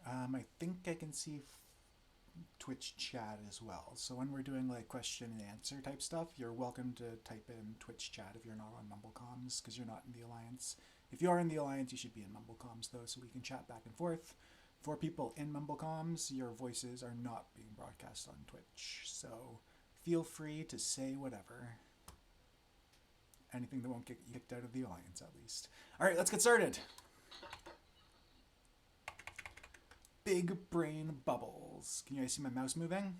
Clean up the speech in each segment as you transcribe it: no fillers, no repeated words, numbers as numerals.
I think I can see Twitch chat as well. So when we're doing like question and answer type stuff, you're welcome to type in Twitch chat if you're not on MumbleComs because you're not in the Alliance. If you are in the Alliance, you should be in MumbleComs though, so we can chat back and forth. For people in MumbleComs, your voices are not being broadcast on Twitch, so feel free to say whatever. Anything that won't get you kicked out of the Alliance, at least. All right, let's get started. Big brain bubbles. Can you guys see my mouse moving?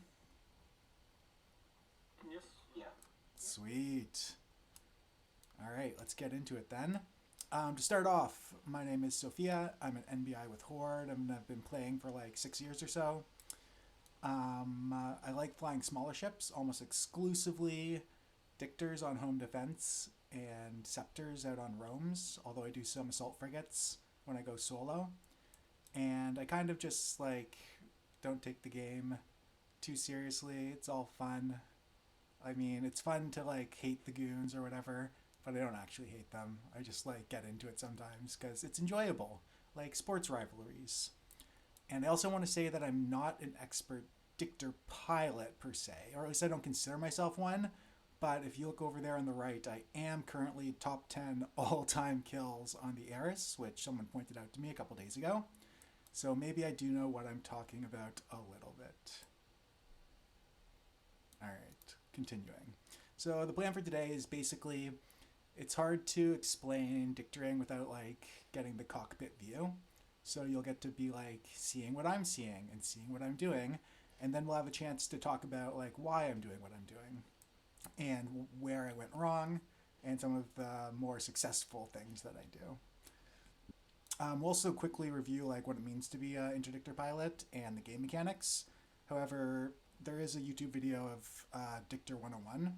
Yes. Yeah. Sweet. All right, let's get into it then. To start off, my name is Sophia. I'm an NBI with Horde. I've been playing for like 6 years or so. I like flying smaller ships, almost exclusively dictors on home defense and scepters out on roams, although I do some assault frigates when I go solo. And I kind of just like don't take the game too seriously. It's all fun. I mean, it's fun to like hate the goons or whatever, but I don't actually hate them. I just like get into it sometimes because it's enjoyable, like sports rivalries. And I also want to say that I'm not an expert dictor pilot per se, or at least I don't consider myself one. But if you look over there on the right, I am currently top 10 all-time kills on the Eris, which someone pointed out to me a couple days ago. So maybe I do know what I'm talking about a little bit. All right, continuing. So the plan for today is basically, it's hard to explain dictoring without like getting the cockpit view. So you'll get to be like seeing what I'm seeing and seeing what I'm doing. And then we'll have a chance to talk about like why I'm doing what I'm doing and where I went wrong and some of the more successful things that I do. We'll also quickly review like what it means to be an interdictor pilot and the game mechanics. However, there is a YouTube video of Dictor 101,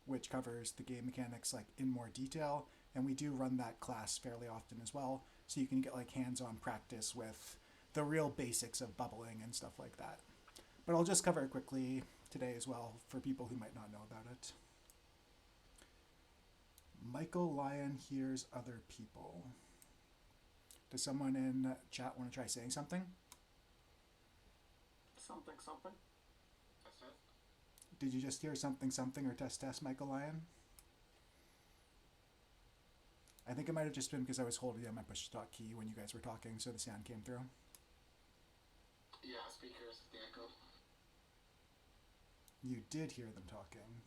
which covers the game mechanics like in more detail, and we do run that class fairly often as well, so you can get like hands-on practice with the real basics of bubbling and stuff like that. But I'll just cover it quickly today as well for people who might not know about it. Michael Lyon hears other people. Does someone in chat want to try saying something? Something. Test, test. Did you just hear something or test, Michael Lyon? I think it might have just been because I was holding down my push-to-talk key when you guys were talking, so the sound came through. Yeah, speakers, the echo. You did hear them talking.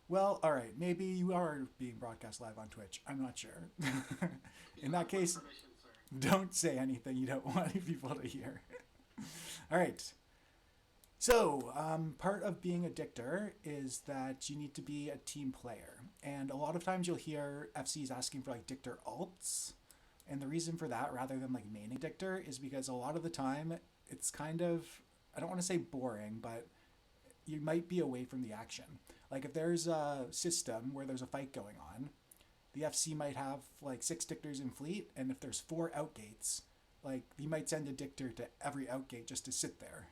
Well, all right, maybe you are being broadcast live on Twitch. I'm not sure. In that case, don't say anything you don't want people to hear. All right. So, part of being a dictor is that you need to be a team player. And a lot of times you'll hear FCs asking for like dictor alts. And the reason for that, rather than like maining dictor, is because a lot of the time it's kind of, I don't want to say boring, but you might be away from the action. Like if there's a system where there's a fight going on, the FC might have like 6 dictors in fleet, and if there's 4 outgates, like he might send a dictor to every outgate just to sit there.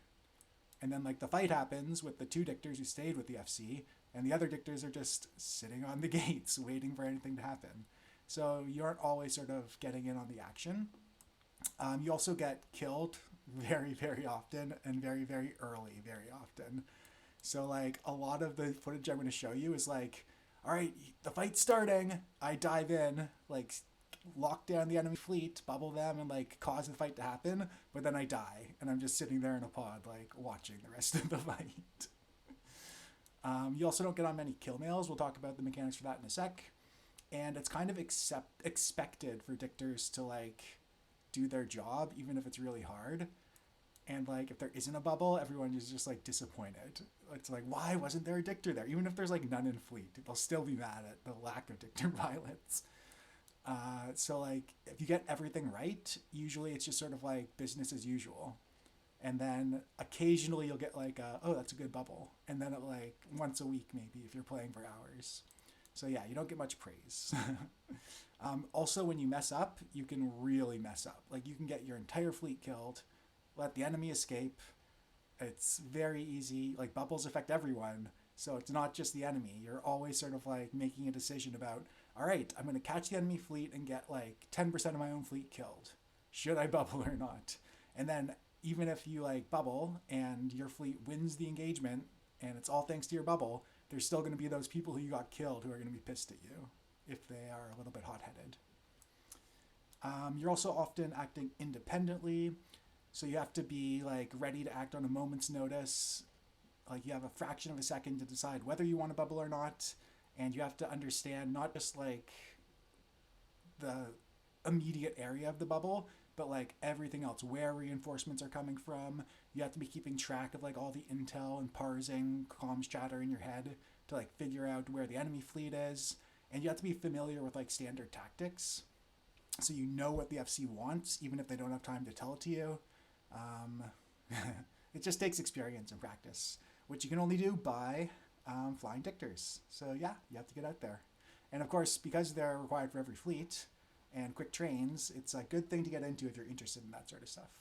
And then like the fight happens with the 2 dictors who stayed with the FC, and the other dictors are just sitting on the gates waiting for anything to happen. So you aren't always sort of getting in on the action. You also get killed very, very often, and very, very early, very often. So like a lot of the footage I'm going to show you is like, all right, the fight's starting. I dive in, like lock down the enemy fleet, bubble them, and like cause the fight to happen. But then I die, and I'm just sitting there in a pod, like watching the rest of the fight. You also don't get on many kill mails. We'll talk about the mechanics for that in a sec. And it's kind of expected for dictors to like do their job, even if it's really hard. And like if there isn't a bubble, everyone is just like disappointed. It's like, why wasn't there a dictor there? Even if there's like none in fleet, they'll still be mad at the lack of dictor pilots. So like if you get everything right, usually it's just sort of like business as usual. And then occasionally you'll get like, oh, that's a good bubble. And then like once a week maybe if you're playing for hours. So yeah, you don't get much praise. Also, when you mess up, you can really mess up. Like you can get your entire fleet killed, let the enemy escape. It's very easy. Like bubbles affect everyone. So it's not just the enemy. You're always sort of like making a decision about, all right, I'm going to catch the enemy fleet and get like 10% of my own fleet killed. Should I bubble or not? And then even if you like bubble and your fleet wins the engagement and it's all thanks to your bubble, there's still going to be those people who you got killed who are going to be pissed at you if they are a little bit hot-headed. You're also often acting independently, so you have to be like ready to act on a moment's notice. Like you have a fraction of a second to decide whether you want to bubble or not, and you have to understand not just like the immediate area of the bubble, but like everything else, where reinforcements are coming from. You have to be keeping track of like all the intel and parsing comms chatter in your head to like figure out where the enemy fleet is, and you have to be familiar with like standard tactics, so you know what the FC wants, even if they don't have time to tell it to you. It just takes experience and practice, which you can only do by flying dictors. So yeah, you have to get out there. And of course, because they're required for every fleet and quick trains, it's a good thing to get into if you're interested in that sort of stuff.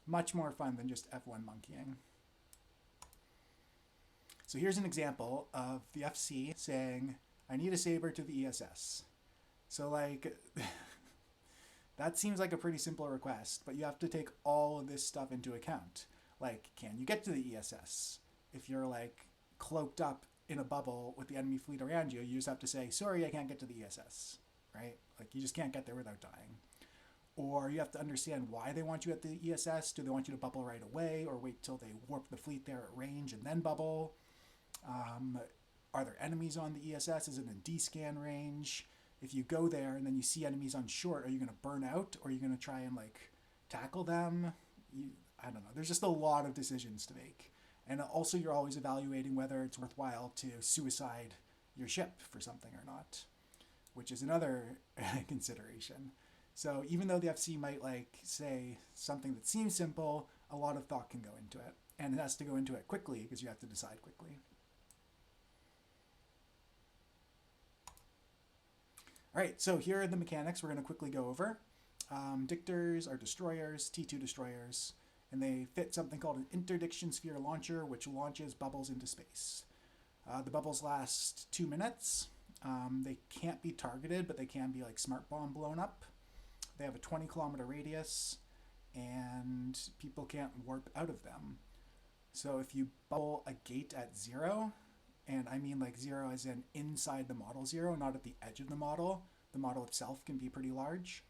Much more fun than just F1 monkeying. So here's an example of the FC saying, I need a saber to the ESS. So like, that seems like a pretty simple request, but you have to take all of this stuff into account. Like, can you get to the ESS? If you're like cloaked up in a bubble with the enemy fleet around you, you just have to say, sorry, I can't get to the ESS, right? Like you just can't get there without dying. Or you have to understand why they want you at the ESS. Do they want you to bubble right away or wait till they warp the fleet there at range and then bubble? Are there enemies on the ESS? Is it in D-scan range? If you go there and then you see enemies on short, are you going to burn out or are you going to try and like tackle them? I don't know. There's just a lot of decisions to make. And also you're always evaluating whether it's worthwhile to suicide your ship for something or not, which is another consideration. So even though the FC might like say something that seems simple, a lot of thought can go into it. And it has to go into it quickly because you have to decide quickly. All right, so here are the mechanics we're going to quickly go over. Dictors are destroyers, T2 destroyers, and they fit something called an interdiction sphere launcher, which launches bubbles into space. The bubbles last 2 minutes. They can't be targeted, but they can be like smart bomb blown up. They have a 20-kilometer radius, and people can't warp out of them. So if you bubble a gate at 0, and I mean like 0 as in inside the model 0, not at the edge of the model itself can be pretty large,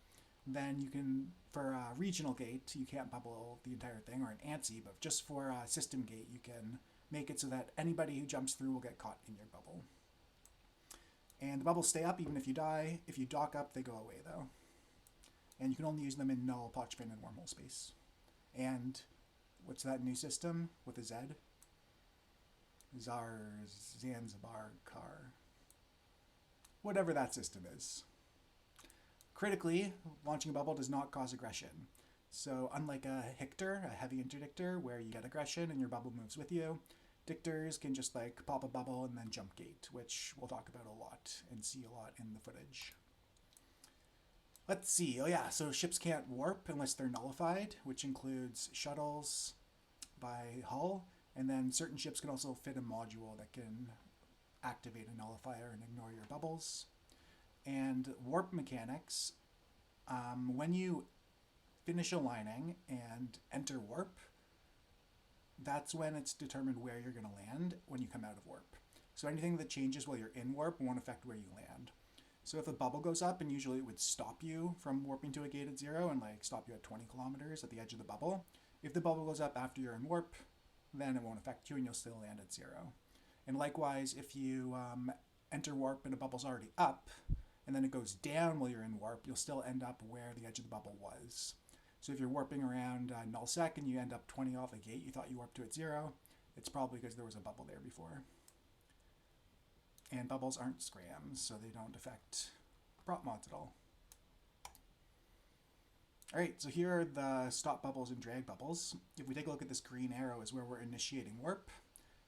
then you can, for a regional gate, you can't bubble the entire thing, or an ANSI, but just for a system gate, you can make it so that anybody who jumps through will get caught in your bubble. And the bubbles stay up even if you die. If you dock up, they go away though. And you can only use them in null, potchpin, and wormhole space. And what's that new system with a Z? Zanzibar car. Whatever that system is. Critically, launching a bubble does not cause aggression. So unlike a Hictor, a heavy interdictor, where you get aggression and your bubble moves with you, dictors can just like pop a bubble and then jump gate, which we'll talk about a lot and see a lot in the footage. Let's see. Oh yeah, so ships can't warp unless they're nullified, which includes shuttles by hull, and then certain ships can also fit a module that can activate a nullifier and ignore your bubbles. And warp mechanics, when you finish aligning and enter warp, that's when it's determined where you're going to land when you come out of warp. So anything that changes while you're in warp won't affect where you land. So if the bubble goes up, and usually it would stop you from warping to a gate at 0 and like stop you at 20 kilometers at the edge of the bubble. If the bubble goes up after you're in warp, then it won't affect you and you'll still land at 0. And likewise, if you enter warp and a bubble's already up, and then it goes down while you're in warp, you'll still end up where the edge of the bubble was. So if you're warping around nullsec and you end up 20 off a gate you thought you warped to at 0, it's probably because there was a bubble there before. And bubbles aren't scrams, so they don't affect prop mods at all. All right, so here are the stop bubbles and drag bubbles. If we take a look at this green arrow is where we're initiating warp,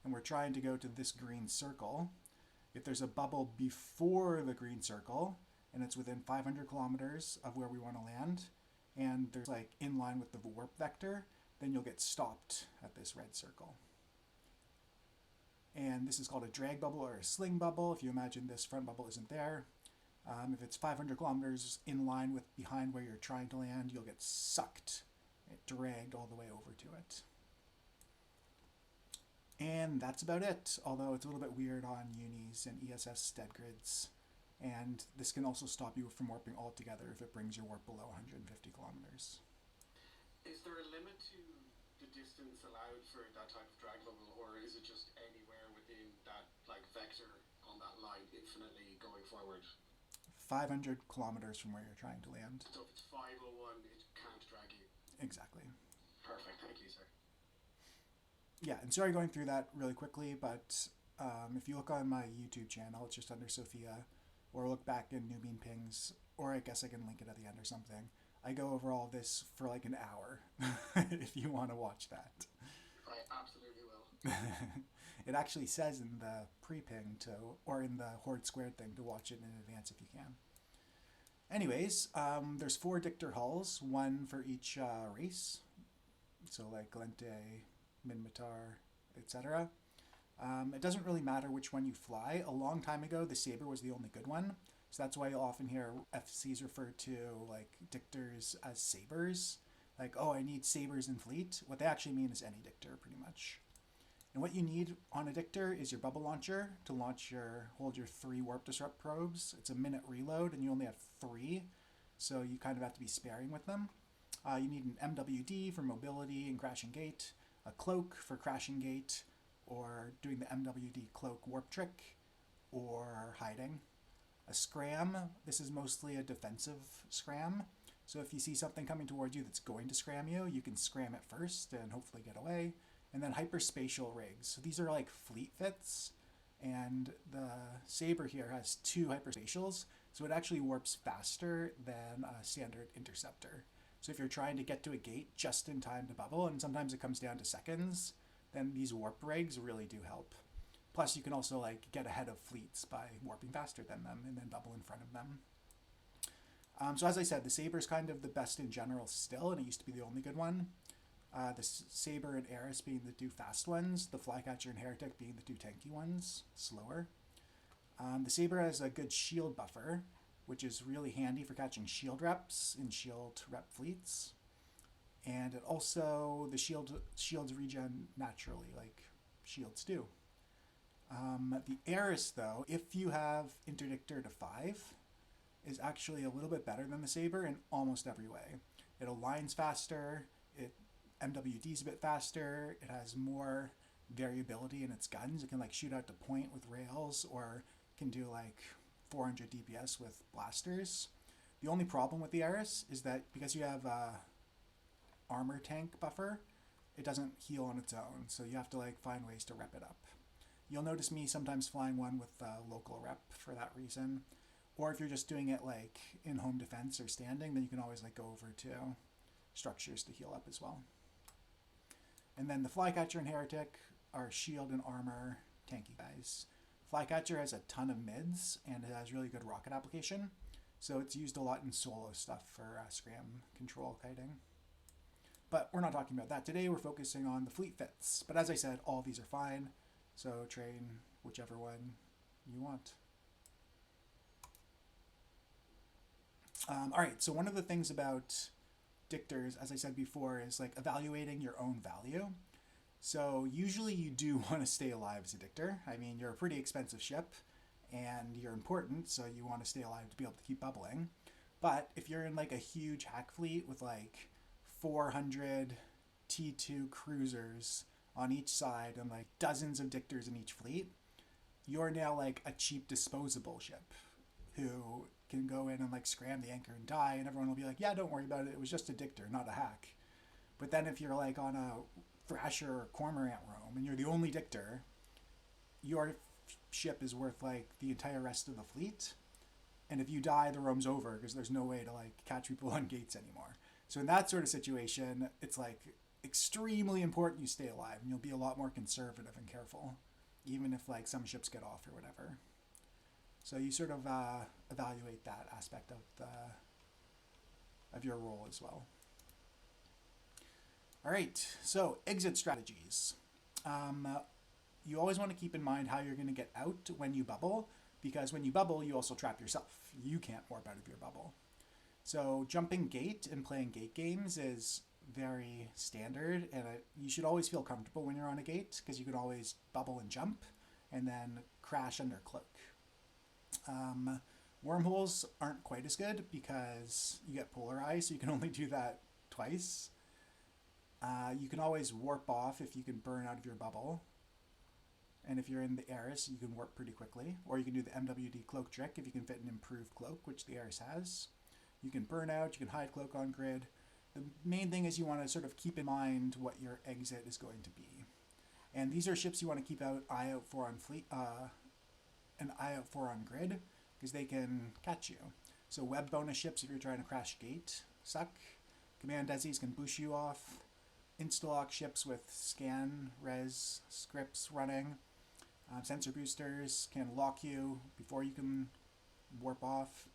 and we're trying to go to this green circle. If there's a bubble before the green circle, and it's within 500 kilometers of where we want to land, and there's like in line with the warp vector, then you'll get stopped at this red circle. And this is called a drag bubble or a sling bubble. If you imagine this front bubble isn't there, If it's 500 kilometers in line with behind where you're trying to land, you'll get sucked, dragged all the way over to it. And that's about it, although it's a little bit weird on unis and ESS dead grids. And this can also stop you from warping altogether if it brings your warp below 150 kilometers. Is there a limit to the distance allowed for that type of drag level, or is it just anywhere within that like vector on that line infinitely going forward? 500 kilometers from where you're trying to land. So if it's 501, it can't drag you. Exactly. Perfect, thank you, sir. Yeah, and sorry going through that really quickly, but if you look on my YouTube channel, it's just under Sophia, or look back in New Bean Pings, or I guess I can link it at the end or something. I go over all this for like an hour, if you want to watch that. I absolutely will. It actually says in the pre-ping or in the Horde Squared thing to watch it in advance if you can. Anyways, there's 4 dictor hulls, 1 for each race. So like Glente, Minmatar, etc. It doesn't really matter which one you fly. A long time ago, the Saber was the only good one. So that's why you'll often hear FCs refer to like dictors as sabers. Like, oh, I need sabers in fleet. What they actually mean is any dictor, pretty much. And what you need on a dictor is your bubble launcher to hold your 3 warp disrupt probes. It's a minute reload, and you only have 3, so you kind of have to be sparing with them. You need an MWD for mobility and crashing gate, a cloak for crashing gate, or doing the MWD cloak warp trick, or hiding. A scram, this is mostly a defensive scram. So if you see something coming towards you that's going to scram you, you can scram it first and hopefully get away. And then hyperspatial rigs. So these are like fleet fits, and the Saber here has 2 hyperspatials, so it actually warps faster than a standard interceptor. So if you're trying to get to a gate just in time to bubble, and sometimes it comes down to seconds, then these warp rigs really do help. Plus you can also like get ahead of fleets by warping faster than them and then bubble in front of them. So as I said, the Saber is kind of the best in general still, and it used to be the only good one. The Saber and Eris being the 2 fast ones, the Flycatcher and Heretic being the 2 tanky ones, slower. The Saber has a good shield buffer, which is really handy for catching shield reps in shield rep fleets. And it also, the shields regen naturally, like shields do. The Eris, though, if you have interdictor to 5, is actually a little bit better than the Saber in almost every way. It aligns faster, MWD's a bit faster, it has more variability in its guns. It can like shoot out to point with rails, or can do like 400 DPS with blasters. The only problem with the Eris is that because you have a armor tank buffer, it doesn't heal on its own, so you have to like find ways to rep it up. You'll notice me sometimes flying one with local rep for that reason. Or if you're just doing it like in home defense or standing, then you can always like go over to structures to heal up as well. And then the Flycatcher and Heretic are shield and armor tanky guys. Flycatcher has a ton of mids, and it has really good rocket application, so it's used a lot in solo stuff for scram control kiting. But we're not talking about that today, we're focusing on the fleet fits. But as I said, all these are fine, so train whichever one you want. Alright, so one of the things about dictors, as I said before, is like evaluating your own value. So usually you do want to stay alive as a dictor. I mean, you're a pretty expensive ship and you're important, so you want to stay alive to be able to keep bubbling. But if you're in like a huge hack fleet with like 400 T2 cruisers on each side and like dozens of dictors in each fleet, you're now like a cheap disposable ship who can go in and like scram the anchor and die, and everyone will be like, yeah, don't worry about it, it was just a dictor, not a hack. But then if you're like on a Thrasher or Cormorant roam and you're the only dictor, your ship is worth like the entire rest of the fleet, and if you die, the roam's over because there's no way to like catch people on gates anymore. So in that sort of situation, it's like extremely important you stay alive, and you'll be a lot more conservative and careful, even if like some ships get off or whatever. So you sort of evaluate that aspect of your role as well. All right, so exit strategies. You always want to keep in mind how you're going to get out when you bubble, because when you bubble, you also trap yourself. You can't warp out of your bubble. So jumping gate and playing gate games is very standard, and you should always feel comfortable when you're on a gate, because you can always bubble and jump and then crash under cloak. Wormholes aren't quite as good because you get polarized, so you can only do that twice. You can always warp off if you can burn out of your bubble. And if you're in the Eris, you can warp pretty quickly. Or you can do the MWD cloak trick if you can fit an improved cloak, which the Eris has. You can burn out, you can hide cloak on grid. The main thing is you want to sort of keep in mind what your exit is going to be. And these are ships you want to keep eye out for on grid, because they can catch you. So web bonus ships, if you're trying to crash gate, suck. Command desis can boost you off. Instalock ships with scan res scripts running. Sensor boosters can lock you before you can warp off.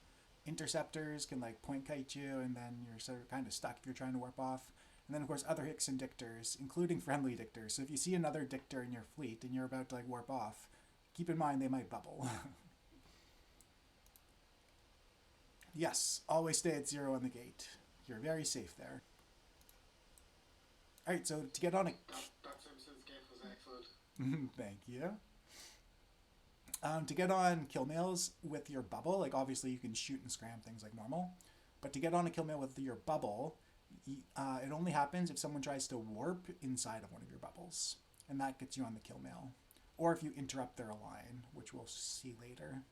Interceptors can like point kite you, and then you're sort of kind of stuck if you're trying to warp off. And then of course other Hicks and dictors, including friendly dictors. So if you see another dictor in your fleet and you're about to like warp off, keep in mind they might bubble. Yes, always stay at 0 on the gate. You're very safe there. All right, so to get on a... That Simpsons gif was excellent. Thank you. To get on kill mails with your bubble, like obviously you can shoot and scram things like normal, but to get on a kill mail with your bubble, it only happens if someone tries to warp inside of one of your bubbles, and that gets you on the kill mail. Or if you interrupt their line, which we'll see later.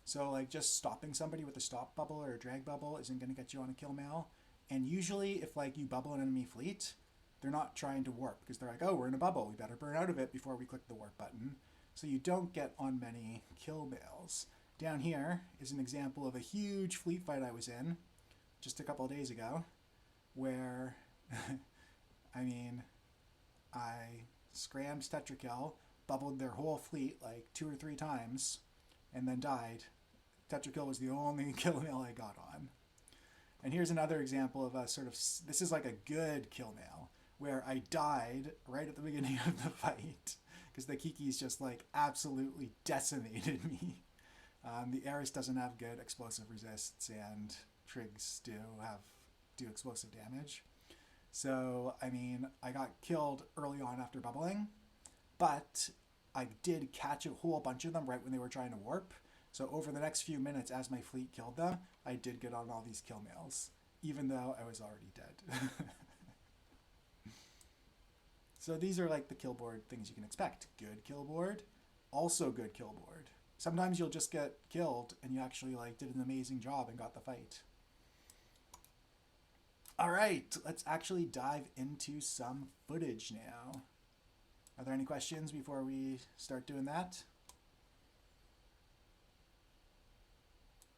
So like just stopping somebody with a stop bubble or a drag bubble isn't going to get you on a kill mail. And usually if like you bubble an enemy fleet, they're not trying to warp because they're like, oh, we're in a bubble, we better burn out of it before we click the warp button. So you don't get on many kill mails. Down here is an example of a huge fleet fight I was in just a couple of days ago, where, I mean, I scrammed Tetrakill, bubbled their whole fleet like 2 or 3 times, and then died. Tetrakill was the only kill mail I got on. And here's another example of a sort of, this is like a good kill mail, where I died right at the beginning of the fight, because the Kikis just like absolutely decimated me. The Eris doesn't have good explosive resists, and Trigs do explosive damage. So, I mean, I got killed early on after bubbling, but I did catch a whole bunch of them right when they were trying to warp. So over the next few minutes, as my fleet killed them, I did get on all these kill mails, even though I was already dead. So these are like the kill board things you can expect. Good kill board, also good kill board. Sometimes you'll just get killed and you actually like did an amazing job and got the fight. All right, let's actually dive into some footage now. Are there any questions before we start doing that?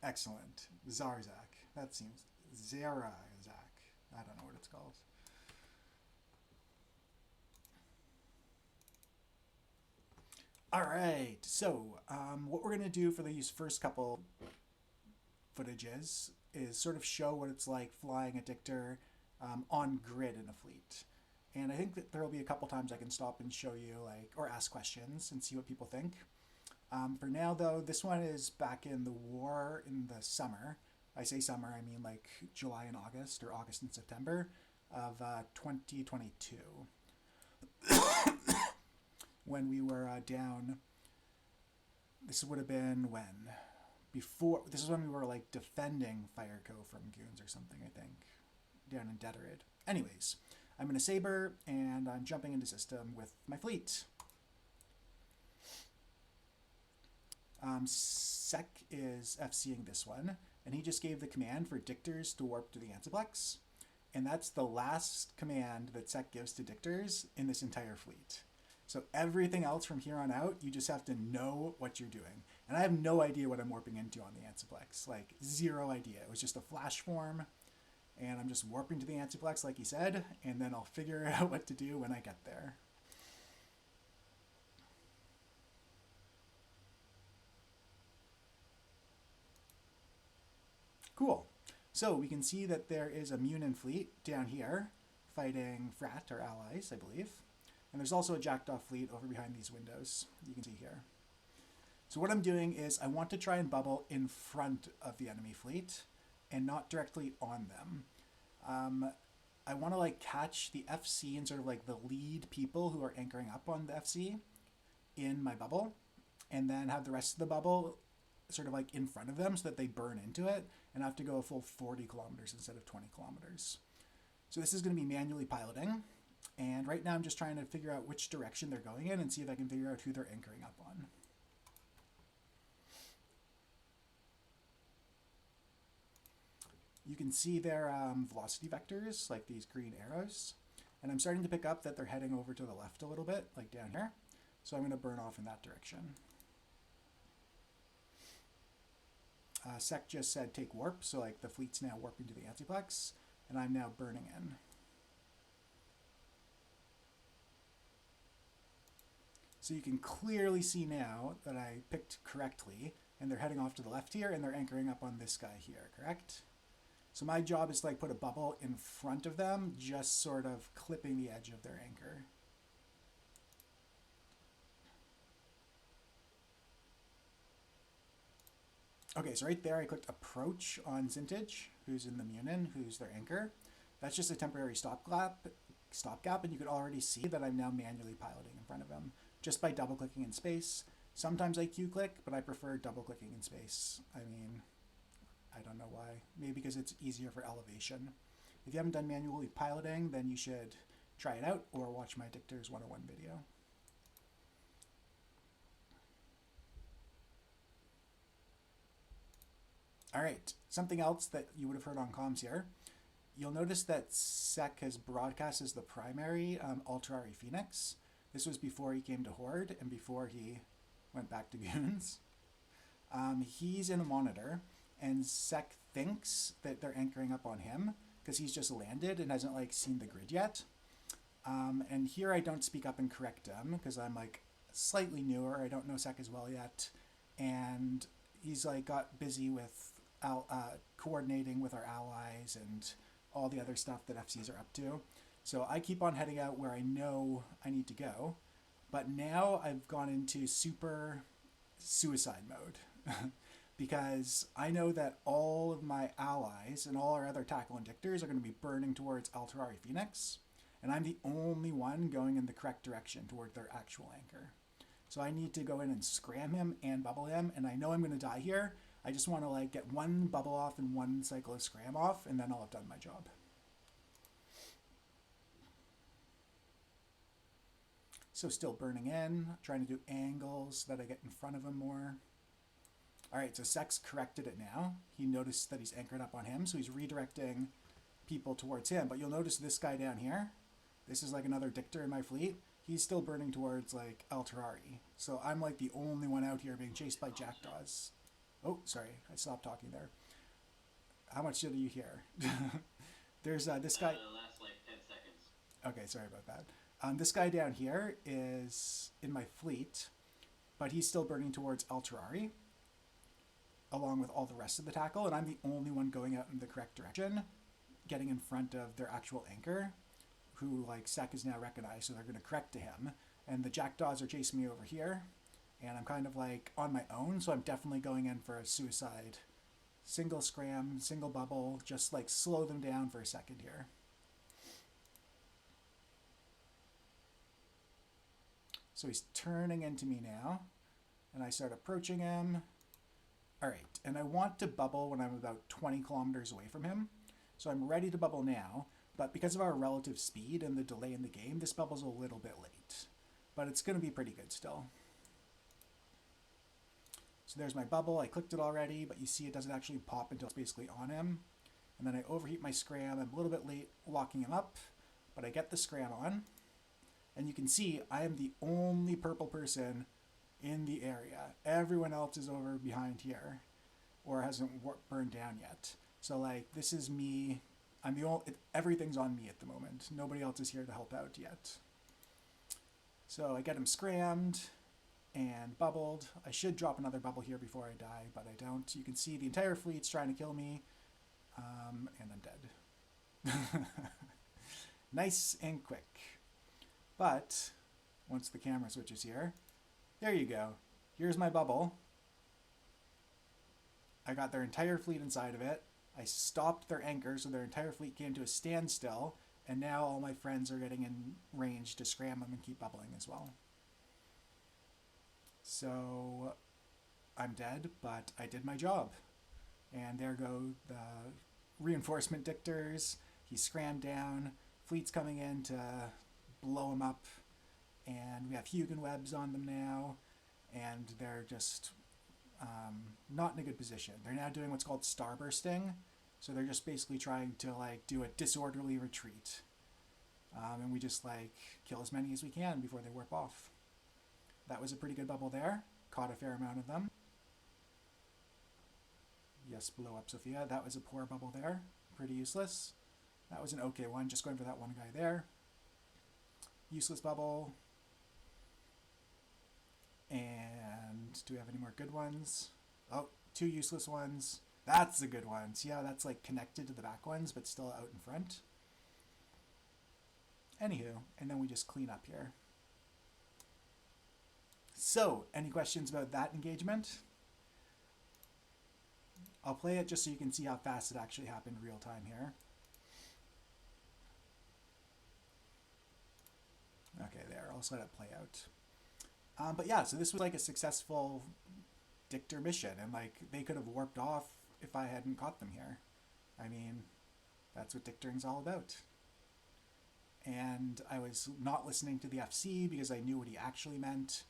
Excellent. Zarzak. That seems... Zarazak. I don't know what it's called. All right. So what we're going to do for these first couple footages is sort of show what it's like flying a dictor on grid in a fleet. And I think that there will be a couple times I can stop and show you, like, or ask questions and see what people think. For now, though, this one is back in the war in the summer. I say summer, I mean like July and August, or August and September of 2022. When we were down, this would have been when? Before, this is when we were like defending Fireco from goons or something, I think, down in Deterid. Anyways, I'm in a Saber, and I'm jumping into system with my fleet. Sec is FCing this one, and he just gave the command for dictors to warp to the Antiplex, and that's the last command that Sec gives to dictors in this entire fleet. So everything else from here on out, you just have to know what you're doing. And I have no idea what I'm warping into on the Antiplex, like 0 idea. It was just a flash form, and I'm just warping to the Antiplex like he said, and then I'll figure out what to do when I get there. Cool. So we can see that there is a Munin fleet down here fighting Frat, or allies, I believe. And there's also a Jackdaw fleet over behind these windows, you can see here. So what I'm doing is I want to try and bubble in front of the enemy fleet and not directly on them. I want to like catch the FC and sort of like the lead people who are anchoring up on the FC in my bubble, and then have the rest of the bubble sort of like in front of them so that they burn into it and have to go a full 40 kilometers instead of 20 kilometers. So this is going to be manually piloting, and right now I'm just trying to figure out which direction they're going in and see if I can figure out who they're anchoring up on. You can see their velocity vectors, like these green arrows, and I'm starting to pick up that they're heading over to the left a little bit, like down here. So I'm going to burn off in that direction. Sec just said take warp, so like the fleet's now warping to the antiplex, and I'm now burning in. So you can clearly see now that I picked correctly, and they're heading off to the left here, and they're anchoring up on this guy here, correct? So my job is to like put a bubble in front of them, just sort of clipping the edge of their anchor. Okay, so right there I clicked approach on Zintage, who's in the Munin, who's their anchor. That's just a temporary stopgap, and you could already see that I'm now manually piloting in front of him, just by double-clicking in space. Sometimes I Q-click, but I prefer double-clicking in space. I mean, I don't know why. Maybe because it's easier for elevation. If you haven't done manually piloting, then you should try it out or watch my Dictors 101 video. All right, something else that you would have heard on comms here. You'll notice that Sec has broadcast as the primary Alterari Phoenix. This was before he came to Horde and before he went back to Goons. He's in a monitor, and Sec thinks that they're anchoring up on him because he's just landed and hasn't like seen the grid yet. And here I don't speak up and correct him because I'm like slightly newer. I don't know Sec as well yet, and he's like got busy with coordinating with our allies and all the other stuff that FCs are up to. So I keep on heading out where I know I need to go, but now I've gone into super suicide mode because I know that all of my allies and all our other tackle and dictors are going to be burning towards Alterari Phoenix, and I'm the only one going in the correct direction toward their actual anchor. So I need to go in and scram him and bubble him, and I know I'm going to die here. I just want to like get one bubble off and one cycle of scram off, and then I'll have done my job. So still burning in, trying to do angles so that I get in front of him more. All right, so Sec's corrected it now. He noticed that he's anchored up on him, so he's redirecting people towards him. But you'll notice this guy down here, this is like another dictor in my fleet. He's still burning towards like Alterari. So I'm like the only one out here being chased by jackdaws. Oh, sorry, I stopped talking there. How much did you hear? There's this guy. The last like 10 seconds. Okay, sorry about that. This guy down here is in my fleet, but he's still burning towards Alterari, along with all the rest of the tackle, and I'm the only one going out in the correct direction, getting in front of their actual anchor, who like Sec is now recognized, so they're going to correct to him. And the jackdaws are chasing me over here, and I'm kind of like on my own, so I'm definitely going in for a suicide. Single scram, single bubble, just like slow them down for a second here. So he's turning into me now, and I start approaching him. All right, and I want to bubble when I'm about 20 kilometers away from him. So I'm ready to bubble now, but because of our relative speed and the delay in the game, this bubble's a little bit late. But it's going to be pretty good still. So there's my bubble. I clicked it already, but you see it doesn't actually pop until it's basically on him. And then I overheat my scram. I'm a little bit late locking him up, but I get the scram on. And you can see I am the only purple person in the area. Everyone else is over behind here or hasn't burned down yet. So like this is me. I'm the only, everything's on me at the moment. Nobody else is here to help out yet. So I get him scrammed and bubbled. I should drop another bubble here before I die, but I don't. You can see the entire fleet's trying to kill me, and I'm dead. Nice and quick. But once the camera switches here, there you go. here's my bubble. I got their entire fleet inside of it. I stopped their anchor, so their entire fleet came to a standstill, and now all my friends are getting in range to scram them and keep bubbling as well. So I'm dead, but I did my job. And there go the reinforcement dictors. He scrammed down. Fleet's coming in to blow him up. And we have Hugin webs on them now. And they're just not in a good position. They're now doing what's called starbursting. So they're just basically trying to like do a disorderly retreat. And we just like kill as many as we can before they warp off. That was a pretty good bubble there. Caught a fair amount of them. Yes, blow up Sophia. That was a poor bubble there. Pretty useless. That was an okay one. Just going for that one guy there. Useless bubble. And do we have any more good ones? Oh, 2 useless ones. That's the good ones. Yeah, that's like connected to the back ones, but still out in front. Anywho, and then we just clean up here. So, any questions about that engagement? I'll play it just so you can see how fast it actually happened real time here. Okay, there. I'll just let it play out. But yeah, so this was like a successful dictor mission, and like they could have warped off if I hadn't caught them here. I mean, that's what dictoring's all about. And I was not listening to the FC because I knew what he actually meant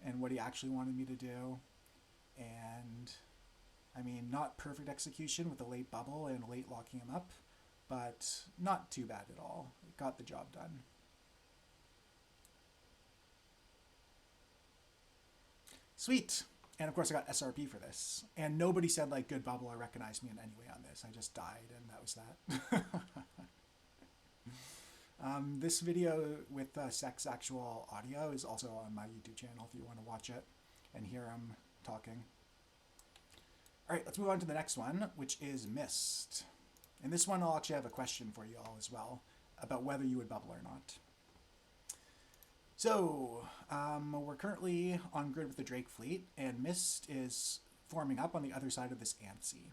and what he actually wanted me to do. And I mean, not perfect execution with a late bubble and late locking him up, but not too bad at all. It got the job done. Sweet. And of course I got SRP for this. And nobody said like good bubble or recognized me in any way on this. I just died and that was that. This video with Sex actual audio is also on my YouTube channel if you want to watch it and hear him talking. All right, let's move on to the next one, which is Mist. And this one I'll actually have a question for you all as well about whether you would bubble or not. So, we're currently on grid with the Drake fleet, and Mist is forming up on the other side of this Antsy.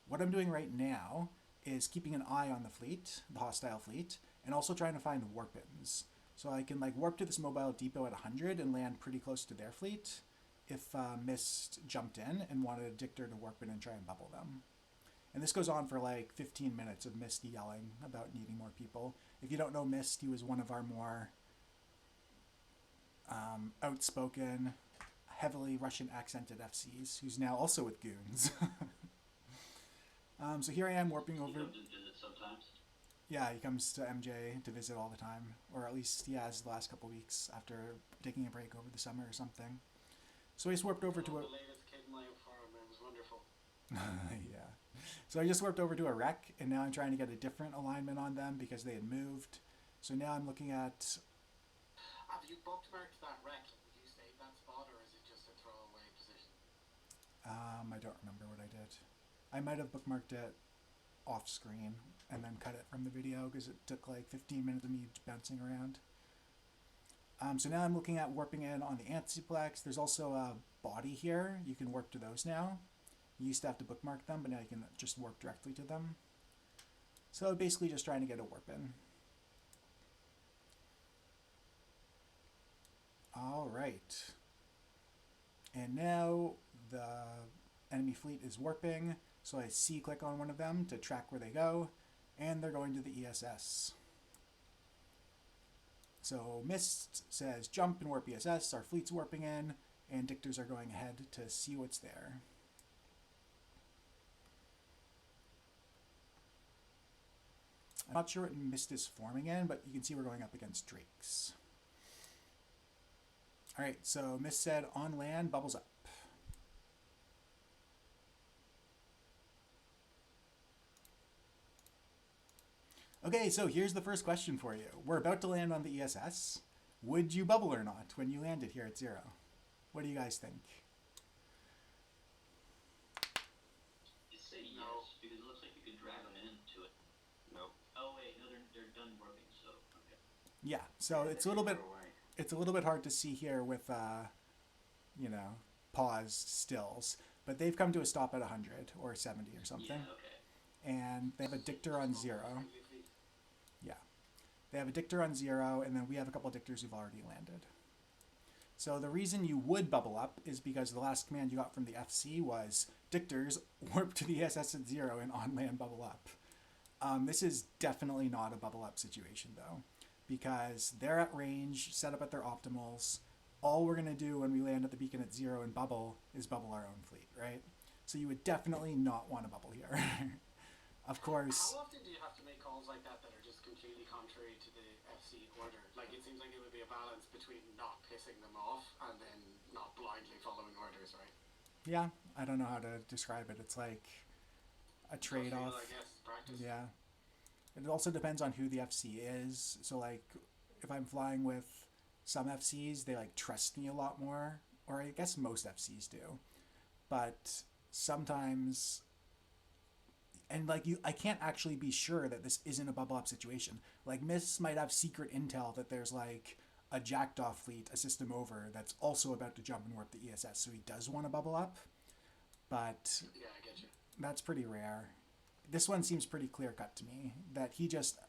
What I'm doing right now is keeping an eye on the fleet, the hostile fleet, and also trying to find warp-ins. So I can like warp to this mobile depot at 100 and land pretty close to their fleet if Mist jumped in and wanted a dictor to warp in and try and bubble them. And this goes on for like 15 minutes of Mist yelling about needing more people. If you don't know Mist, he was one of our more outspoken, heavily Russian accented FCs, who's now also with Goons. So here I am warping over. He comes and visit sometimes. Yeah, he comes to MJ to visit all the time, or at least he has the last couple weeks after taking a break over the summer or something. So I just warped over to a. The latest kid in my farm. It was wonderful. Yeah. So I just warped over to a wreck, and now I'm trying to get a different alignment on them because they had moved. So now I'm looking at. Have you bookmarked that wreck? Did you save that spot, or is it just a throwaway position? I don't remember what I did. I might have bookmarked it off screen and then cut it from the video because it took like 15 minutes of me bouncing around. So now I'm looking at warping in on the Antsiplex. There's also a body here. You can warp to those now. You used to have to bookmark them, but now you can just warp directly to them. So basically just trying to get a warp in. All right. And now the enemy fleet is warping. So I C-click on one of them to track where they go, and they're going to the ESS. So Mist says jump and warp ESS, our fleet's warping in, and dictors are going ahead to see what's there. I'm not sure what Mist is forming in, but you can see we're going up against Drakes. All right, so Mist said on land, bubbles up. Okay, so here's the first question for you. We're about to land on the ESS. Would you bubble or not when you landed here at 0? What do you guys think? You say yes, because it looks like you could drag them into it. No. Oh wait, no, they're done warping, so okay. Yeah, so it's a little bit hard to see here with you know, pause stills. But they've come to a stop at 100 or 70 or something. Yeah, okay. And they have a dictor on 0. Friendly fleet. Yeah. They have a dictor on 0, and then we have a couple of dictors who've already landed. So the reason you would bubble up is because the last command you got from the FC was dictors warp to the ESS at 0 and on land bubble up. This is definitely not a bubble up situation though, because they're at range, set up at their optimals. All we're going to do when we land at the beacon at 0 and bubble is bubble our own fleet, right? So you would definitely not want to bubble here. Of course. How often do you have to make calls like that are just completely contrary to the FC order? Like, it seems like it would be a balance between not pissing them off and then not blindly following orders, right? Yeah, I don't know how to describe it. It's like a trade-off. I guess, practice. Yeah. It also depends on who the FC is. So, like, if I'm flying with some FCs, they, like, trust me a lot more. Or I guess most FCs do. But sometimes... And, like, I can't actually be sure that this isn't a bubble up situation. Like, Miss might have secret intel that there's, like, a Jackdaw fleet a system over that's also about to jump and warp the ESS, so he does want to bubble up. But yeah, I get you. That's pretty rare. This one seems pretty clear-cut to me, that he just...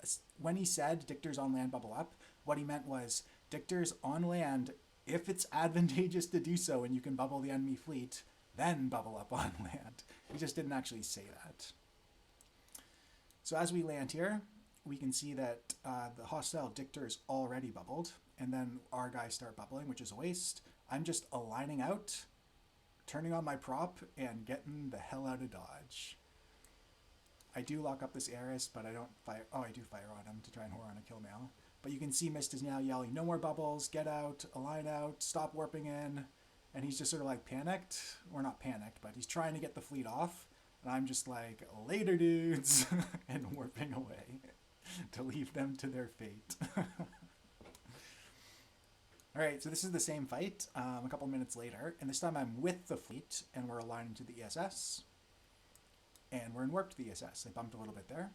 When he said dictors on land bubble up, what he meant was dictors on land, if it's advantageous to do so and you can bubble the enemy fleet, then bubble up on land. He just didn't actually say that. So as we land here, we can see that the hostile dictor is already bubbled, and then our guys start bubbling, which is a waste. I'm just aligning out, turning on my prop, and getting the hell out of dodge. I do lock up this Eris, but I don't fire... Oh, I do fire on him to try and whore on a kill mail. But you can see Mist is now yelling, no more bubbles, get out, align out, stop warping in. And he's just sort of like panicked. Or not panicked, but he's trying to get the fleet off. And I'm just like, later dudes, and warping away to leave them to their fate. Alright, so this is the same fight a couple minutes later, and this time I'm with the fleet, and we're aligning to the ESS. And we're in warp to the ESS. I bumped a little bit there.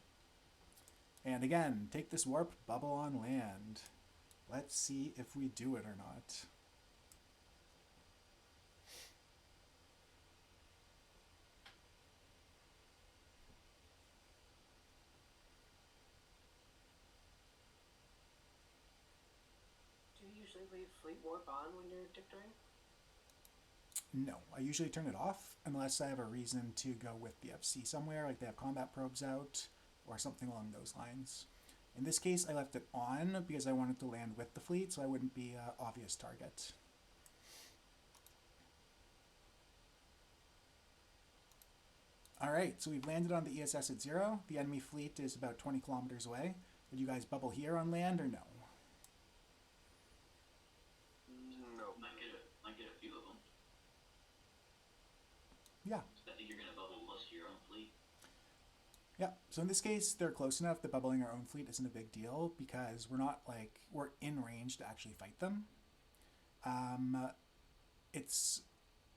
And again, take this warp, bubble on land. Let's see if we do it or not. Leave fleet warp on when you're dictoring? No, I usually turn it off unless I have a reason to go with the FC somewhere, like they have combat probes out or something along those lines. In this case, I left it on because I wanted to land with the fleet, so I wouldn't be an obvious target. Alright, so we've landed on the ESS at 0. The enemy fleet is about 20 kilometers away. Would you guys bubble here on land or no? No. Might get a few of them. Yeah. I think you're going to bubble close to your own fleet. Yeah, so in this case, they're close enough that bubbling our own fleet isn't a big deal because we're not, like, we're in range to actually fight them.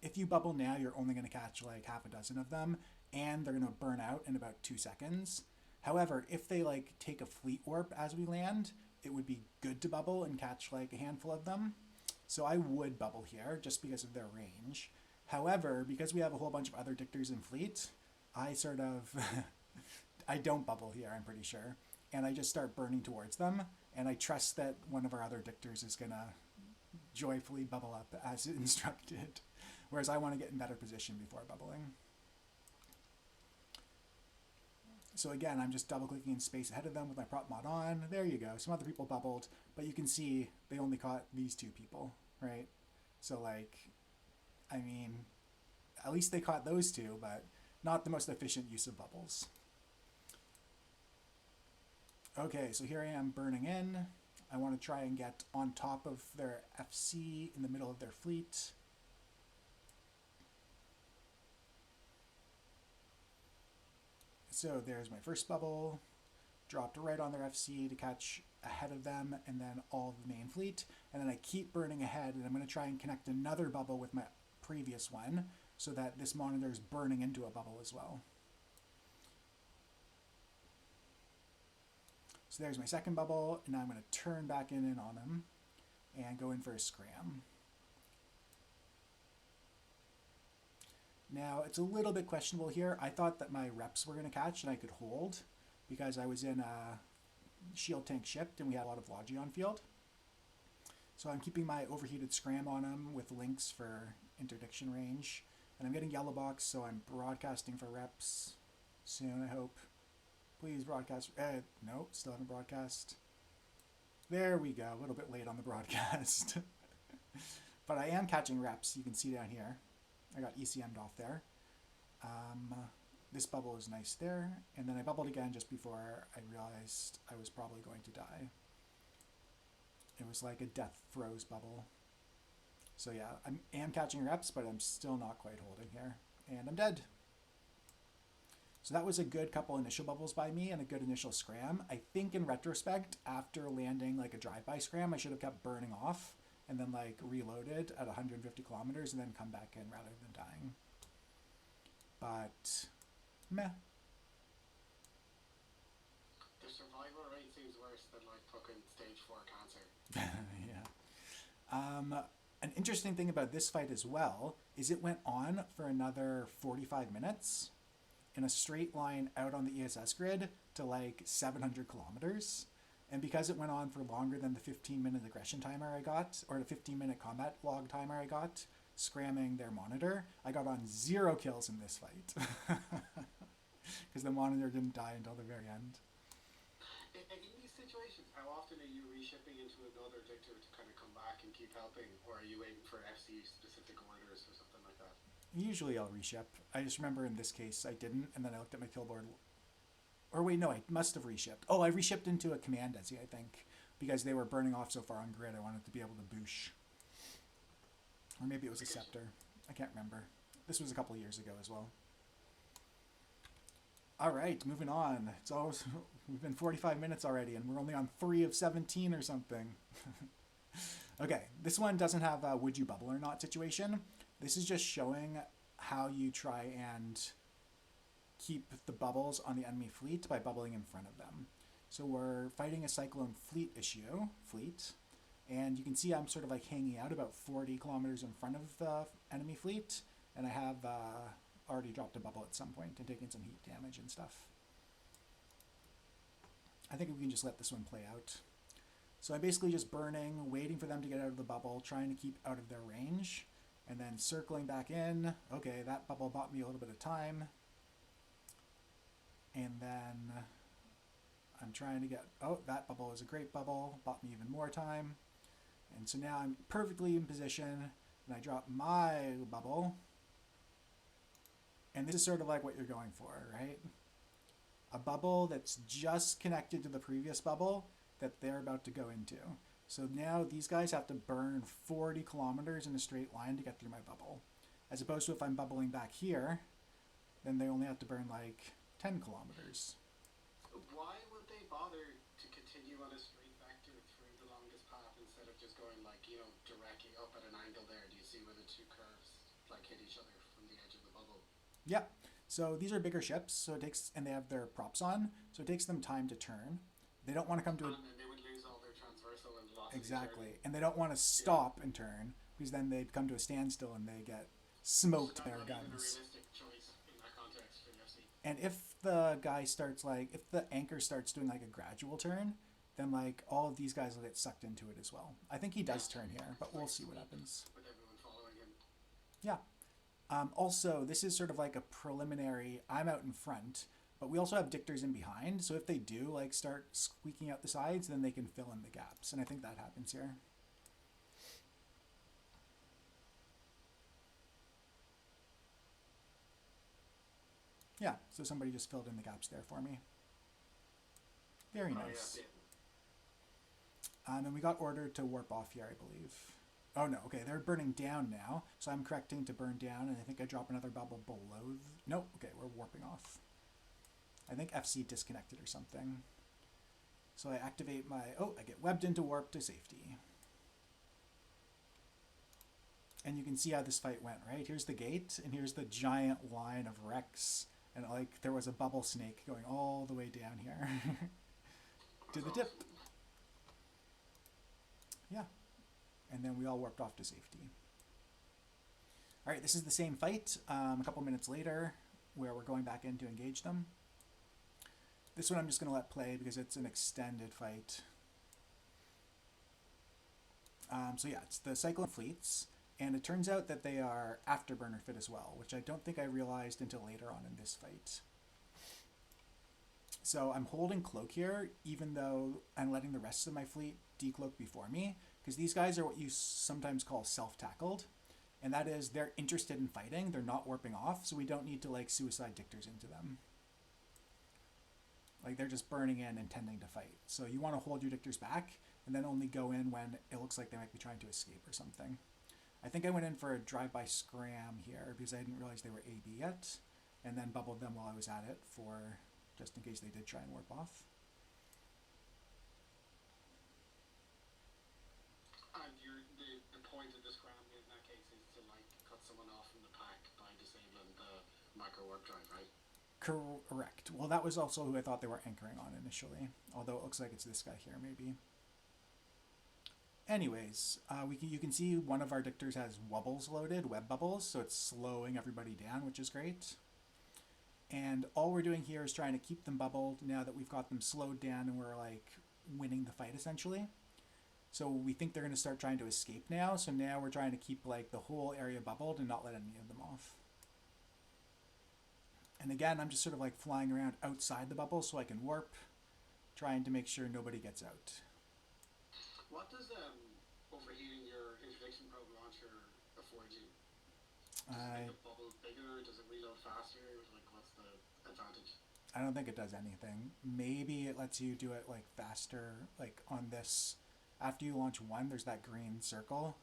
If you bubble now, you're only going to catch, like, half a dozen of them, and they're going to burn out in about 2 seconds. However, if they, like, take a fleet warp as we land, it would be good to bubble and catch, like, a handful of them. So I would bubble here just because of their range. However, because we have a whole bunch of other dictors in fleet, I sort of... I don't bubble here, I'm pretty sure. And I just start burning towards them, and I trust that one of our other dictors is going to joyfully bubble up as instructed. Whereas I want to get in better position before bubbling. So again, I'm just double-clicking in space ahead of them with my prop mod on. There you go. Some other people bubbled, but you can see they only caught these 2 people, right? So, like, I mean, at least they caught those 2, but not the most efficient use of bubbles. Okay, so here I am burning in. I want to try and get on top of their FC in the middle of their fleet. So there's my first bubble, dropped right on their FC to catch ahead of them, and then all of the main fleet. And then I keep burning ahead, and I'm going to try and connect another bubble with my previous one, so that this monitor is burning into a bubble as well. So there's my second bubble, and now I'm going to turn back in on them, and go in for a scram. Now, it's a little bit questionable here. I thought that my reps were going to catch and I could hold because I was in a shield tank shipped and we had a lot of Logi on field. So I'm keeping my overheated scram on them with links for interdiction range. And I'm getting yellow box, so I'm broadcasting for reps soon, I hope. Please broadcast. No, still haven't broadcast. There we go, a little bit late on the broadcast. But I am catching reps, you can see down here. I got ECM'd off there. This bubble is nice there. And then I bubbled again just before I realized I was probably going to die. It was like a death throes bubble. So yeah, I am catching reps, but I'm still not quite holding here. And I'm dead. So that was a good couple initial bubbles by me and a good initial scram. I think in retrospect, after landing like a drive-by scram, I should have kept burning off and then like reloaded at 150 kilometers and then come back in rather than dying. But, meh. The survival rate seems worse than like fucking stage 4 cancer. Yeah. An interesting thing about this fight as well is it went on for another 45 minutes in a straight line out on the ESS grid to like 700 kilometers. And because it went on for longer than the 15-minute aggression timer I got, or the 15-minute combat log timer I got, scramming their monitor, I got on 0 kills in this fight. Because the monitor didn't die until the very end. In these situations, how often are you reshipping into another dictor to kind of come back and keep helping, or are you waiting for FC specific orders or something like that? Usually I'll reship. I just remember in this case I didn't, and then I looked at my kill board. Or wait, no, I must have reshipped. Oh, I reshipped into a command desi, I think, because they were burning off so far on grid. I wanted to be able to boosh. Or maybe it was a scepter. I can't remember. This was a couple years ago as well. All right, moving on. It's always we've been 45 minutes already, and we're only on 3 of 17 or something. Okay, this one doesn't have a would you bubble or not situation. This is just showing how you try and keep the bubbles on the enemy fleet by bubbling in front of them. So we're fighting a Cyclone fleet, and you can see I'm sort of like hanging out about 40 kilometers in front of the enemy fleet, and I have already dropped a bubble at some point and taken some heat damage and stuff. I think we can just let this one play out. So I'm basically just burning, waiting for them to get out of the bubble, trying to keep out of their range, and then circling back in. Okay, that bubble bought me a little bit of time. And then I'm trying to get, oh, that bubble is a great bubble, bought me even more time. And so now I'm perfectly in position, and I drop my bubble. And this is sort of like what you're going for, right? A bubble that's just connected to the previous bubble that they're about to go into. So now these guys have to burn 40 kilometers in a straight line to get through my bubble. As opposed to if I'm bubbling back here, then they only have to burn like 10 kilometers. Why would they bother to continue on a straight vector through the longest path instead of just going like, you know, directly up at an angle there? Do you see where the two curves like hit each other from the edge of the bubble? Yeah. So these are bigger ships, so it takes, and they have their props on, so it takes them time to turn. They don't want to come to a... And then they would lose all their transversal and velocity. Exactly. And they don't want to stop and turn, because then they come to a standstill and they get smoked by their guns. A realistic choice in that context for UFC. And if the guy starts like, if the anchor starts doing like a gradual turn, then like all of these guys will get sucked into it as well. I think he does turn here, but we'll see what happens. With everyone following him. Yeah. Also, this is sort of like a preliminary, I'm out in front, but we also have dictors in behind, so if they do like start squeaking out the sides, then they can fill in the gaps, and I think that happens here. Yeah, so somebody just filled in the gaps there for me. Very nice. And we got ordered to warp off here, I believe. Oh no, okay, they're burning down now, so I'm correcting to burn down, and I think I drop another bubble below. Nope, okay, we're warping off. I think FC disconnected or something. So I activate my, oh, I get webbed into warp to safety. And you can see how this fight went, right? Here's the gate, and here's the giant line of wrecks. And like, there was a bubble snake going all the way down here. To the dip. Yeah. And then we all warped off to safety. All right, this is the same fight a couple minutes later where we're going back in to engage them. This one I'm just going to let play because it's an extended fight. So yeah, it's the Cyclone fleets, and it turns out that they are afterburner fit as well, which I don't think I realized until later on in this fight. So I'm holding cloak here, even though I'm letting the rest of my fleet decloak before me, because these guys are what you sometimes call self-tackled, and that is they're interested in fighting, they're not warping off, so we don't need to like suicide dictors into them. Like they're just burning in, intending to fight. So you want to hold your dictors back, and then only go in when it looks like they might be trying to escape or something. I think I went in for a drive-by scram here because I didn't realize they were AB yet, and then bubbled them while I was at it for just in case they did try and warp off. And the point of the scram in that case is to like cut someone off from the pack by disabling the micro warp drive, right? Correct. Well, that was also who I thought they were anchoring on initially, although it looks like it's this guy here maybe. Anyways, you can see one of our dictors has wobbles loaded, web bubbles, so it's slowing everybody down, which is great. And all we're doing here is trying to keep them bubbled now that we've got them slowed down and we're like winning the fight essentially. So we think they're going to start trying to escape now, so now we're trying to keep like the whole area bubbled and not let any of them off. And again, I'm just sort of like flying around outside the bubble so I can warp, trying to make sure nobody gets out. What does overheating your interdiction probe launcher afford you? Does it make the bubble bigger? Does it reload faster? Like, what's the advantage? I don't think it does anything. Maybe it lets you do it like faster, like on this. After you launch one, there's that green circle.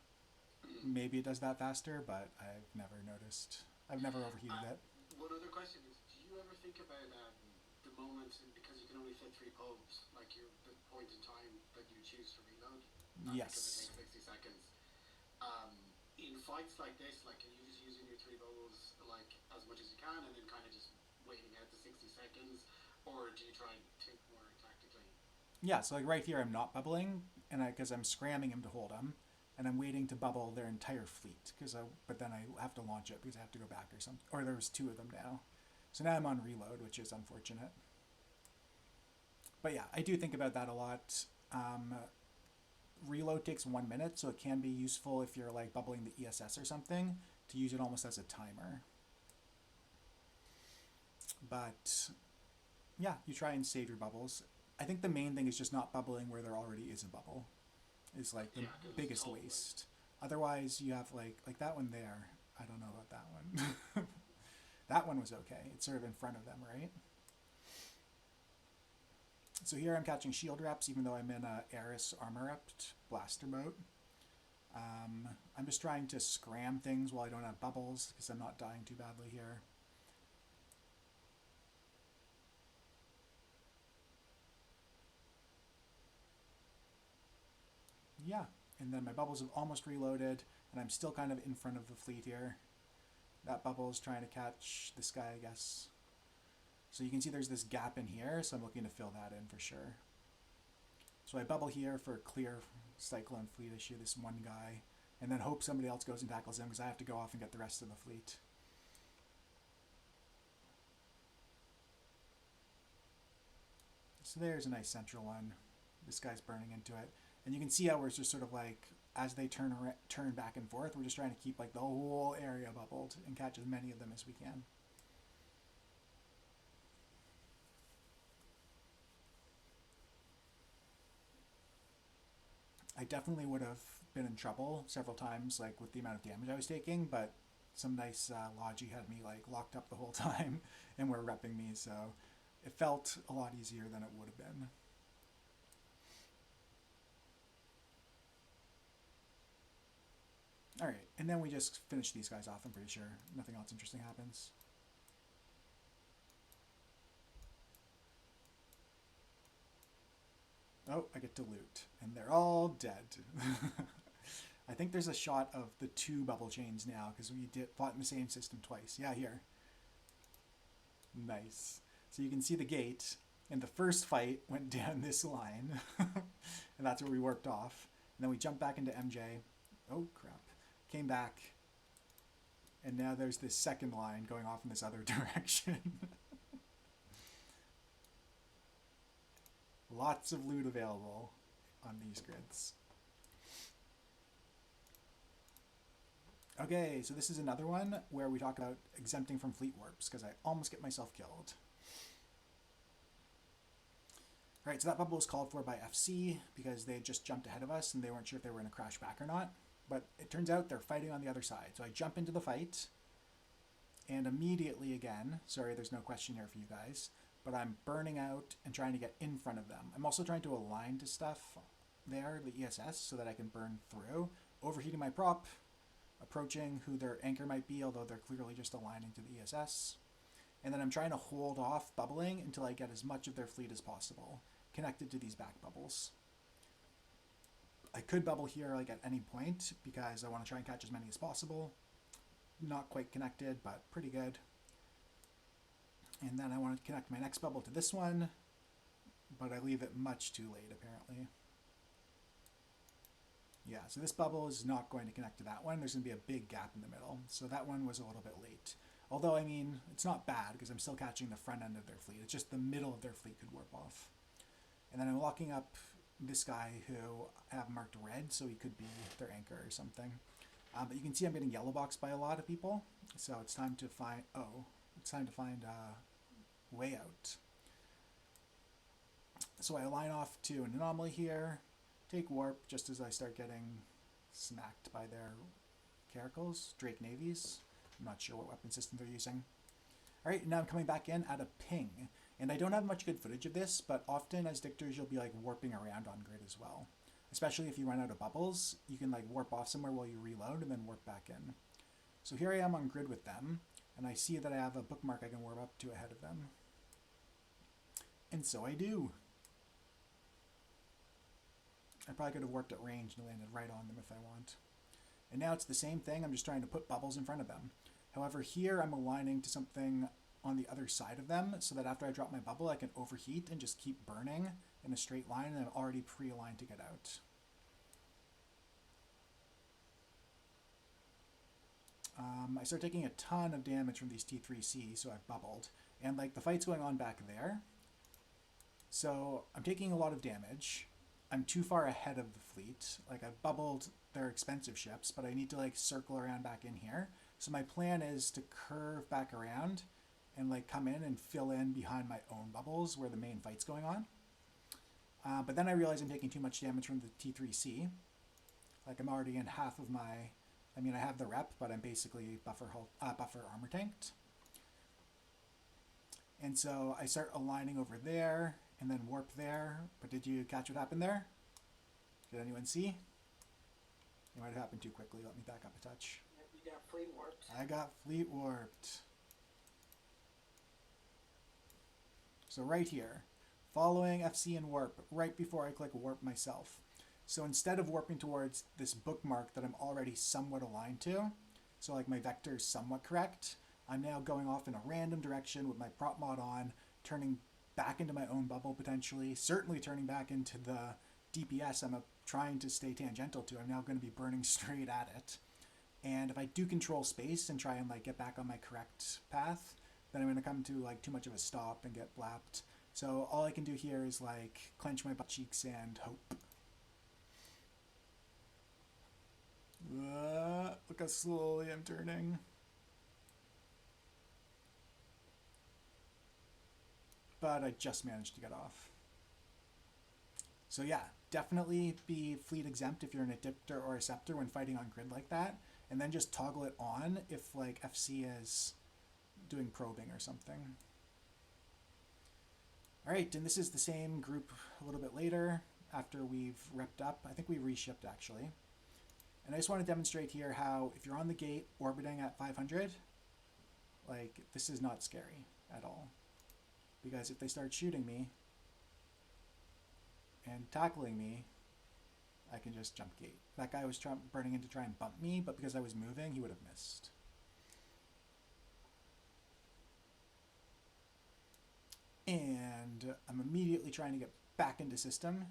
Maybe it does that faster, but I've never noticed. I've never overheated it. One other question is, do you ever think about the moment, because you can only fit 3 probes, like the point in time that you choose to reload? Yes. Because it takes 60 seconds. In fights like this, like, are you just using your 3 bubbles like as much as you can and then kind of just waiting out the 60 seconds, or do you try and think more tactically? Yeah, so like right here I'm not bubbling, and because I'm scramming him to hold him, and I'm waiting to bubble their entire fleet, but then I have to launch it because I have to go back or something. Or there was 2 of them now. So now I'm on reload, which is unfortunate. But yeah, I do think about that a lot. Reload takes 1 minute, so it can be useful if you're like bubbling the ESS or something, to use it almost as a timer. But yeah, you try and save your bubbles. I think the main thing is just not bubbling where there already is a bubble. Is like the biggest waste. Otherwise, you have like that one there. I don't know about that one. That one was okay. It's sort of in front of them, right? So here I'm catching shield reps, even though I'm in a Eris armor repped blaster mode. I'm just trying to scram things while I don't have bubbles, because I'm not dying too badly here. Yeah, and then my bubbles have almost reloaded, and I'm still kind of in front of the fleet here. That bubble is trying to catch this guy, I guess. So you can see there's this gap in here, so I'm looking to fill that in for sure. So I bubble here for clear Cyclone fleet issue, this one guy, and then hope somebody else goes and tackles him because I have to go off and get the rest of the fleet. So there's a nice central one. This guy's burning into it. And you can see how we're just sort of like, as they turn back and forth, we're just trying to keep like the whole area bubbled and catch as many of them as we can. I definitely would have been in trouble several times, like with the amount of damage I was taking, but some nice Logi had me like locked up the whole time and were repping me, so it felt a lot easier than it would have been. Alright, and then we just finish these guys off, I'm pretty sure. Nothing else interesting happens. Oh, I get to loot. And they're all dead. I think there's a shot of the 2 bubble chains now, because we fought in the same system twice. Yeah, here. Nice. So you can see the gate, and the first fight went down this line. And that's where we warped off. And then we jumped back into MJ. Oh, crap. Came back. And now there's this second line going off in this other direction. Lots of loot available on these grids. Okay, so this is another one where we talk about exempting from fleet warps, because I almost get myself killed. All right, so that bubble was called for by FC because they had just jumped ahead of us and they weren't sure if they were going to crash back or not. But it turns out they're fighting on the other side. So I jump into the fight, and immediately again, sorry, there's no question here for you guys, but I'm burning out and trying to get in front of them. I'm also trying to align to stuff there, the ESS, so that I can burn through, overheating my prop, approaching who their anchor might be, although they're clearly just aligning to the ESS. And then I'm trying to hold off bubbling until I get as much of their fleet as possible connected to these back bubbles. I could bubble here like at any point because I want to try and catch as many as possible. Not quite connected, but pretty good. And then I want to connect my next bubble to this one, but I leave it much too late apparently. Yeah, so this bubble is not going to connect to that one. There's going to be a big gap in the middle. So that one was a little bit late. Although, I mean, it's not bad because I'm still catching the front end of their fleet. It's just the middle of their fleet could warp off. And then I'm locking up this guy who I have marked red, so he could be their anchor or something. But you can see I'm getting yellow boxed by a lot of people. So it's time to find, a way out. So I line off to an anomaly here, take warp just as I start getting smacked by their caracals, Drake Navies. I'm not sure what weapon system they're using. All right, now I'm coming back in at a ping. And I don't have much good footage of this, but often as dictors, you'll be like warping around on grid as well. Especially if you run out of bubbles, you can like warp off somewhere while you reload and then warp back in. So here I am on grid with them, and I see that I have a bookmark I can warp up to ahead of them. And so I do. I probably could have warped at range and landed right on them if I want. And now it's the same thing, I'm just trying to put bubbles in front of them. However, here I'm aligning to something on the other side of them so that after I drop my bubble, I can overheat and just keep burning in a straight line, and I'm already pre-aligned to get out. I start taking a ton of damage from these T3C, so I've bubbled. And like the fight's going on back there. So I'm taking a lot of damage. I'm too far ahead of the fleet. Like I've bubbled their expensive ships, but I need to like circle around back in here. So my plan is to curve back around and like come in and fill in behind my own bubbles where the main fight's going on. But then I realize I'm taking too much damage from the T3C. Like I'm already in half of my, I mean I have the rep, but I'm basically buffer armor tanked. And so I start aligning over there and then warp there. But did you catch what happened there? Did anyone see? It might have happened too quickly. Let me back up a touch. You got fleet warped. I got fleet warped. So right here, following FC and warp, right before I click warp myself. So instead of warping towards this bookmark that I'm already somewhat aligned to, so like my vector is somewhat correct, I'm now going off in a random direction with my prop mod on, turning back into my own bubble potentially, certainly turning back into the DPS I'm trying to stay tangential to. I'm now going to be burning straight at it. And if I do control space and try and like get back on my correct path, then I'm going to come to like too much of a stop and get blapped. So all I can do here is like clench my butt cheeks and hope. Look how slowly I'm turning. But I just managed to get off. So yeah, definitely be fleet exempt if you're in a dictor or a scepter when fighting on grid like that. And then just toggle it on if like FC is doing probing or something. All right, and this is the same group a little bit later after we've repped up. I think we reshipped actually. And I just want to demonstrate here how if you're on the gate orbiting at 500, like this is not scary at all. Because if they start shooting me and tackling me, I can just jump gate. That guy was burning in to try and bump me, but because I was moving, he would have missed. And I'm immediately trying to get back into system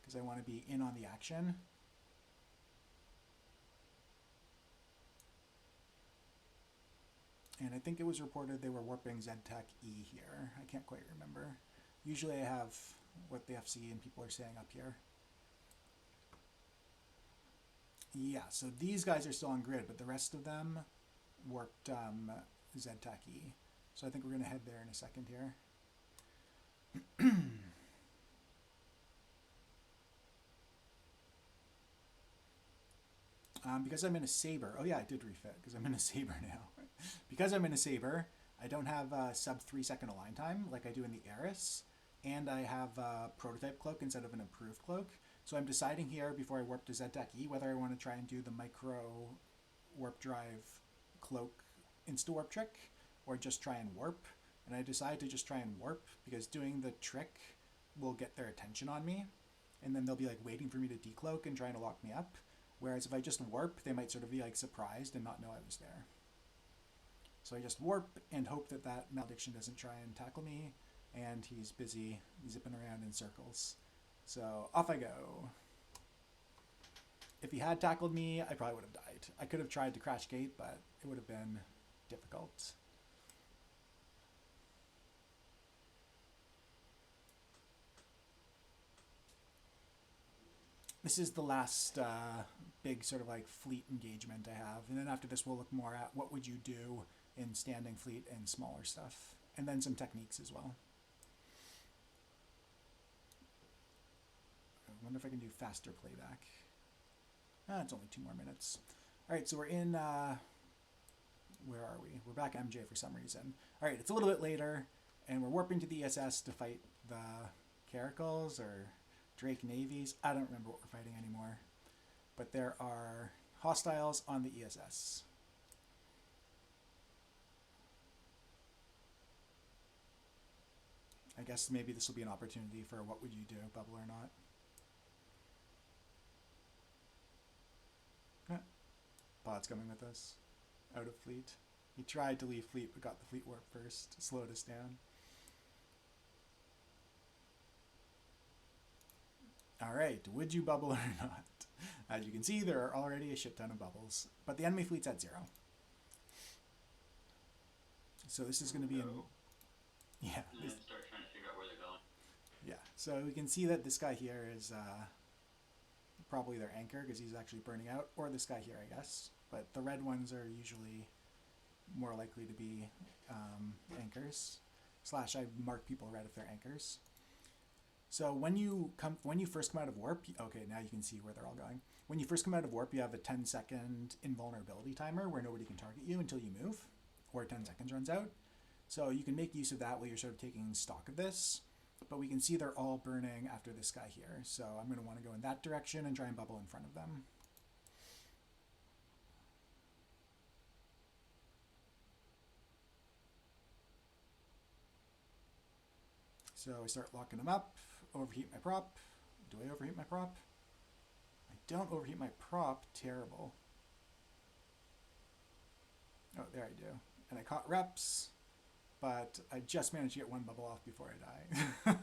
because I want to be in on the action. And I think it was reported they were warping ZTAC E here. I can't quite remember. Usually I have what the FC and people are saying up here. Yeah, so these guys are still on grid, but the rest of them warped ZTAC E. So I think we're going to head there in a second here. Because I'm in a Saber. Oh yeah, I did refit because I'm in a Saber now. Because I'm in a Saber, I don't have sub 3 second align time like I do in the Eris. And I have a prototype cloak instead of an improved cloak. So I'm deciding here before I warp to ZTAC E whether I want to try and do the micro warp drive cloak insta-warp trick or just try and warp. And I decide to just try and warp because doing the trick will get their attention on me. And then they'll be like waiting for me to decloak and trying to lock me up. Whereas if I just warp, they might sort of be like surprised and not know I was there. So I just warp and hope that that malediction doesn't try and tackle me. And he's busy zipping around in circles. So off I go. If he had tackled me, I probably would have died. I could have tried to crash gate, but it would have been difficult. This is the last big sort of like fleet engagement I have. And then after this, we'll look more at what would you do in standing fleet and smaller stuff. And then some techniques as well. I wonder if I can do faster playback. It's only 2 more minutes. All right, so we're in, where are we? We're back MJ for some reason. All right, it's a little bit later, and we're warping to the ESS to fight the Caracals or Drake Navies. I don't remember what we're fighting anymore. But there are hostiles on the ESS. I guess maybe this will be an opportunity for what would you do, bubble or not. Pod's coming with us. Out of fleet. He tried to leave fleet, but got the fleet warp first. Slowed us down. Alright, would you bubble or not? As you can see, there are already a shit ton of bubbles. But the enemy fleet's at 0. So this is going to be in... Yeah. And then start trying to figure out where they're going. Yeah, so we can see that this guy here is probably their anchor because he's actually burning out. Or this guy here, I guess. But the red ones are usually more likely to be anchors. Slash, I mark people red if they're anchors. So when you first come out of warp, okay, now you can see where they're all going. When you first come out of warp, you have a 10-second invulnerability timer where nobody can target you until you move, or 10 seconds runs out. So you can make use of that while you're sort of taking stock of this. But we can see they're all burning after this guy here. So I'm going to want to go in that direction and try and bubble in front of them. So I start locking them up, overheat my prop. Do I overheat my prop? I don't overheat my prop. Terrible. Oh, there I do. And I caught reps, but I just managed to get 1 bubble off before I die.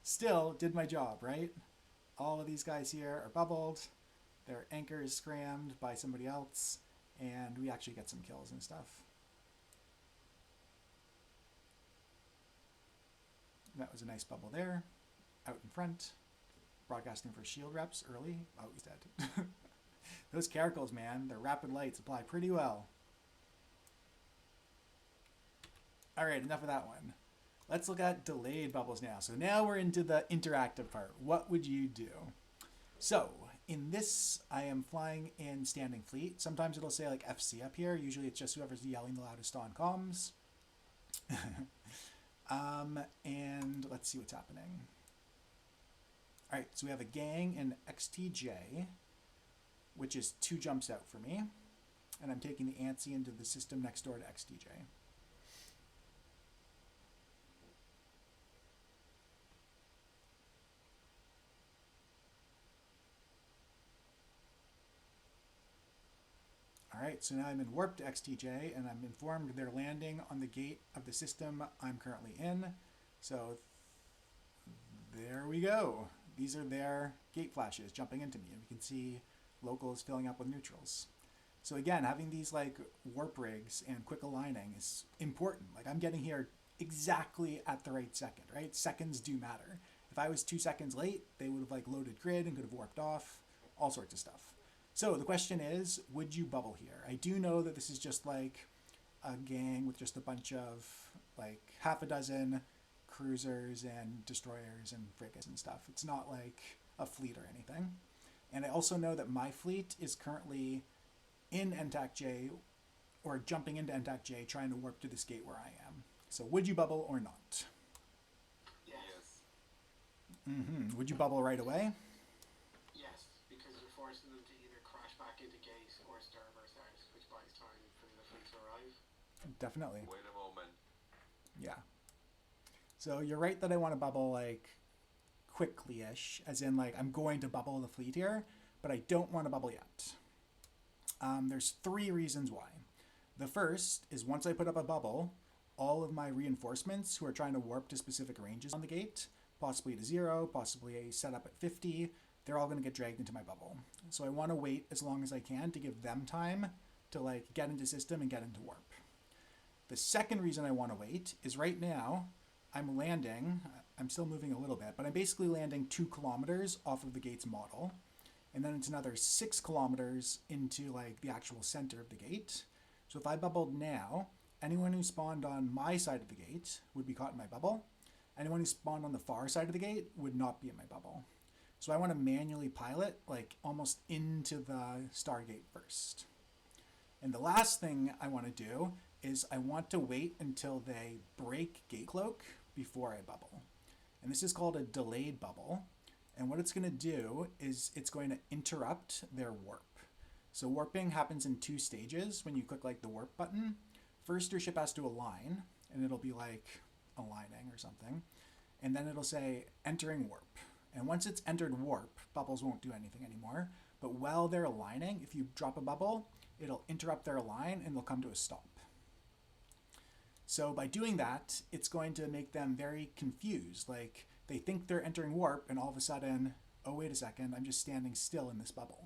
Still, did my job, right? All of these guys here are bubbled. Their anchor is scrammed by somebody else, and we actually get some kills and stuff. That was a nice bubble there. Out in front. Broadcasting for shield reps early. Oh, he's dead. Those Caracals, man, their rapid lights apply pretty well. Alright, enough of that one. Let's look at delayed bubbles now. So now we're into the interactive part. What would you do? So, in this, I am flying in standing fleet. Sometimes it'll say like FC up here. Usually it's just whoever's yelling the loudest on comms. And let's see what's happening. All right, so we have a gang in XTJ, which is 2 jumps out for me. And I'm taking the ANSI into the system next door to XTJ. Alright, so now I'm in warp to XTJ, and I'm informed they're landing on the gate of the system I'm currently in. So there we go. These are their gate flashes jumping into me, and we can see locals filling up with neutrals. So again, having these like warp rigs and quick aligning is important. Like I'm getting here exactly at the right second, right? Seconds do matter. If I was 2 seconds late, they would have like loaded grid and could have warped off, all sorts of stuff. So the question is, would you bubble here? I do know that this is just like a gang with just a bunch of like half a dozen cruisers and destroyers and frigates and stuff. It's not like a fleet or anything. And I also know that my fleet is currently in NTAC J or jumping into NTAC J trying to warp to this gate where I am. So would you bubble or not? Yes. Mm-hmm. Would you bubble right away? Yes, because you're forcing them to either crash back into gate or starburst out, which buys time for the fleet to arrive. Definitely. Wait a moment. Yeah. So you're right that I want to bubble like quickly-ish, as in like I'm going to bubble the fleet here, but I don't want to bubble yet. There's 3 reasons why. The first is once I put up a bubble, all of my reinforcements who are trying to warp to specific ranges on the gate, possibly to 0, possibly a setup at 50, they're all going to get dragged into my bubble. So I want to wait as long as I can to give them time to like get into system and get into warp. The second reason I want to wait is right now I'm landing, I'm still moving a little bit, but I'm basically landing 2 kilometers off of the gate's model. And then it's another 6 kilometers into like the actual center of the gate. So if I bubbled now, anyone who spawned on my side of the gate would be caught in my bubble. Anyone who spawned on the far side of the gate would not be in my bubble. So I want to manually pilot like almost into the Stargate first. And the last thing I want to do is I want to wait until they break gate cloak before I bubble. And this is called a delayed bubble. And what it's going to do is it's going to interrupt their warp. So warping happens in 2 stages when you click like the warp button. First, your ship has to align, and it'll be like aligning or something. And then it'll say entering warp. And once it's entered warp, bubbles won't do anything anymore. But while they're aligning, if you drop a bubble, it'll interrupt their align and they'll come to a stop. So by doing that, it's going to make them very confused. Like they think they're entering warp and all of a sudden, oh, wait a second, I'm just standing still in this bubble.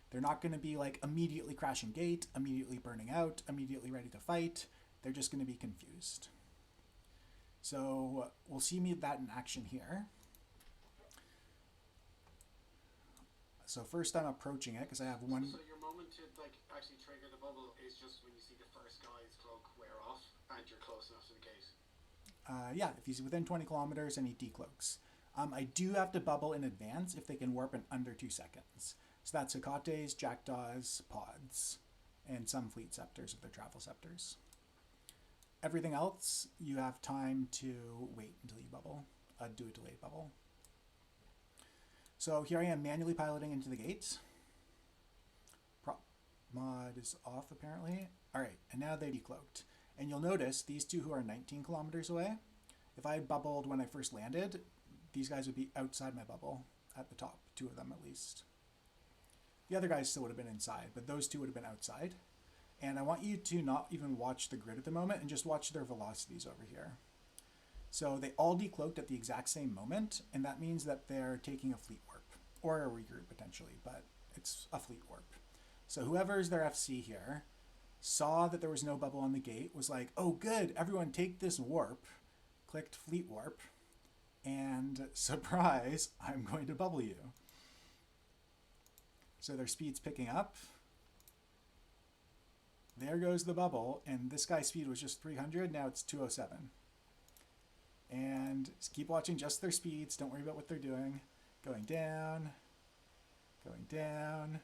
They're not going to be like immediately crashing gate, immediately burning out, immediately ready to fight. They're just going to be confused. So we'll see that in action here. So first I'm approaching it because I have one. So your moment to like actually trigger the bubble is just when you see the first guy's cloak wear off and you're close enough to the gate. Yeah, if he's within 20 kilometers and he decloaks. I do have to bubble in advance if they can warp in under 2 seconds. So that's Hecates, Jackdaws, Pods, and some fleet scepters if they're travel scepters. Everything else, you have time to wait until you bubble, do a delayed bubble. So here I am manually piloting into the gates. Prop mod is off apparently. All right, and now they decloaked. And you'll notice these 2 who are 19 kilometers away, if I had bubbled when I first landed, these guys would be outside my bubble at the top, 2 of them at least. The other guys still would have been inside, but those 2 would have been outside. And I want you to not even watch the grid at the moment and just watch their velocities over here. So they all decloaked at the exact same moment, and that means that they're taking a fleet warp, or a regroup potentially, but it's a fleet warp. So whoever's their FC here saw that there was no bubble on the gate, was like, oh good, everyone take this warp, clicked fleet warp, and surprise, I'm going to bubble you. So their speed's picking up. There goes the bubble, and this guy's speed was just 300, now it's 207. And just keep watching just their speeds, don't worry about what they're doing. Going down, going down,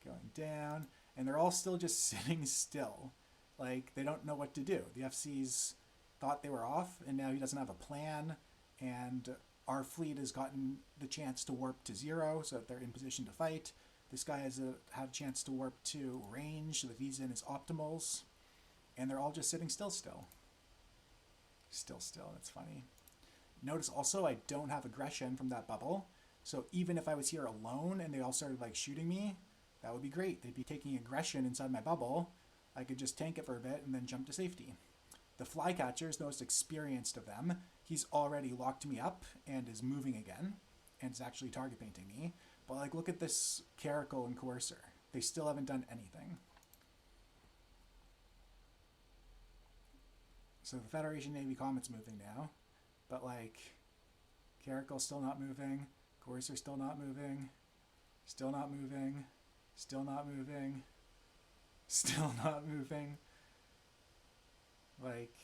going down, and they're all still just sitting still. Like, they don't know what to do. The FCs thought they were off, and now he doesn't have a plan, and our fleet has gotten the chance to warp to 0, so that they're in position to fight. This guy has had a chance to warp to range, so that he's in his optimals, and they're all just sitting still. Still, that's funny. Notice also I don't have aggression from that bubble, so even if I was here alone and they all started like shooting me, that would be great. They'd be taking aggression inside my bubble. I could just tank it for a bit and then jump to safety. The flycatcher is the most experienced of them. He's already locked me up and is moving again, and is actually target painting me. But like, look at this Caracal and Coercer. They still haven't done anything. So the Federation Navy Comet's moving now, but like, Caracal's still not moving, Coercer's still not moving, still not moving, still not moving, still not moving. Like,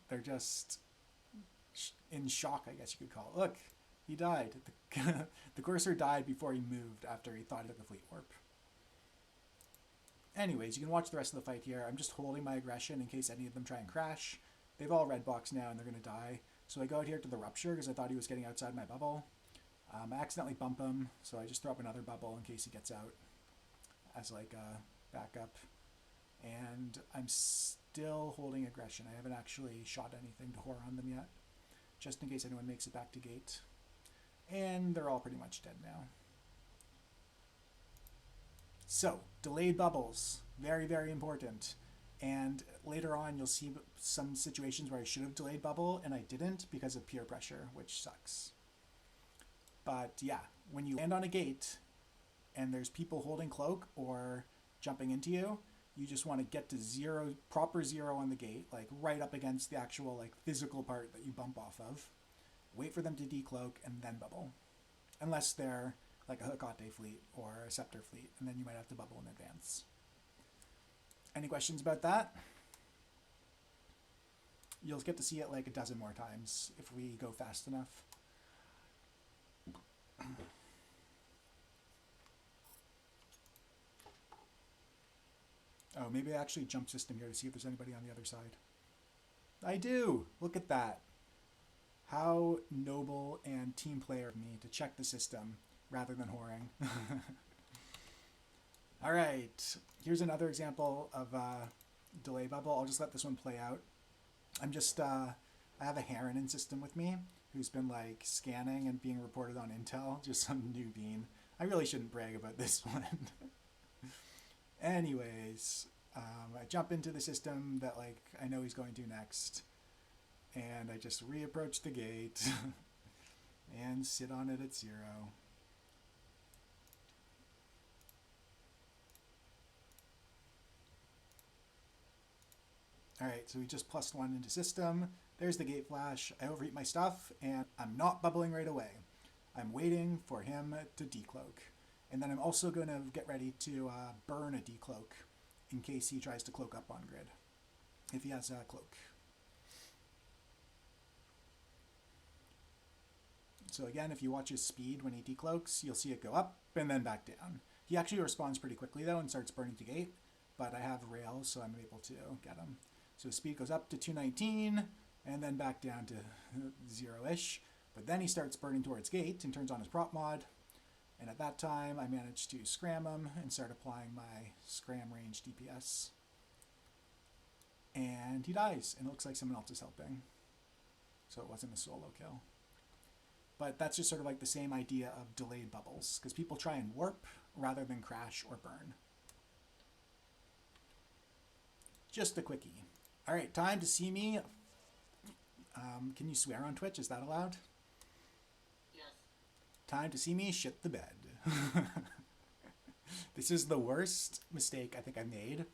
they're just in shock, I guess you could call it. Look, he died. The Coercer died before he moved after he thought he took the fleet warp. Anyways, you can watch the rest of the fight here. I'm just holding my aggression in case any of them try and crash. They've all red box now and they're going to die. So I go out here to the rupture because I thought he was getting outside my bubble. I accidentally bump him, so I just throw up another bubble in case he gets out as like a backup. And I'm still holding aggression. I haven't actually shot anything to horror on them yet, just in case anyone makes it back to gate. And they're all pretty much dead now. So, delayed bubbles, very, very important. And later on, you'll see some situations where I should have delayed bubble, and I didn't because of peer pressure, which sucks. But yeah, when you land on a gate, and there's people holding cloak or jumping into you, you just want to get to zero, proper zero on the gate, like right up against the actual like physical part that you bump off of. Wait for them to decloak, and then bubble. Unless they're like a Hecate fleet or a Scepter fleet, and then you might have to bubble in advance. Any questions about that? You'll get to see it like a dozen more times if we go fast enough. Oh, maybe I actually jump system here to see if there's anybody on the other side. I do! Look at that. How noble and team player of me to check the system rather than whoring. All right, here's another example of delay bubble. I'll just let this one play out. I'm just, I have a Heron in system with me who's been like scanning and being reported on Intel, just some new bean. I really shouldn't brag about this one. Anyways, I jump into the system that like I know he's going to next, and I just reapproach the gate and sit on it at 0. Alright, so we just +1 into system. There's the gate flash. I overheat my stuff, and I'm not bubbling right away. I'm waiting for him to decloak. And then I'm also going to get ready to burn a decloak in case he tries to cloak up on grid, if he has a cloak. So again, if you watch his speed when he decloaks, you'll see it go up and then back down. He actually responds pretty quickly though and starts burning to gate, but I have rails, so I'm able to get him. So speed goes up to 219 and then back down to 0-ish. But then he starts burning towards gate and turns on his prop mod. And at that time, I managed to scram him and start applying my scram range DPS. And he dies, and it looks like someone else is helping. So it wasn't a solo kill. But that's just sort of like the same idea of delayed bubbles, because people try and warp rather than crash or burn. Just a quickie. All right, time to see me. Can you swear on Twitch? Is that allowed? Yes. Time to see me shit the bed. This is the worst mistake I think I made.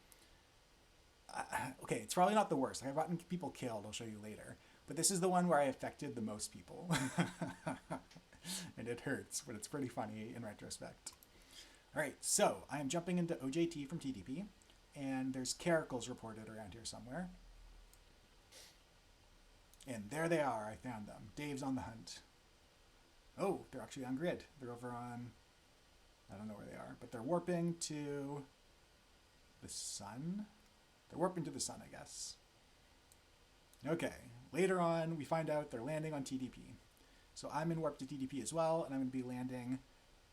Okay, it's probably not the worst. I've gotten people killed, I'll show you later. But this is the one where I affected the most people. And it hurts, but it's pretty funny in retrospect. All right, so I am jumping into OJT from TDP, and there's Caracals reported around here somewhere. And there they are, I found them. Dave's on the hunt. Oh, they're actually on grid. They're over on, I don't know where they are, but they're warping to the sun? They're warping to the sun, I guess. Okay, later on, we find out they're landing on TDP. So I'm in warp to TDP as well, and I'm going to be landing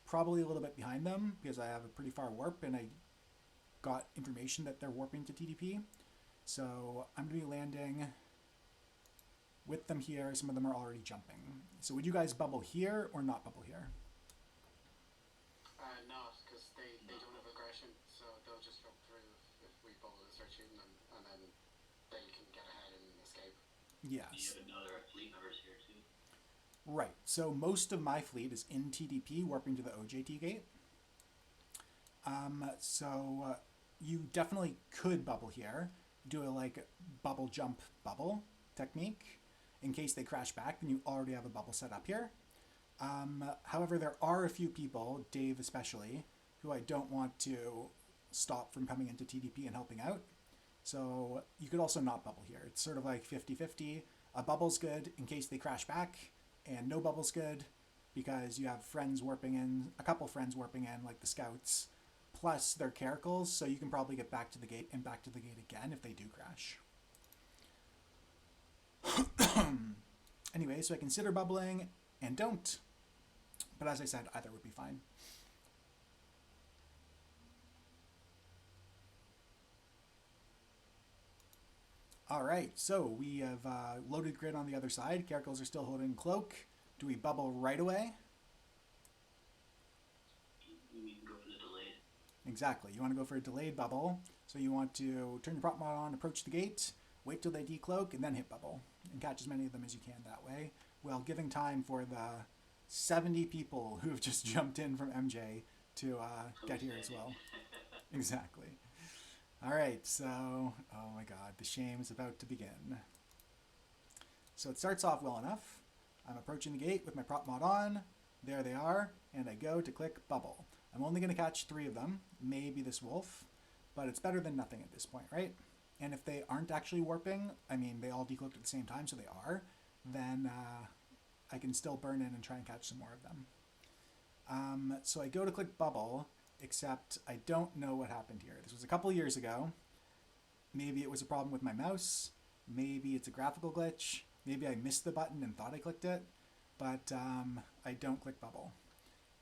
probably a little bit behind them because I have a pretty far warp, and I got information that they're warping to TDP. So I'm going to be landing with them here. Some of them are already jumping. So would you guys bubble here or not bubble here? Not, because they don't have aggression, so they'll just jump through if we bubble and start shooting them, and then they can get ahead and escape. Yes. You have another fleet members here too. Right. So most of my fleet is in TDP, warping to the OJT gate. So you definitely could bubble here. do a like bubble jump bubble technique in case they crash back, then you already have a bubble set up here. However, there are a few people, Dave especially, who I don't want to stop from coming into TDP and helping out. So you could also not bubble here. It's sort of like 50-50. A bubble's good in case they crash back, and no bubble's good because you have friends warping in, a couple friends warping in, like the scouts, plus their caracals, so you can probably get back to the gate and back to the gate again if they do crash. Anyway, so I consider bubbling and don't, but as I said, either would be fine. All right, so we have loaded grid on the other side. Caracals are still holding cloak. Do we bubble right away? We can go for the delayed. Exactly. You want to go for a delayed bubble. So you want to turn your prop mod on, approach the gate, wait till they decloak, and then hit bubble. And catch as many of them as you can that way, while giving time for the 70 people who have just jumped in from MJ to get here as well. Exactly. All right, so, oh my god, the shame is about to begin. So it starts off well enough. I'm approaching the gate with my prop mod on. There they are, and I go to click bubble. I'm only going to catch 3 of them, maybe this wolf, but it's better than nothing at this point, right? And if they aren't actually warping, I mean, they all decloaked at the same time, so they are, then I can still burn in and try and catch some more of them. So I go to click bubble, except I don't know what happened here. This was a couple years ago. Maybe it was a problem with my mouse. Maybe it's a graphical glitch. Maybe I missed the button and thought I clicked it, but I don't click bubble.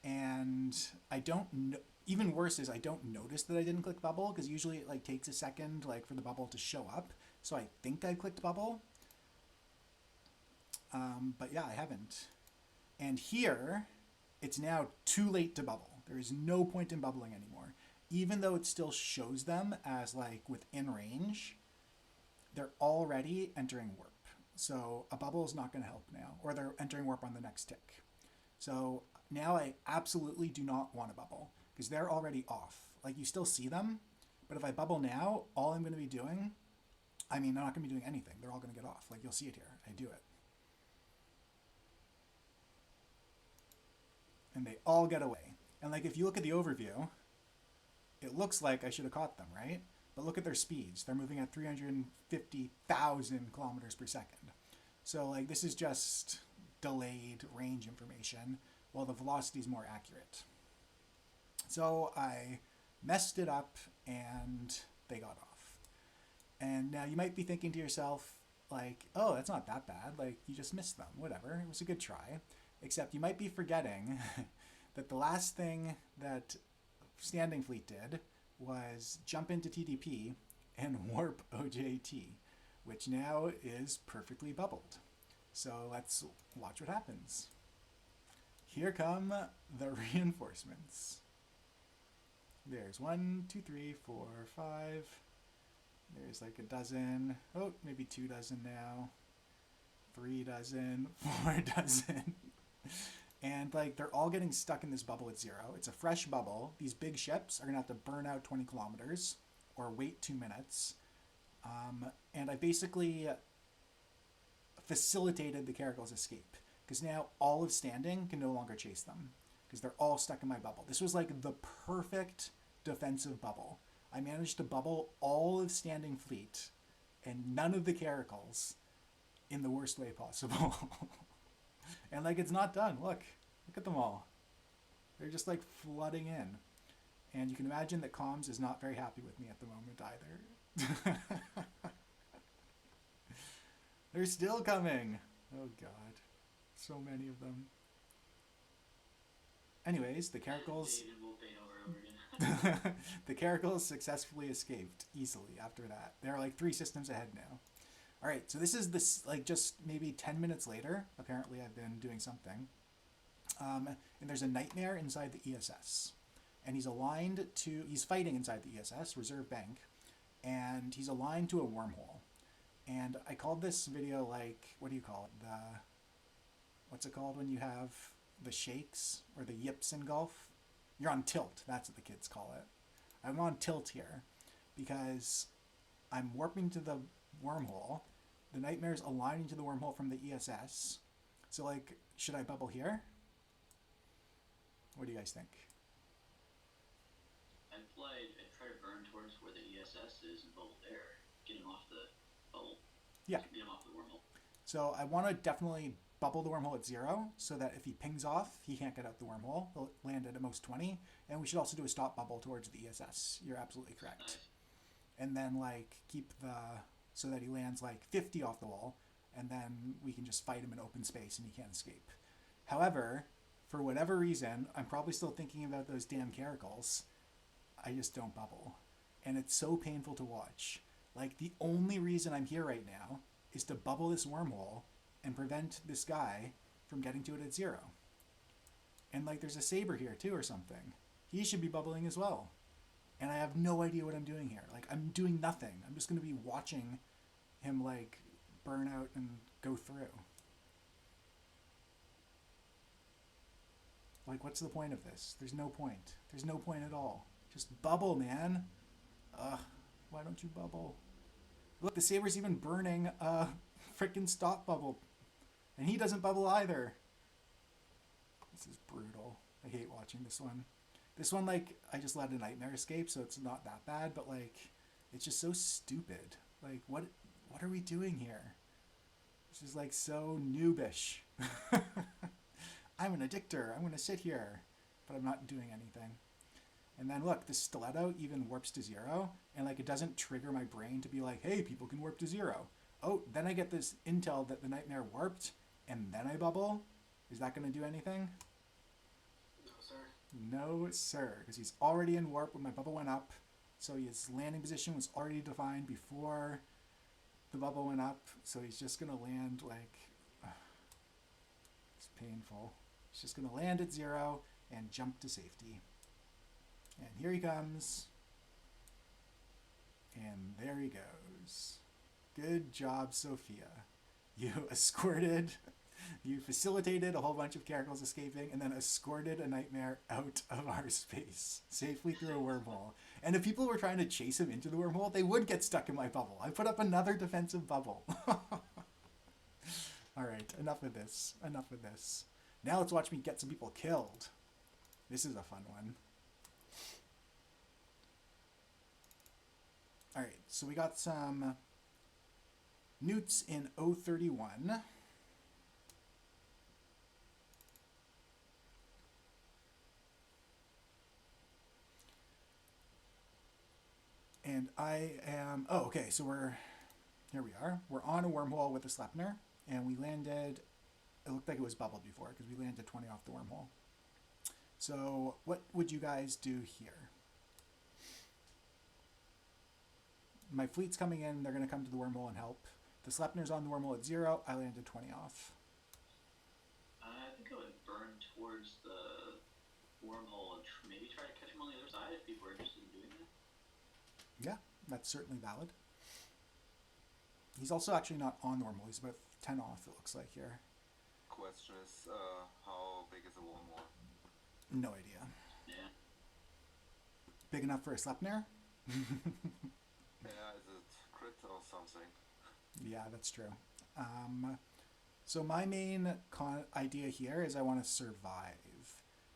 And I don't know, even worse is I don't notice that I didn't click bubble, because usually it like takes a second like for the bubble to show up. So I think I clicked bubble. But yeah, I haven't. And here, it's now too late to bubble. There is no point in bubbling anymore. Even though it still shows them as like within range, they're already entering warp. So a bubble is not going to help now, or they're entering warp on the next tick. So now I absolutely do not want to bubble because they're already off. Like you still see them, but if I bubble now, all I'm going to be doing, I mean, I'm not going to be doing anything. They're all going to get off. Like you'll see it here. I do it. And they all get away. And like if you look at the overview, it looks like I should have caught them, right? But look at their speeds. They're moving at 350,000 kilometers per second. So like this is just delayed range information, while the velocity is more accurate. So I messed it up and they got off. And now you might be thinking to yourself, like, oh, that's not that bad. Like you just missed them, whatever. It was a good try. Except you might be forgetting that the last thing that Standing Fleet did was jump into TDP and warp OJT, which now is perfectly bubbled. So let's watch what happens. Here come the reinforcements. There's 1, 2, 3, 4, 5. There's like a dozen. Oh, maybe 2 dozen now. 3 dozen, 4 dozen. And like they're all getting stuck in this bubble at 0. It's a fresh bubble. These big ships are gonna have to burn out 20 kilometers or wait 2 minutes. And I basically facilitated the Caracal's escape because now all of Standing can no longer chase them because they're all stuck in my bubble. This was like the perfect defensive bubble. I managed to bubble all of Standing Fleet and none of the Caracals in the worst way possible. And like it's not done. Look at them all. They're just like flooding in. And you can imagine that comms is not very happy with me at the moment either. They're still coming. Oh god. So many of them. Anyways, the Caracals the Caracals successfully escaped easily after that. They're like 3 systems ahead now. Alright, so this is this like just maybe 10 minutes later. Apparently I've been doing something. And there's a nightmare inside the ESS. And he's aligned to, he's fighting inside the ESS, Reserve Bank, and he's aligned to a wormhole. And I called this video like, what do you call it? What's it called when you have the shakes or the yips in golf? You're on tilt, that's what the kids call it. I'm on tilt here because I'm warping to the wormhole. The nightmare's aligning to the wormhole from the ESS. So, like, should I bubble here? What do you guys think? I'd try to burn towards where the ESS is and bubble there, getting off the bubble. Yeah. Get him off the wormhole. So I want to definitely bubble the wormhole at 0 so that if he pings off, he can't get out the wormhole. He'll land at most 20. And we should also do a stop bubble towards the ESS. You're absolutely correct. Nice. And then, like, keep so that he lands, like, 50 off the wall. And then we can just fight him in open space and he can't escape. However, for whatever reason, I'm probably still thinking about those damn caracals. I just don't bubble. And it's so painful to watch. Like, the only reason I'm here right now is to bubble this wormhole and prevent this guy from getting to it at 0. And, like, there's a saber here, too, or something. He should be bubbling as well. And I have no idea what I'm doing here. Like, I'm doing nothing. I'm just going to be watching him, like, burn out and go through. Like, what's the point of this? There's no point. There's no point at all. Just bubble, man. Ugh, why don't you bubble? Look, the saber's even burning a frickin' stop bubble. And he doesn't bubble either. This is brutal. I hate watching this one. This one, like, I just let a nightmare escape, so it's not that bad, but, like, it's just so stupid. Like, what are we doing here? This is, like, so noobish. I'm an dictor. I'm going to sit here. But I'm not doing anything. And then, look, this stiletto even warps to 0. And, like, it doesn't trigger my brain to be like, hey, people can warp to 0. Oh, then I get this intel that the nightmare warped, and then I bubble. Is that going to do anything? No, sir. No, sir. Because he's already in warp when my bubble went up. So his landing position was already defined before the bubble went up. So he's just going to land, like... It's painful. He's just going to land at 0 and jump to safety. And here he comes. And there he goes. Good job, Sophia. You escorted, you facilitated a whole bunch of caracals escaping, and then escorted a nightmare out of our space, safely through a wormhole. And if people were trying to chase him into the wormhole, they would get stuck in my bubble. I put up another defensive bubble. Alright, enough of this. Enough of this. Now let's watch me get some people killed. This is a fun one. Alright, so we got some newts in 031. And I am... Oh, okay, so here we are. We're on a wormhole with a Sleipnir, and we landed... It looked like it was bubbled before, because we landed 20 off the wormhole. So, what would you guys do here? My fleet's coming in, they're going to come to the wormhole and help. The Sleipnir's on the wormhole at 0, I landed 20 off. I think I would burn towards the wormhole and maybe try to catch him on the other side if people are interested in doing that. Yeah, that's certainly valid. He's also actually not on the wormhole, he's about 10 off, it looks like here. Question is, how big is the wormhole? No idea. Yeah. Big enough for a Sleipnir? Yeah, is it crit or something? Yeah, that's true. So my main idea here is I want to survive.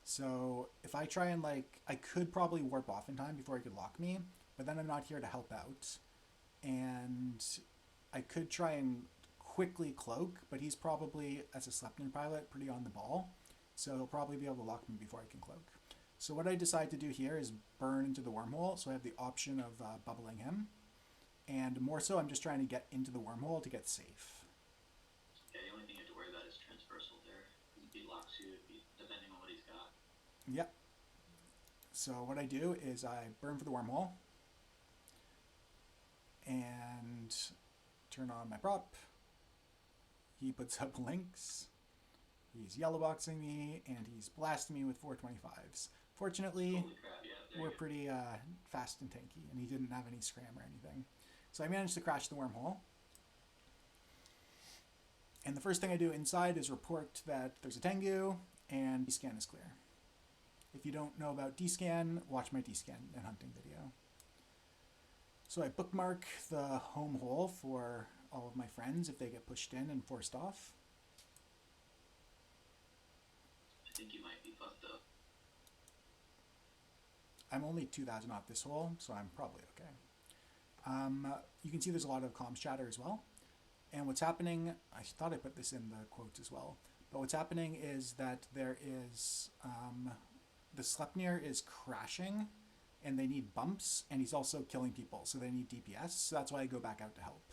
So if I try and, like, I could probably warp off in time before he could lock me, but then I'm not here to help out. And I could try and quickly cloak, but he's probably, as a Sleipnir pilot, pretty on the ball. So he'll probably be able to lock me before I can cloak. So what I decide to do here is burn into the wormhole, so I have the option of bubbling him. And more so, I'm just trying to get into the wormhole to get safe. Yeah, the only thing you have to worry about is transversal there. If he locks you, depending on what he's got. Yep. So what I do is I burn for the wormhole. And turn on my prop. He puts up links. He's yellow boxing me, and he's blasting me with 425s. Fortunately, Holy crap, yeah, we're pretty fast and tanky, and he didn't have any scram or anything. So I managed to crash the wormhole. And the first thing I do inside is report that there's a Tengu, and D-scan is clear. If you don't know about D-scan, watch my D-scan and hunting video. So I bookmark the home hole for all of my friends if they get pushed in and forced off. I think you might be fucked up. I'm only 2,000 off this hole, so I'm probably okay. You can see there's a lot of comms chatter as well. And what's happening, I thought I put this in the quotes as well, but what's happening is that there is, the Sleipnir is crashing and they need bumps, and he's also killing people, so they need DPS, so that's why I go back out to help.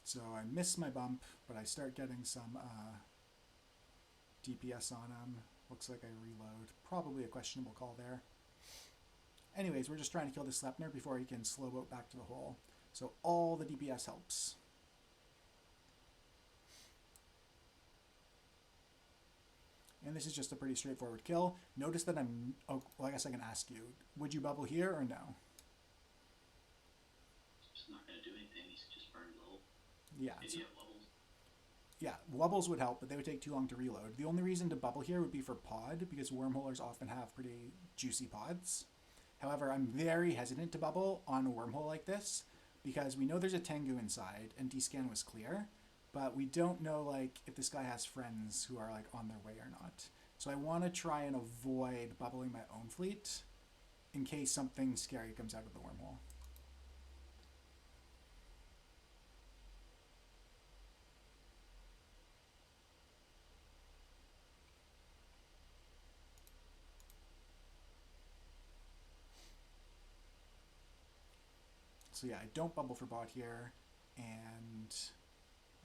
So I miss my bump, but I start getting some DPS on him. Looks like I reload. Probably a questionable call there. Anyways, we're just trying to kill the Sleipnir before he can slow boat back to the hole. So all the DPS helps. And this is just a pretty straightforward kill. Notice that I'm... Oh, well, I guess I can ask you. Would you bubble here or no? It's not going to do anything. He's just burned low. Yeah. Maybe So, you have levels. yeah, wobbles would help, but they would take too long to reload. The only reason to bubble here would be for pod, because wormholers often have pretty juicy pods. However, I'm very hesitant to bubble on a wormhole like this, because we know there's a Tengu inside, and D-scan was clear, but we don't know, like, if this guy has friends who are, like, on their way or not. So I want to try and avoid bubbling my own fleet in case something scary comes out of the wormhole. So yeah, I don't bubble for bot here, and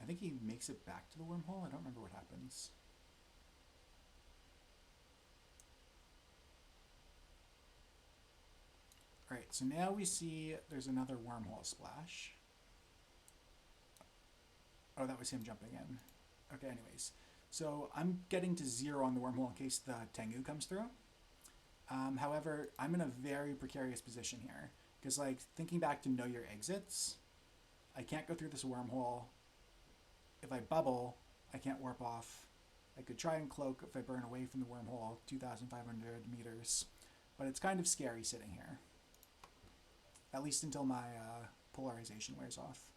I think he makes it back to the wormhole. I don't remember what happens. Alright, so now we see there's another wormhole splash. Oh, that was him jumping in. Okay, anyways. So I'm getting to 0 on the wormhole in case the Tengu comes through. However, I'm in a very precarious position here. Because, like, thinking back to know your exits, I can't go through this wormhole. If I bubble, I can't warp off. I could try and cloak if I burn away from the wormhole, 2,500 meters. But it's kind of scary sitting here. At least until my polarization wears off.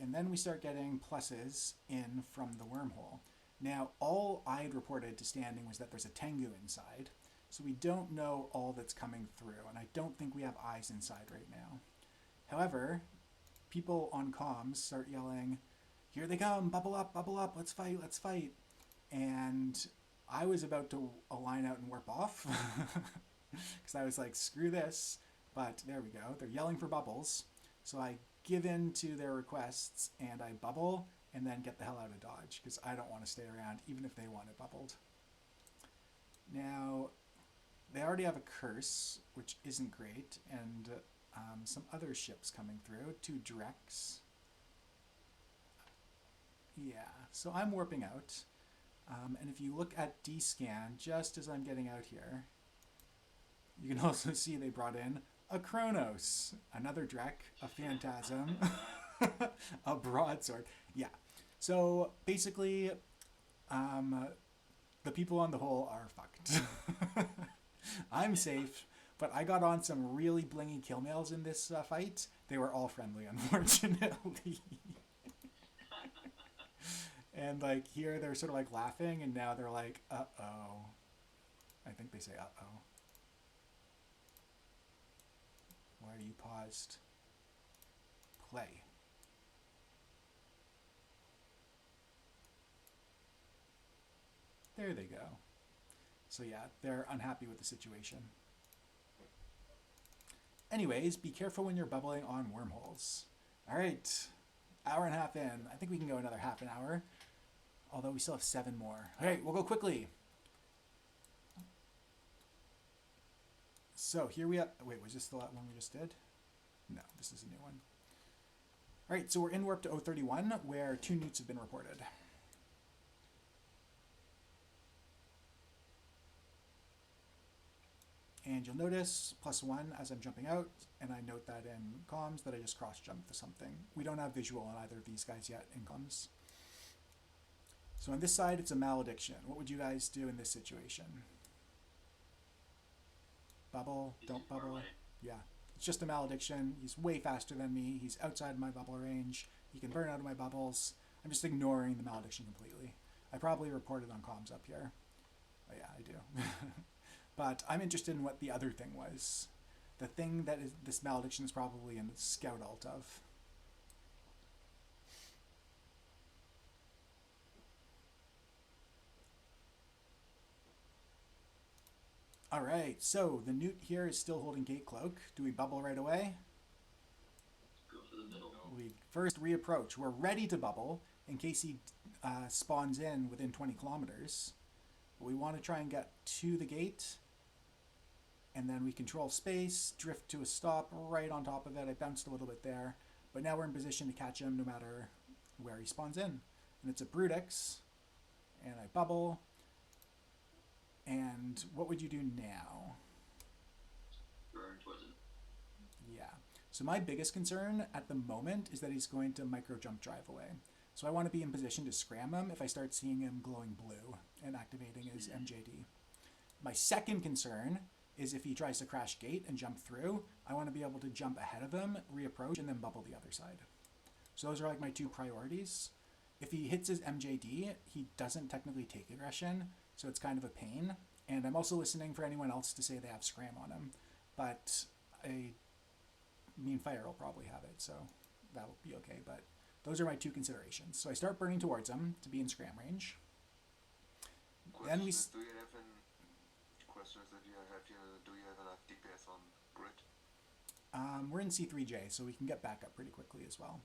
And then we start getting pluses in from the wormhole. Now, all I had reported to standing was that there's a Tengu inside. So we don't know all that's coming through, and I don't think we have eyes inside right now. However, people on comms start yelling, "Here they come, bubble up, let's fight, let's fight." And I was about to align out and warp off, because I was like, screw this. But there we go, they're yelling for bubbles. So I give in to their requests, and I bubble, and then get the hell out of Dodge, because I don't want to stay around, even if they want it bubbled. Now, they already have a curse, which isn't great, and some other ships coming through, 2 Drex. Yeah, so I'm warping out. And if you look at D-scan, just as I'm getting out here, you can also see they brought in a Kronos, another Drek, a Phantasm, a Broadsword. Yeah, so basically, the people on the hole are fucked. I'm safe, but I got on some really blingy kill mails in this fight. They were all friendly, unfortunately. And like here they're sort of like laughing, and now they're like, uh-oh. I think they say uh-oh. Why are you paused? Play. There they go. So yeah, they're unhappy with the situation. Anyways, be careful when you're bubbling on wormholes. Alright, hour and a half in. I think we can go another half an hour. Although we still have 7 more. Alright, we'll go quickly. So here we have... Wait, was this the one we just did? No, this is a new one. Alright, so we're in warp to 031, where 2 newts have been reported. And you'll notice +1 as I'm jumping out, and I note that in comms that I just cross-jumped to something. We don't have visual on either of these guys yet in comms. So on this side, it's a malediction. What would you guys do in this situation? Bubble? He's Don't too far bubble? away. Yeah. It's just a malediction. He's way faster than me. He's outside my bubble range. He can burn out of my bubbles. I'm just ignoring the malediction completely. I probably reported on comms up here. Oh yeah, I do. But I'm interested in what the other thing was. The thing that is this malediction is probably in the scout alt of. Alright, so the newt here is still holding gate cloak. Do we bubble right away? Go for the middle. We first reapproach. We're ready to bubble in case he spawns in within 20 kilometers. But we want to try and get to the gate. And then we control space, drift to a stop right on top of it. I bounced a little bit there. But now we're in position to catch him no matter where he spawns in. And it's a Brutix. And I bubble. And what would you do now? Burn towards it. Yeah. So my biggest concern at the moment is that he's going to micro jump drive away. So I want to be in position to scram him if I start seeing him glowing blue and activating his MJD. My second concern is if he tries to crash gate and jump through, I want to be able to jump ahead of him, reapproach, and then bubble the other side. So those are like my two priorities. If he hits his MJD, he doesn't technically take aggression, so it's kind of a pain. And I'm also listening for anyone else to say they have scram on him. But me and Fire will probably have it, so that'll be okay. But those are my two considerations. So I start burning towards him to be in scram range. Then we... Do you have an... Questions that you have here, do you have enough DPS on grid? We're in C3J, so we can get back up pretty quickly as well.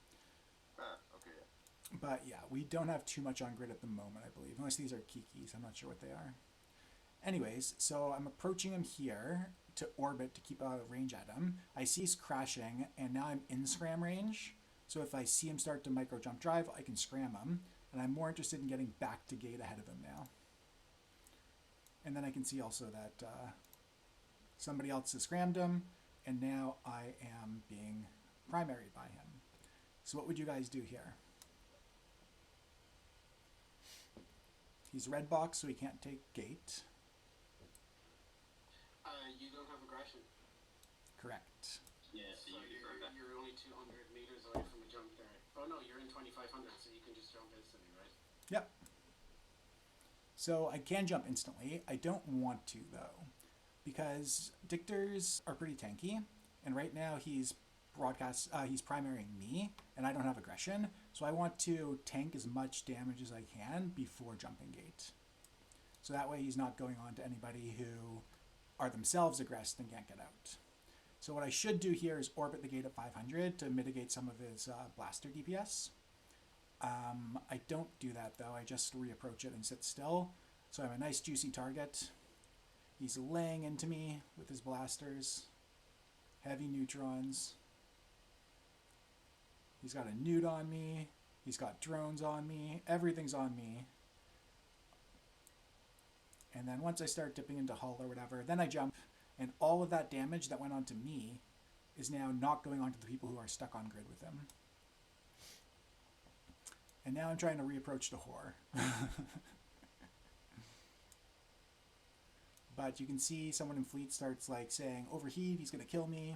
Ah, okay, yeah. But yeah, we don't have too much on grid at the moment, I believe. Unless these are Kikis, I'm not sure what they are. Anyways, so I'm approaching him here to orbit to keep a range at him. I see he's crashing, and now I'm in scram range. So if I see him start to micro jump drive, I can scram him. And I'm more interested in getting back to gate ahead of him now. And then I can see also that somebody else has scrammed him, and now I am being primaried by him. So what would you guys do here? He's red box, so he can't take gate. You don't have aggression. Correct. Yeah, so So you burn back. you're only 200 meters away from a jump there. Oh no, you're in 2500, so you can just jump instantly, right? Yep. So I can jump instantly. I don't want to, though, because dictors are pretty tanky, and right now he's primarying me, and I don't have aggression, so I want to tank as much damage as I can before jumping gate. So that way he's not going on to anybody who are themselves aggressed and can't get out. So what I should do here is orbit the gate at 500 to mitigate some of his blaster DPS. I don't do that though, I just reapproach it and sit still. So I'm a nice juicy target. He's laying into me with his blasters. Heavy neutrons. He's got a nude on me. He's got drones on me. Everything's on me. And then once I start dipping into hull or whatever, then I jump, and all of that damage that went onto me is now not going on to the people who are stuck on grid with him. And now I'm trying to reapproach the whore. But you can see someone in fleet starts like saying, overheat, he's going to kill me.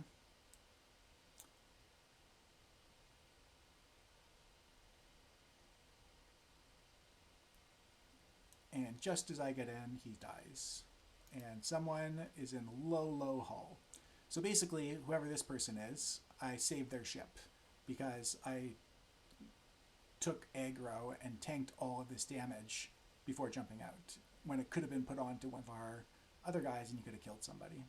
And just as I get in, he dies. And someone is in low hull. So basically, whoever this person is, I saved their ship because I took aggro and tanked all of this damage before jumping out, when it could have been put on to one of our other guys and you could have killed somebody.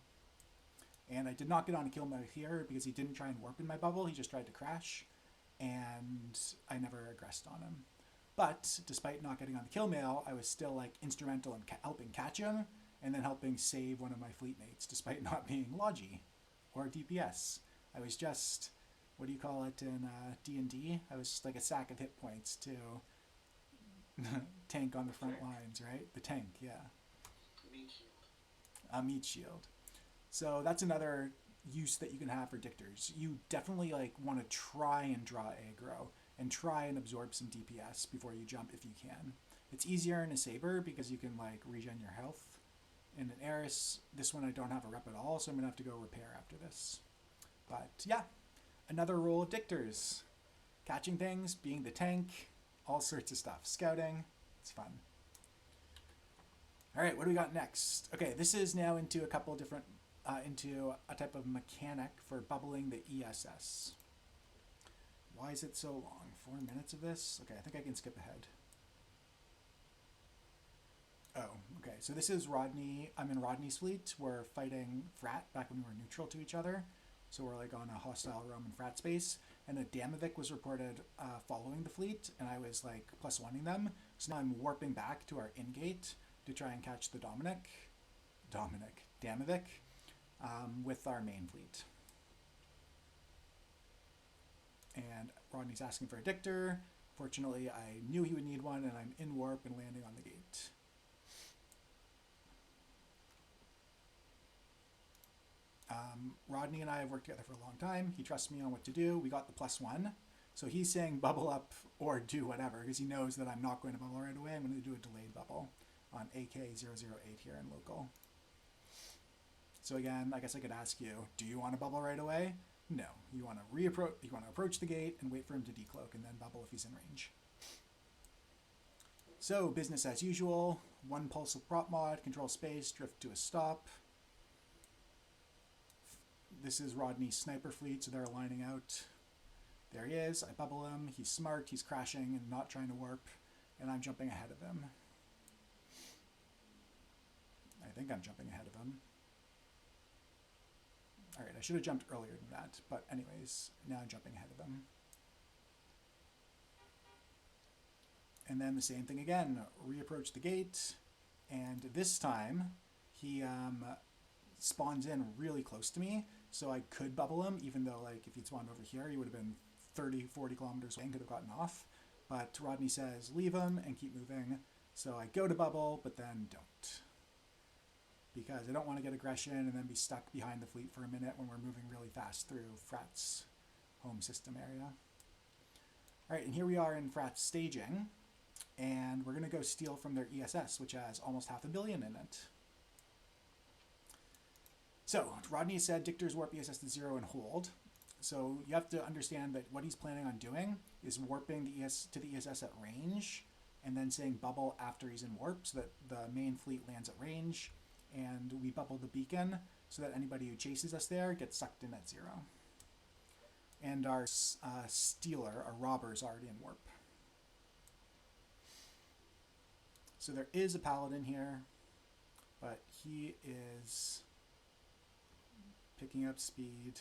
And I did not get on a kill mode here because he didn't try and warp in my bubble, he just tried to crash, and I never aggressed on him. But despite not getting on the kill mail, I was still like instrumental in helping catch him and then helping save one of my fleet mates despite not being Logi or DPS. I was just, what do you call it in D&D? I was just like a sack of hit points to tank on the front lines, right? The tank, yeah. Meat shield. A meat shield. So that's another use that you can have for dictors. You definitely like want to try and draw aggro and try and absorb some DPS before you jump if you can. It's easier in a Saber because you can like regen your health. In an Eris, this one I don't have a rep at all, so I'm going to have to go repair after this. But yeah, another role of dictors. Catching things, being the tank, all sorts of stuff. Scouting, it's fun. All right, what do we got next? Okay, this is now into a couple different, into a type of mechanic for bubbling the ESS. Why is it so long? 4 minutes of this? Okay, I think I can skip ahead. Oh, okay. So this is Rodney. I'm in Rodney's fleet. We're fighting Frat back when we were neutral to each other. So we're like on a hostile Roman Frat space. And a Damavik was reported following the fleet, and I was like +1ing them. So now I'm warping back to our in-gate to try and catch the Damavik with our main fleet. And Rodney's asking for a dictor. Fortunately, I knew he would need one, and I'm in warp and landing on the gate. Rodney and I have worked together for a long time. He trusts me on what to do. We got the +1. So he's saying bubble up or do whatever because he knows that I'm not going to bubble right away. I'm going to do a delayed bubble on AK008 here in local. So again, I guess I could ask you, do you want to bubble right away? No. You want to approach the gate and wait for him to decloak and then bubble if he's in range. So business as usual. 1 pulse of prop mod, control space, drift to a stop. This is Rodney's sniper fleet, so they're lining out. There he is. I bubble him. He's smart. He's crashing and not trying to warp. And I'm jumping ahead of him. I think I'm jumping ahead of him. All right, I should have jumped earlier than that. But anyways, now I'm jumping ahead of him. And then the same thing again. Reapproach the gate. And this time, he spawns in really close to me. So I could bubble him, even though like if he'd spawned over here, he would have been 30, 40 kilometers away and could have gotten off. But Rodney says, leave him and keep moving. So I go to bubble, but then don't. Because I don't want to get aggression and then be stuck behind the fleet for a minute when we're moving really fast through Frat's home system area. All right, and here we are in Frat's staging. And we're going to go steal from their ESS, which has almost 500 million in it. So, Rodney said dictors warp ESS to 0 and hold. So you have to understand that what he's planning on doing is warping the to the ESS at range and then saying bubble after he's in warp so that the main fleet lands at range and we bubble the beacon so that anybody who chases us there gets sucked in at 0. And our stealer, our robber, is already in warp. So there is a paladin here, but he is picking up speed.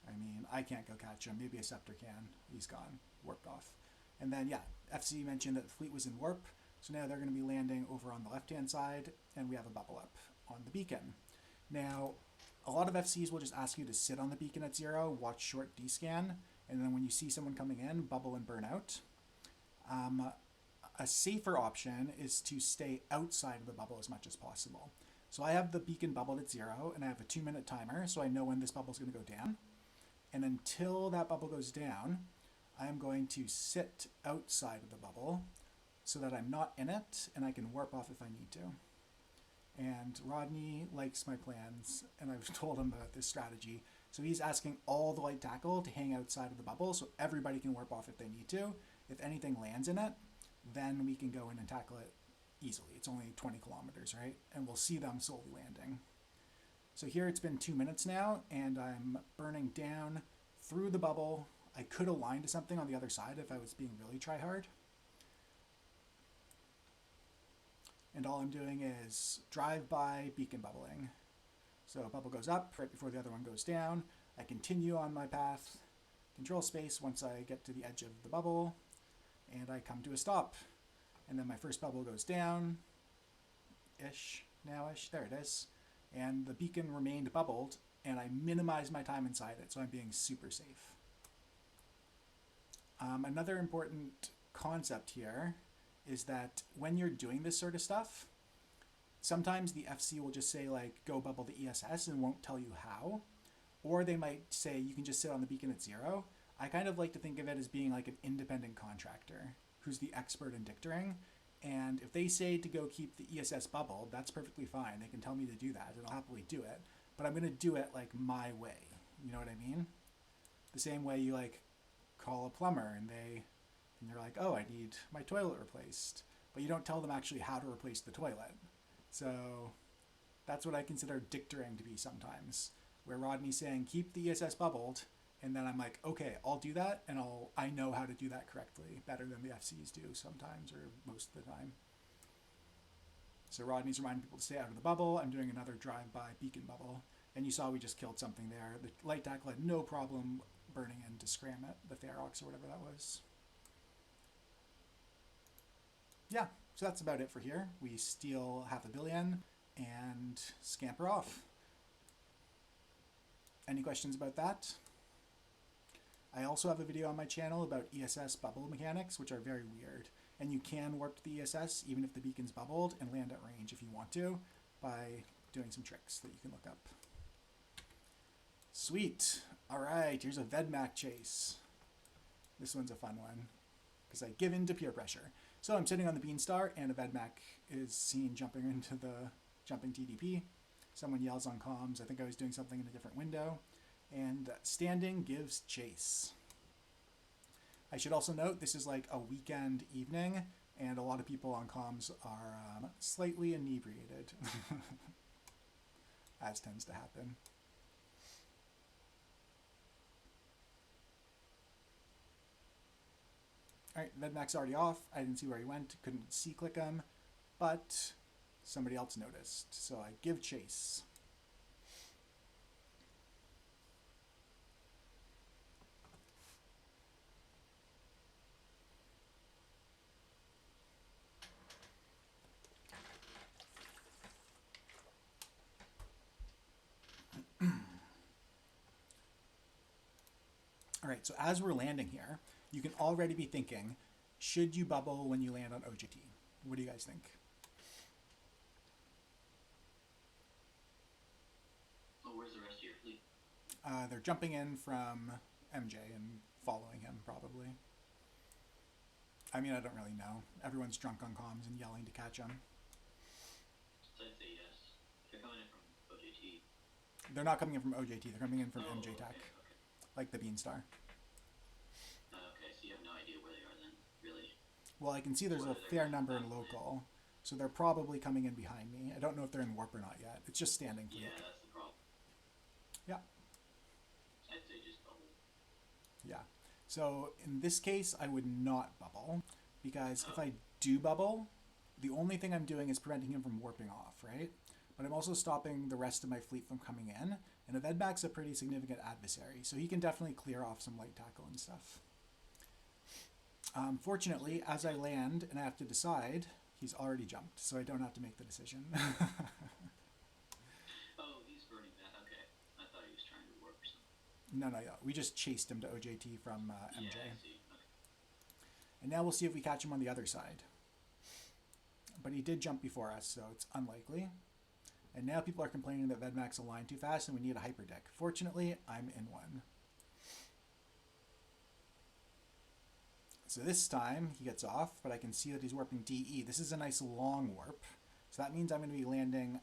I mean, I can't go catch him. Maybe a scepter can. He's gone. Warped off. And then, yeah, FC mentioned that the fleet was in warp. So now they're going to be landing over on the left-hand side, and we have a bubble up on the beacon. Now, a lot of FCs will just ask you to sit on the beacon at 0, watch short D-scan, and then when you see someone coming in, bubble and burn out. A safer option is to stay outside of the bubble as much as possible. So I have the beacon bubbled at 0, and I have a 2-minute timer, so I know when this bubble is going to go down. And until that bubble goes down, I am going to sit outside of the bubble so that I'm not in it, and I can warp off if I need to. And Rodney likes my plans, and I've told him about this strategy. So he's asking all the light tackle to hang outside of the bubble so everybody can warp off if they need to. If anything lands in it, then we can go in and tackle it easily. It's only 20 kilometers, right? And we'll see them slowly landing. So here it's been 2 minutes now, and I'm burning down through the bubble. I could align to something on the other side if I was being really try-hard. And all I'm doing is drive-by beacon bubbling. So a bubble goes up right before the other one goes down. I continue on my path, control space once I get to the edge of the bubble, and I come to a stop. And then my first bubble goes down, now-ish, there it is. And the beacon remained bubbled, and I minimized my time inside it, so I'm being super safe. Another important concept here is that when you're doing this sort of stuff, sometimes the FC will just say, like, go bubble the ESS and won't tell you how. Or they might say you can just sit on the beacon at 0. I kind of like to think of it as being like an independent contractor who's the expert in dictoring. And if they say to go keep the ESS bubble, that's perfectly fine. They can tell me to do that, and I'll happily do it. But I'm going to do it like my way. You know what I mean? The same way you like call a plumber and you're like, oh, I need my toilet replaced. But you don't tell them actually how to replace the toilet. So that's what I consider dictoring to be sometimes, where Rodney's saying, keep the ESS bubbled. And then I'm like, okay, I'll do that, and I know how to do that correctly, better than the FCs do sometimes, or most of the time. So Rodney's reminding people to stay out of the bubble. I'm doing another drive-by beacon bubble. And you saw we just killed something there. The light tackle had no problem burning in to scram it, the Ferox or whatever that was. Yeah, so that's about it for here. We steal 500 million and scamper off. Any questions about that? I also have a video on my channel about ESS bubble mechanics, which are very weird. And you can warp to the ESS even if the beacon's bubbled and land at range if you want to by doing some tricks that you can look up. Sweet. All right, here's a Vedmak chase. This one's a fun one because I give in to peer pressure. So I'm sitting on the Beanstar and a Vedmak is seen jumping into the jumping TDP. Someone yells on comms, I think I was doing something in a different window. And standing gives chase. I should also note this is like a weekend evening, and a lot of people on comms are slightly inebriated, as tends to happen. All right, Vedmak's already off. I didn't see where he went, couldn't C-click him, but somebody else noticed, so I give chase. All right, so as we're landing here, you can already be thinking, should you bubble when you land on OJT? What do you guys think? Oh, where's the rest of your fleet? They're jumping in from MJ and following him, probably. I mean, I don't really know. Everyone's drunk on comms and yelling to catch him. So I'd say yes. They're coming in from OJT. They're not coming in from OJT, they're coming in from MJ okay, Tech, okay. like the Beanstar. Okay, so you have no idea where they are then, really? Well, I can see there's a fair number in local, so they're probably coming in behind me. I don't know if they're in warp or not yet. It's just standing fleet. Yeah, that's the problem. Yeah. I'd say just bubble. Yeah. So in this case, I would not bubble, because if I do bubble, the only thing I'm doing is preventing him from warping off, right? But I'm also stopping the rest of my fleet from coming in, and a Vedmak's a pretty significant adversary, so he can definitely clear off some light tackle and stuff. Fortunately, as I land and I have to decide, he's already jumped, so I don't have to make the decision. Oh, he's burning that. Okay. I thought he was trying to warp or something. No, we just chased him to OJT from MJ. Yeah, I see. Okay. And now we'll see if we catch him on the other side. But he did jump before us, so it's unlikely. And now people are complaining that Vedmak's aligned too fast and we need a hyperdeck. Fortunately, I'm in one. So this time he gets off, but I can see that he's warping DE. This is a nice long warp. So that means I'm going to be landing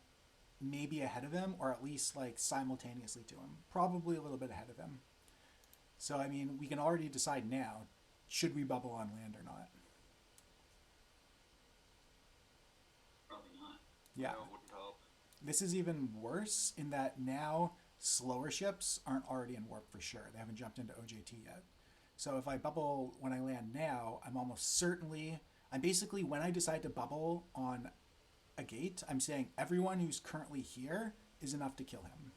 maybe ahead of him, or at least like simultaneously to him. Probably a little bit ahead of him. So I mean, we can already decide now, should we bubble on land or not? Probably not. Yeah. No, wouldn't help. This is even worse in that now slower ships aren't already in warp for sure. They haven't jumped into OJT yet. So if I bubble when I land now, I'm basically, when I decide to bubble on a gate, I'm saying everyone who's currently here is enough to kill him.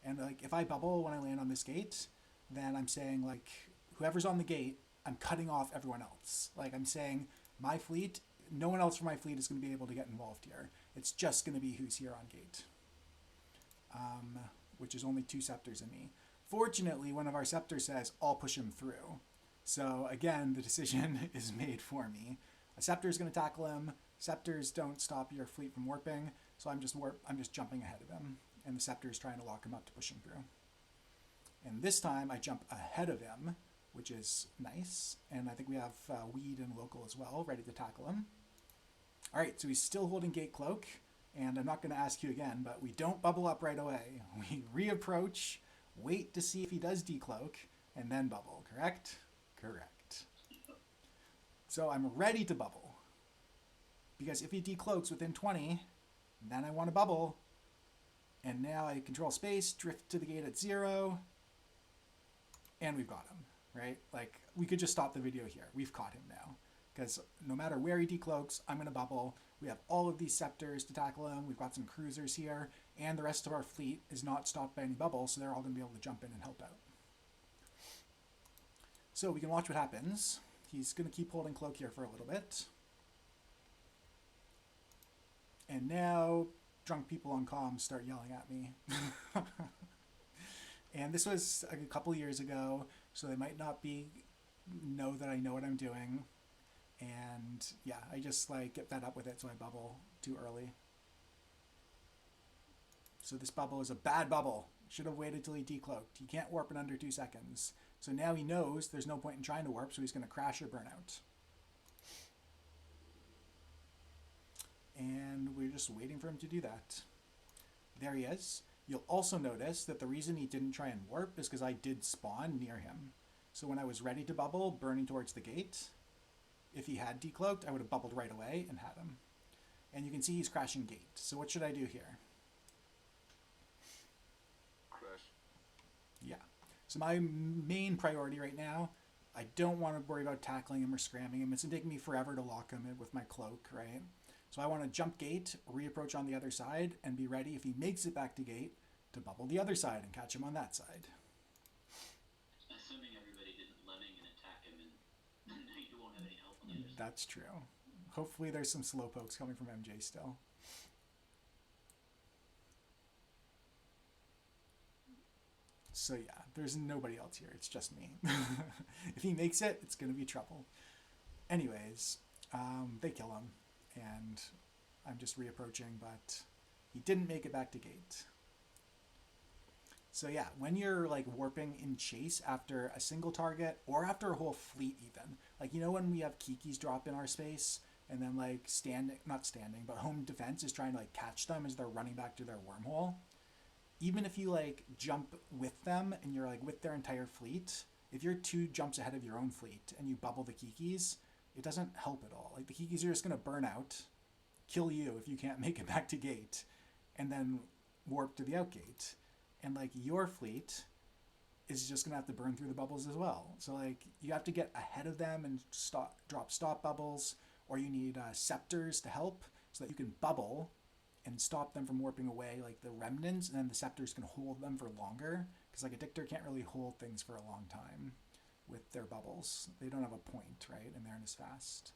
And like, if I bubble when I land on this gate, then I'm saying like, whoever's on the gate, I'm cutting off everyone else. Like I'm saying, my fleet, no one else from my fleet is going to be able to get involved here. It's just going to be who's here on gate. Which is only 2 scepters in me. Fortunately, one of our scepters says, I'll push him through. So again, the decision is made for me. A scepter is going to tackle him. Scepters don't stop your fleet from warping, so I'm just jumping ahead of him. And the scepter is trying to lock him up to push him through. And this time I jump ahead of him, which is nice. And I think we have Weed and Local as well, ready to tackle him. All right, so he's still holding gate cloak, and I'm not going to ask you again, but we don't bubble up right away. We reapproach, wait to see if he does decloak, and then bubble, correct? Correct. So I'm ready to bubble, because if he decloaks within 20, then I want to bubble, and now I control space, drift to the gate at 0, and we've got him, right? Like, we could just stop the video here. We've caught him now. Because no matter where he decloaks, I'm going to bubble. We have all of these scepters to tackle him. We've got some cruisers here. And the rest of our fleet is not stopped by any bubble, so they're all going to be able to jump in and help out. So we can watch what happens. He's going to keep holding cloak here for a little bit. And now drunk people on comms start yelling at me. And this was a couple years ago, so they might not know that I know what I'm doing. And yeah, I just like get fed up with it, so I bubble too early. So this bubble is a bad bubble. Should have waited till he decloaked. He can't warp in under 2 seconds. So now he knows there's no point in trying to warp, so he's going to crash or burn out. And we're just waiting for him to do that. There he is. You'll also notice that the reason he didn't try and warp is because I did spawn near him. So when I was ready to bubble, burning towards the gate, if he had decloaked, I would have bubbled right away and had him. And you can see he's crashing gate. So what should I do here? Crash. Yeah. So my main priority right now, I don't want to worry about tackling him or scramming him. It's going to take me forever to lock him in with my cloak, right? So I want to jump gate, reapproach on the other side, and be ready if he makes it back to gate to bubble the other side and catch him on that side. Assuming everybody didn't lemming and attack him, and you won't have any help on the other side. That's true. Hopefully there's some slowpokes coming from MJ still. So yeah, there's nobody else here. It's just me. If he makes it, it's going to be trouble. Anyways, they kill him, and I'm just reapproaching, but he didn't make it back to gate. So yeah, when you're like warping in chase after a single target, or after a whole fleet even, like, you know, when we have Kikis drop in our space, and then like but home defense is trying to like catch them as they're running back to their wormhole. Even if you like jump with them and you're like with their entire fleet, if you're 2 jumps ahead of your own fleet and you bubble the Kikis, it doesn't help at all. Like, the Kikis are just going to burn out, kill you if you can't make it back to gate, and then warp to the outgate. And like, your fleet is just going to have to burn through the bubbles as well. So like, you have to get ahead of them and drop stop bubbles, or you need scepters to help so that you can bubble and stop them from warping away, like the remnants, and then the scepters can hold them for longer, because like a dictor can't really hold things for a long time with their bubbles. They don't have a point, right? And they aren't as fast.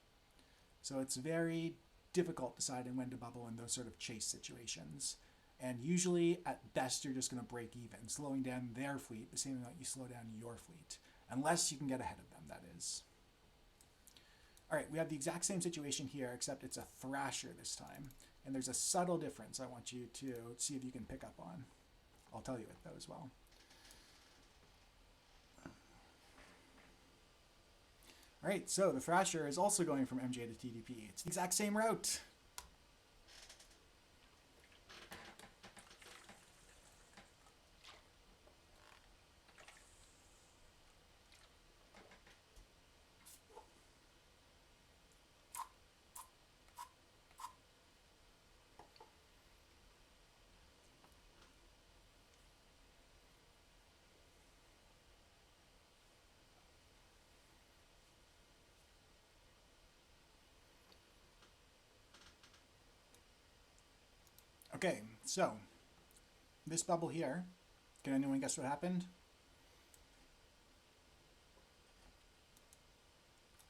So it's very difficult deciding when to bubble in those sort of chase situations. And usually, at best, you're just going to break even, slowing down their fleet the same amount you slow down your fleet. Unless you can get ahead of them, that is. All right, we have the exact same situation here, except it's a Thrasher this time. And there's a subtle difference I want you to see if you can pick up on. I'll tell you it, though, as well. All right, so the Thrasher is also going from MJ to TDP. It's the exact same route. Okay, so this bubble here, can anyone guess what happened?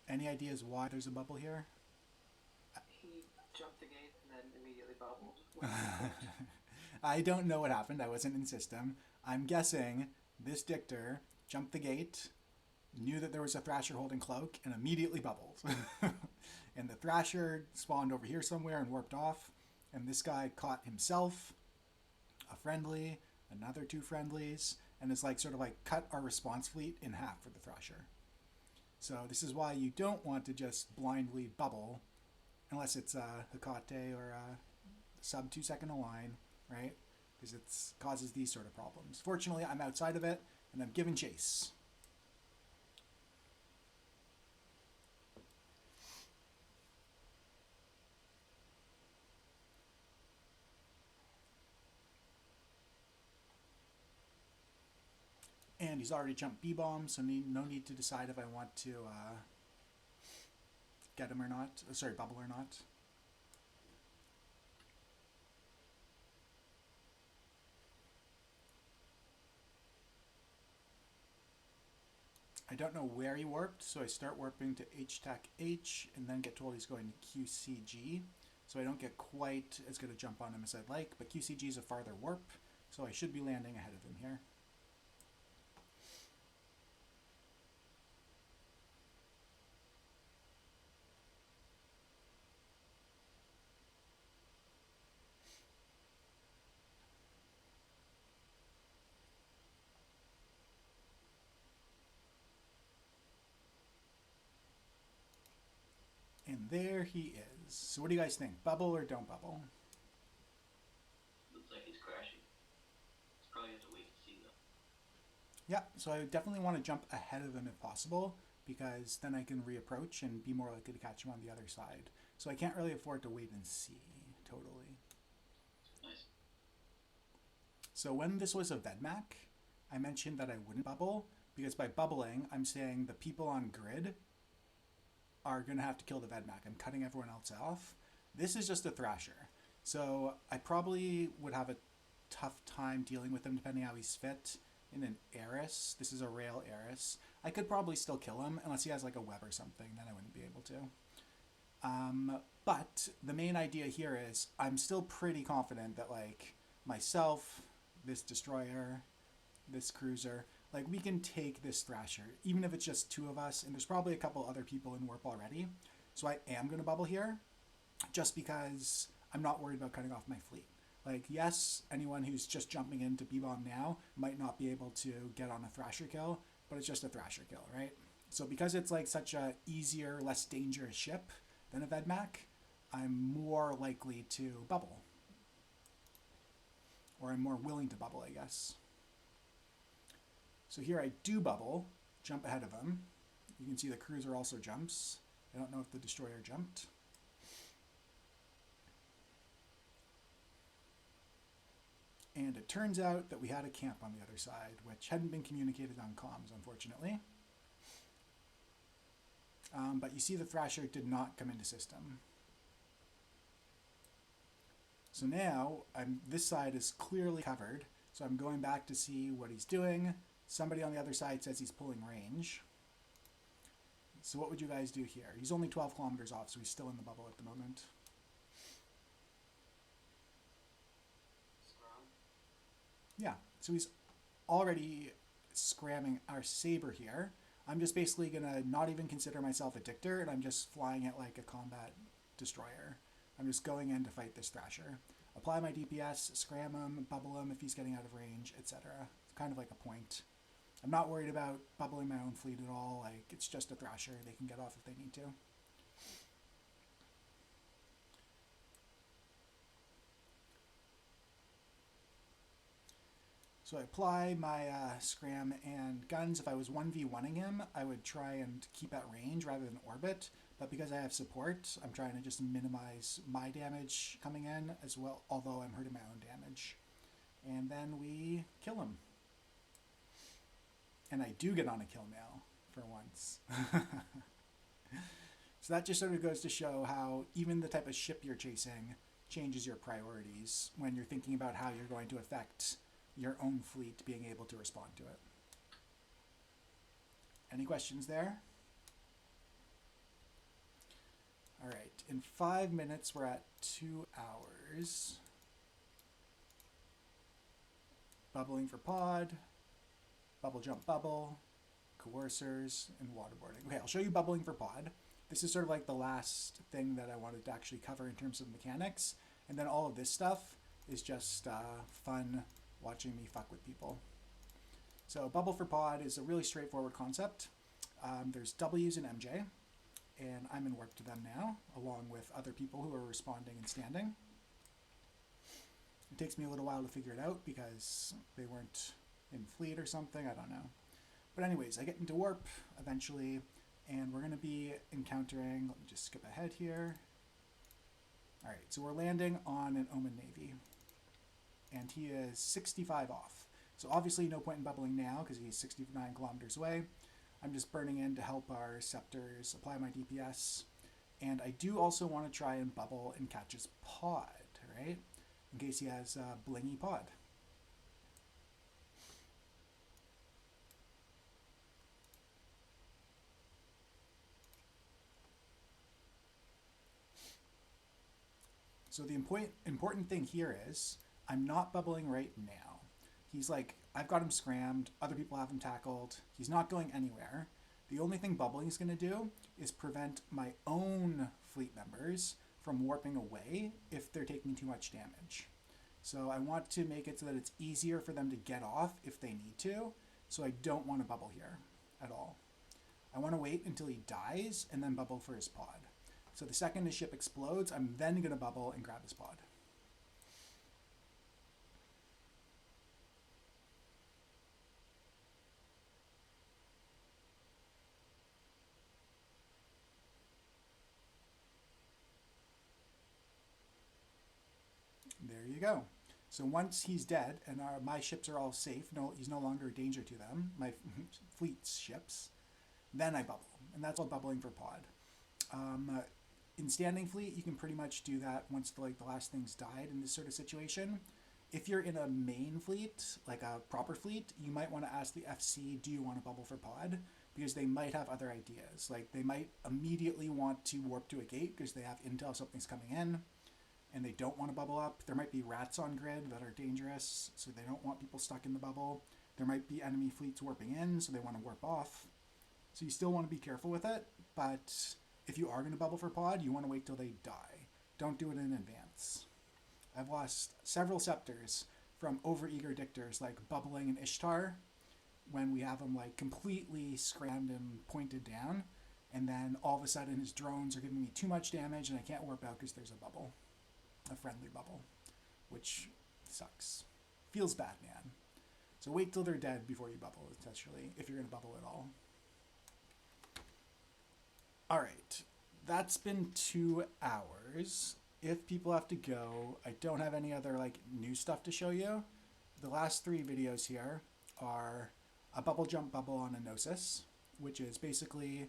Any ideas why there's a bubble here? He jumped the gate and then immediately bubbled. I don't know what happened. I wasn't in system. I'm guessing this dictor jumped the gate, knew that there was a Thrasher holding cloak, and immediately bubbled. And the Thrasher spawned over here somewhere and warped off. And this guy caught himself, a friendly, another 2 friendlies, and it's like sort of like cut our response fleet in half for the Thrasher. So this is why you don't want to just blindly bubble unless it's a Hecate or a sub 2 second align, right? Because it causes these sort of problems. Fortunately, I'm outside of it, and I'm giving chase. And he's already jumped B-bomb, so no need to decide if I want to get him or not. Sorry, bubble or not. I don't know where he warped, so I start warping to H-Tac H, and then get told he's going to QCG. So I don't get quite as good a jump on him as I'd like, but QCG is a farther warp, so I should be landing ahead of him here. And there he is. So what do you guys think? Bubble or don't bubble? Looks like he's crashing. It's probably have to wait and see though. Yeah, so I definitely want to jump ahead of him if possible, because then I can reapproach and be more likely to catch him on the other side. So I can't really afford to wait and see, totally. Nice. So when this was a VedMac, I mentioned that I wouldn't bubble, because by bubbling, I'm saying the people on grid are going to have to kill the VedMac. I'm cutting everyone else off. This is just a Thrasher. So I probably would have a tough time dealing with him depending how he's fit in an Eris. This is a rail Eris. I could probably still kill him unless he has like a web or something, then I wouldn't be able to. But the main idea here is I'm still pretty confident that like myself, this destroyer, this cruiser, like we can take this Thrasher, even if it's just two of us, and there's probably a couple other people in warp already. So I am going to bubble here, just because I'm not worried about cutting off my fleet. Like, yes, anyone who's just jumping into B-bomb now might not be able to get on a Thrasher kill, but it's just a Thrasher kill, right? So because it's like such a easier, less dangerous ship than a VedMac, I'm more likely to bubble. Or I'm more willing to bubble, I guess. So here I do bubble, jump ahead of him. You can see the cruiser also jumps. I don't know if the destroyer jumped. And it turns out that we had a camp on the other side, which hadn't been communicated on comms, unfortunately. But you see the Thrasher did not come into system. So now this side is clearly covered, so I'm going back to see what he's doing. Somebody on the other side says he's pulling range. So what would you guys do here? He's only 12 kilometers off, so he's still in the bubble at the moment. Scram. Yeah, so he's already scramming our Saber here. I'm just basically going to not even consider myself a dictor, and I'm just flying it like a combat destroyer. I'm just going in to fight this Thrasher. Apply my DPS, scram him, bubble him if he's getting out of range, etc. It's kind of like a point. I'm not worried about bubbling my own fleet at all. Like, it's just a Thrasher. They can get off if they need to. So I apply my scram and guns. If I was 1v1ing him, I would try and keep at range rather than orbit. But because I have support, I'm trying to just minimize my damage coming in as well, although I'm hurting my own damage. And then we kill him. And I do get on a kill now, for once. So that just sort of goes to show how even the type of ship you're chasing changes your priorities when you're thinking about how you're going to affect your own fleet being able to respond to it. Any questions there? All right, in 5 minutes, we're at 2 hours. Bubbling for pod, bubble jump bubble, coercers, and waterboarding. Okay, I'll show you bubbling for pod. This is sort of like the last thing that I wanted to actually cover in terms of mechanics. And then all of this stuff is just fun watching me fuck with people. So bubble for pod is a really straightforward concept. There's W's in MJ, and I'm in warp to them now, along with other people who are responding and standing. It takes me a little while to figure it out because they weren't in fleet or something, I don't know. But anyways, I get into warp eventually, and we're going to be encountering, let me just skip ahead here. All right, so we're landing on an Omen Navy, and he is 65 off. So obviously no point in bubbling now because he's 69 kilometers away. I'm just burning in to help our scepters apply my DPS. And I do also want to try and bubble and catch his pod, right? In case he has a blingy pod. So the important thing here is I'm not bubbling right now. He's like, I've got him scrammed, other people have him tackled, he's not going anywhere. The only thing bubbling is going to do is prevent my own fleet members from warping away if they're taking too much damage. So I want to make it so that it's easier for them to get off if they need to, so I don't want to bubble here at all. I want to wait until he dies and then bubble for his pod. So the second his ship explodes, I'm then going to bubble and grab his pod. There you go. So once he's dead and my ships are all safe, he's no longer a danger to them, my fleet's ships, then I bubble. And that's all bubbling for pod. In standing fleet, you can pretty much do that once the last thing's died in this sort of situation. If you're in a main fleet, like a proper fleet, you might want to ask the FC, do you want to bubble for pod? Because they might have other ideas. Like they might immediately want to warp to a gate because they have intel something's coming in and they don't want to bubble up. There might be rats on grid that are dangerous, so they don't want people stuck in the bubble. There might be enemy fleets warping in, so they want to warp off. So you still want to be careful with it, but if you are going to bubble for pod, you want to wait till they die. Don't do it in advance. I've lost several scepters from overeager dictors like bubbling and Ishtar when we have them like completely scrammed and pointed down, and then all of a sudden his drones are giving me too much damage and I can't warp out because there's a bubble. A friendly bubble, which sucks. Feels bad, man. So wait till they're dead before you bubble, essentially, if you're going to bubble at all. All right, that's been 2 hours. If people have to go, I don't have any other new stuff to show you. The last 3 videos here are a bubble jump bubble on a Gnosis, which is basically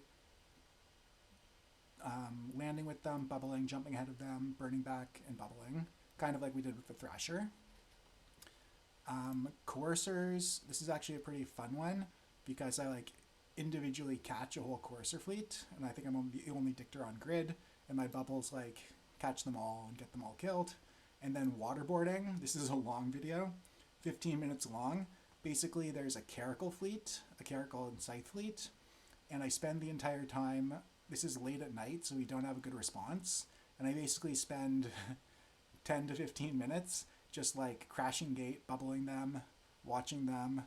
landing with them, bubbling, jumping ahead of them, burning back, and bubbling, kind of like we did with the Thrasher. Coercers, this is actually a pretty fun one because I individually catch a whole Coercer fleet, and I think I'm the only dictor on grid, and my bubbles catch them all and get them all killed. And then waterboarding, this is a long video, 15 minutes long. Basically, there's a Caracal fleet, a Caracal and Scythe fleet, and I spend the entire time, this is late at night, so we don't have a good response, and I basically spend 10 to 15 minutes just crashing gate, bubbling them, watching them,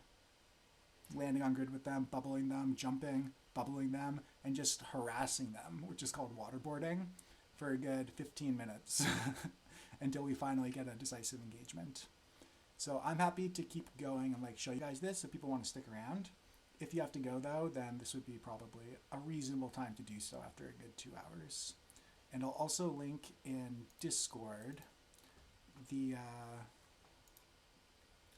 landing on grid with them, bubbling them, jumping, bubbling them, and just harassing them, which is called waterboarding, for a good 15 minutes until we finally get a decisive engagement. So I'm happy to keep going and show you guys this if people want to stick around. If you have to go though, then this would be probably a reasonable time to do so after a good 2 hours. And I'll also link in Discord the,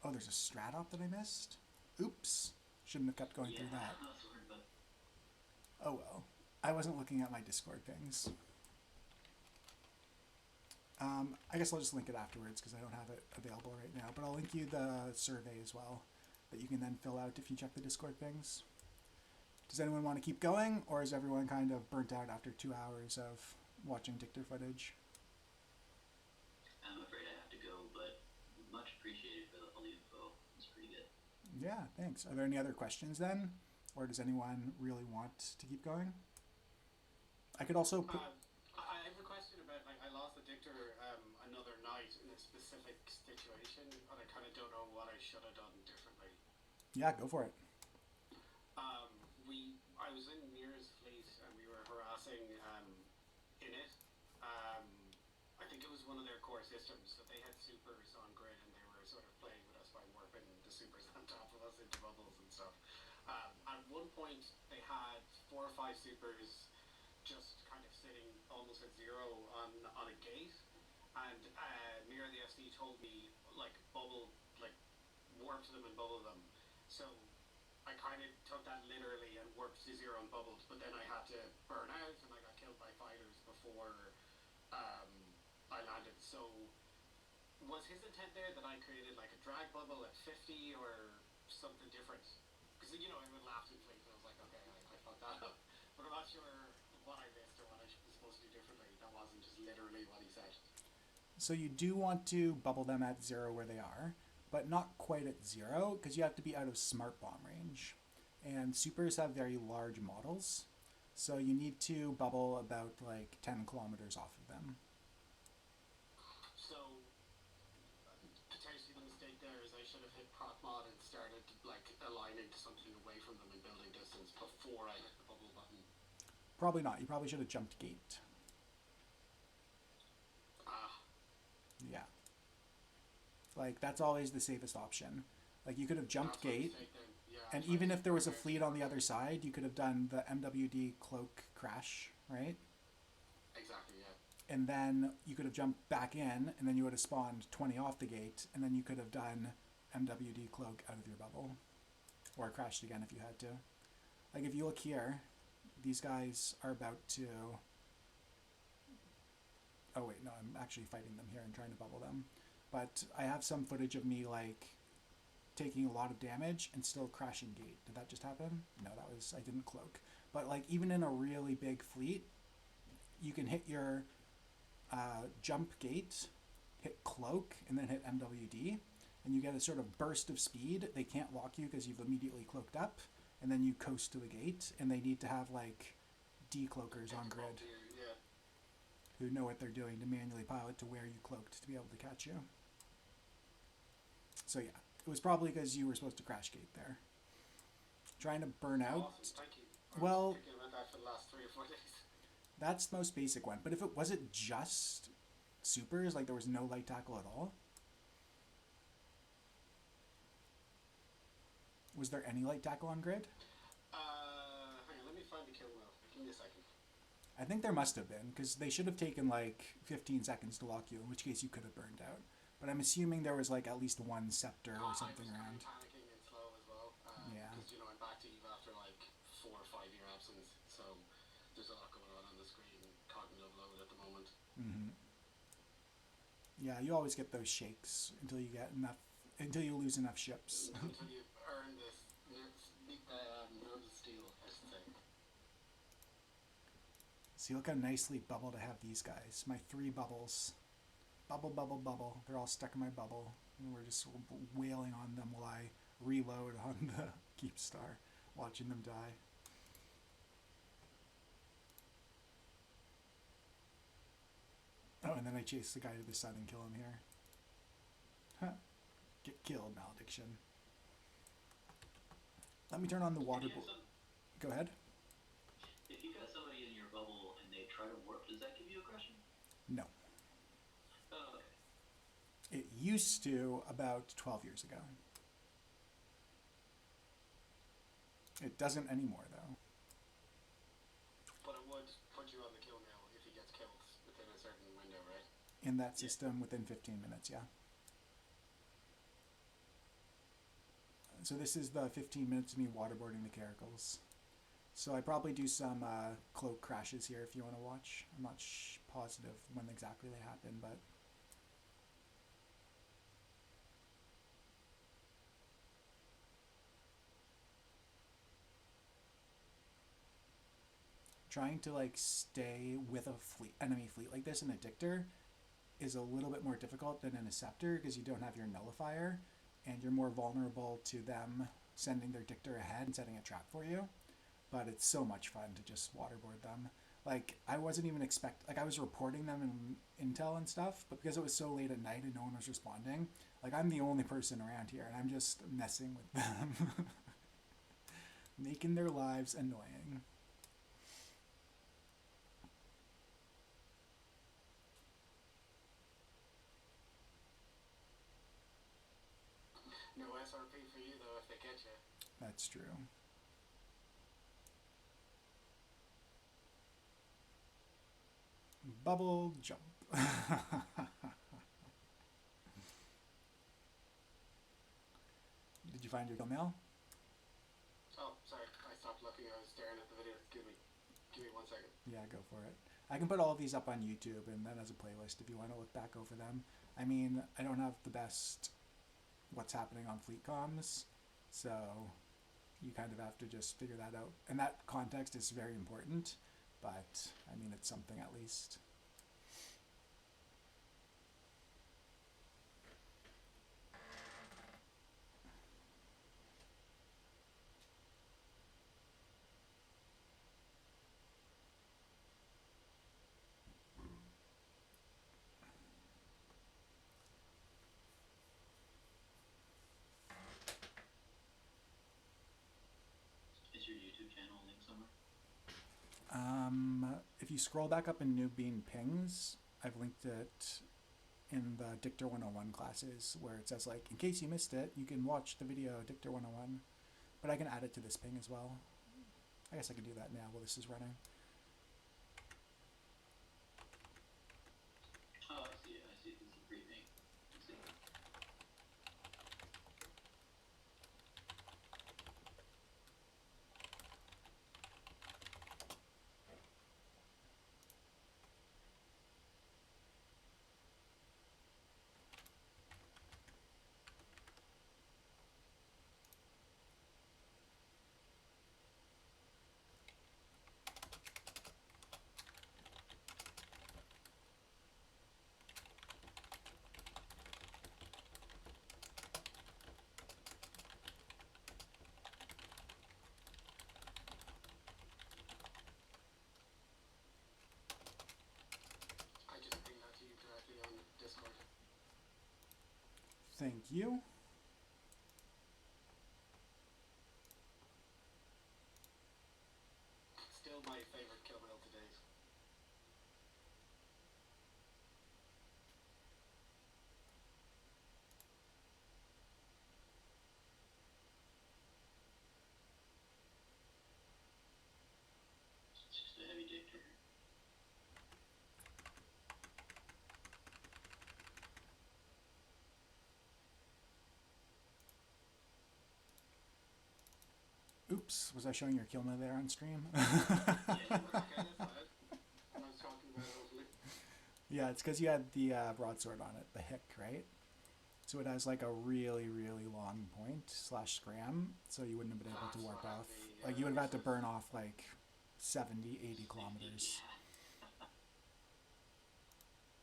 oh, there's a strat op that I missed. Oops, shouldn't have kept going through that. Oh well, I wasn't looking at my Discord pings. I guess I'll just link it afterwards because I don't have it available right now, but I'll link you the survey as well that you can then fill out if you check the Discord pings. Does anyone want to keep going, or is everyone kind of burnt out after 2 hours of watching dictor footage? I'm afraid I have to go, but much appreciated for all the info. It's pretty good. Yeah, thanks. Are there any other questions then? Or does anyone really want to keep going? I could also put... I have a question about, I lost a dictor another night in a specific situation, and I kind of don't know what I should have done differently. Yeah, go for it. I was in Mira's fleet, and we were harassing think it was one of their core systems. So they had supers on grid, and they were sort of playing with us by warping the supers on top of us into bubbles and stuff. At one point, they had 4 or 5 supers just kind of sitting almost at zero on a gate, and Mira the SD told me like warp to them and bubble them. So I kind of took that literally and warped to zero and bubbled, but then I had to burn out and I got killed by fighters before I landed. So was his intent there that I created like a drag bubble at 50 or something different? Because everyone laughed in fleet and I was like, okay, I fucked that up. But I'm not sure what I missed or what I was supposed to do differently. That wasn't just literally what he said. So you do want to bubble them at 0 where they are, but not quite at 0, because you have to be out of smart bomb range. And supers have very large models, so you need to bubble about like 10 kilometers off of them. So potentially the mistake there is I should have hit proc mod and started like aligning to something away from them in building distance before I hit the bubble button. Probably not. You probably should have jumped gate. Yeah. Like, that's always the safest option. Like, you could have jumped gate, and even if there was a fleet on the other side, you could have done the MWD cloak crash, right? Exactly, yeah. And then you could have jumped back in, and then you would have spawned 20 off the gate, and then you could have done MWD cloak out of your bubble. Or crashed again if you had to. Like, if you look here, these guys are about to... Oh wait, no, I'm actually fighting them here and trying to bubble them. But I have some footage of me, like, taking a lot of damage and still crashing gate. Did that just happen? No, I didn't cloak. But, like, even in a really big fleet, you can hit your jump gate, hit cloak, and then hit MWD, and you get a sort of burst of speed. They can't lock you because you've immediately cloaked up, and then you coast to the gate, and they need to have, like, decloakers on grid who know what they're doing to manually pilot to where you cloaked to be able to catch you. So yeah, it was probably because you were supposed to crash gate there. Trying to burn out. Awesome, thank you. Well, thinking about that for the last 3 or 4 days. That's the most basic one. But if it was it just supers, like there was no light tackle at all? Was there any light tackle on grid? Hang on, let me find the kill wheel. Give me a second. I think there must have been, because they should have taken like 15 seconds to lock you, in which case you could have burned out. But I'm assuming there was like at least one scepter or something around. I'm panicking and slow as well. Yeah. Because, I'm back to Eve after like 4 or 5 year absence, so there's a lot going on the screen, cognitive load at the moment. Mm-hmm. Yeah, you always get those shakes until you you lose enough ships. Until you earn this nervous steel, I should say. See, look how nicely bubbled I have these guys. My 3 bubbles. Bubble, bubble, bubble. They're all stuck in my bubble. And we're just wailing on them while I reload on the Keep Star, watching them die. Oh, and then I chase the guy to the sun and kill him here. Huh. Get killed, malediction. Let me turn on the water. Go ahead. If you've got somebody in your bubble and they try to warp, does that give you aggression? No. Oh, okay. It used to about 12 years ago. It doesn't anymore, though. But it would put you on the kill mail if he gets killed within a certain window, right? In that system, within 15 minutes, yeah. So this is the 15 minutes of me waterboarding the caracals. So I probably do some cloak crashes here if you want to watch. I'm not positive when exactly they happen, but... Trying to like stay with a enemy fleet like this in a dictor is a little bit more difficult than in a scepter because you don't have your nullifier and you're more vulnerable to them sending their dictor ahead and setting a trap for you. But it's so much fun to just waterboard them. Like, I wasn't even I was reporting them in intel and stuff, but because it was so late at night and no one was responding, like, I'm the only person around here and I'm just messing with them. Making their lives annoying. if they get you. That's true. Bubble jump. Did you find your mail? Oh, sorry, I stopped looking. I was staring at the video. Give me 1 second. Yeah, go for it. I can put all of these up on YouTube and then as a playlist if you want to look back over them. I mean, I don't have the best what's happening on fleet comms, so you kind of have to just figure that out. And that context is very important, but I mean, it's something at least. Is your YouTube channel linked somewhere? If you scroll back up in New Bean Pings, I've linked it in the Dictor 101 classes where it says, like, in case you missed it, you can watch the video Dictor 101. But I can add it to this ping as well. I guess I can do that now while this is running. Oh, I see it. I see it. This is a free thing. I see. I just pinged that to you directly on Discord. Thank you. Still my favorite kill reel to date. It's just a heavy dictor. Oops, was I showing your Kilma there on stream? Yeah, okay, that's fine. I was talking about it, hopefully. Yeah, it's because you had the broadsword on it, the hick, right? So it has like a really, really long point / scram, so you wouldn't have been able to warp That's what off. happened, Like yeah, you would have had that to makes burn off like 70, 80 kilometers.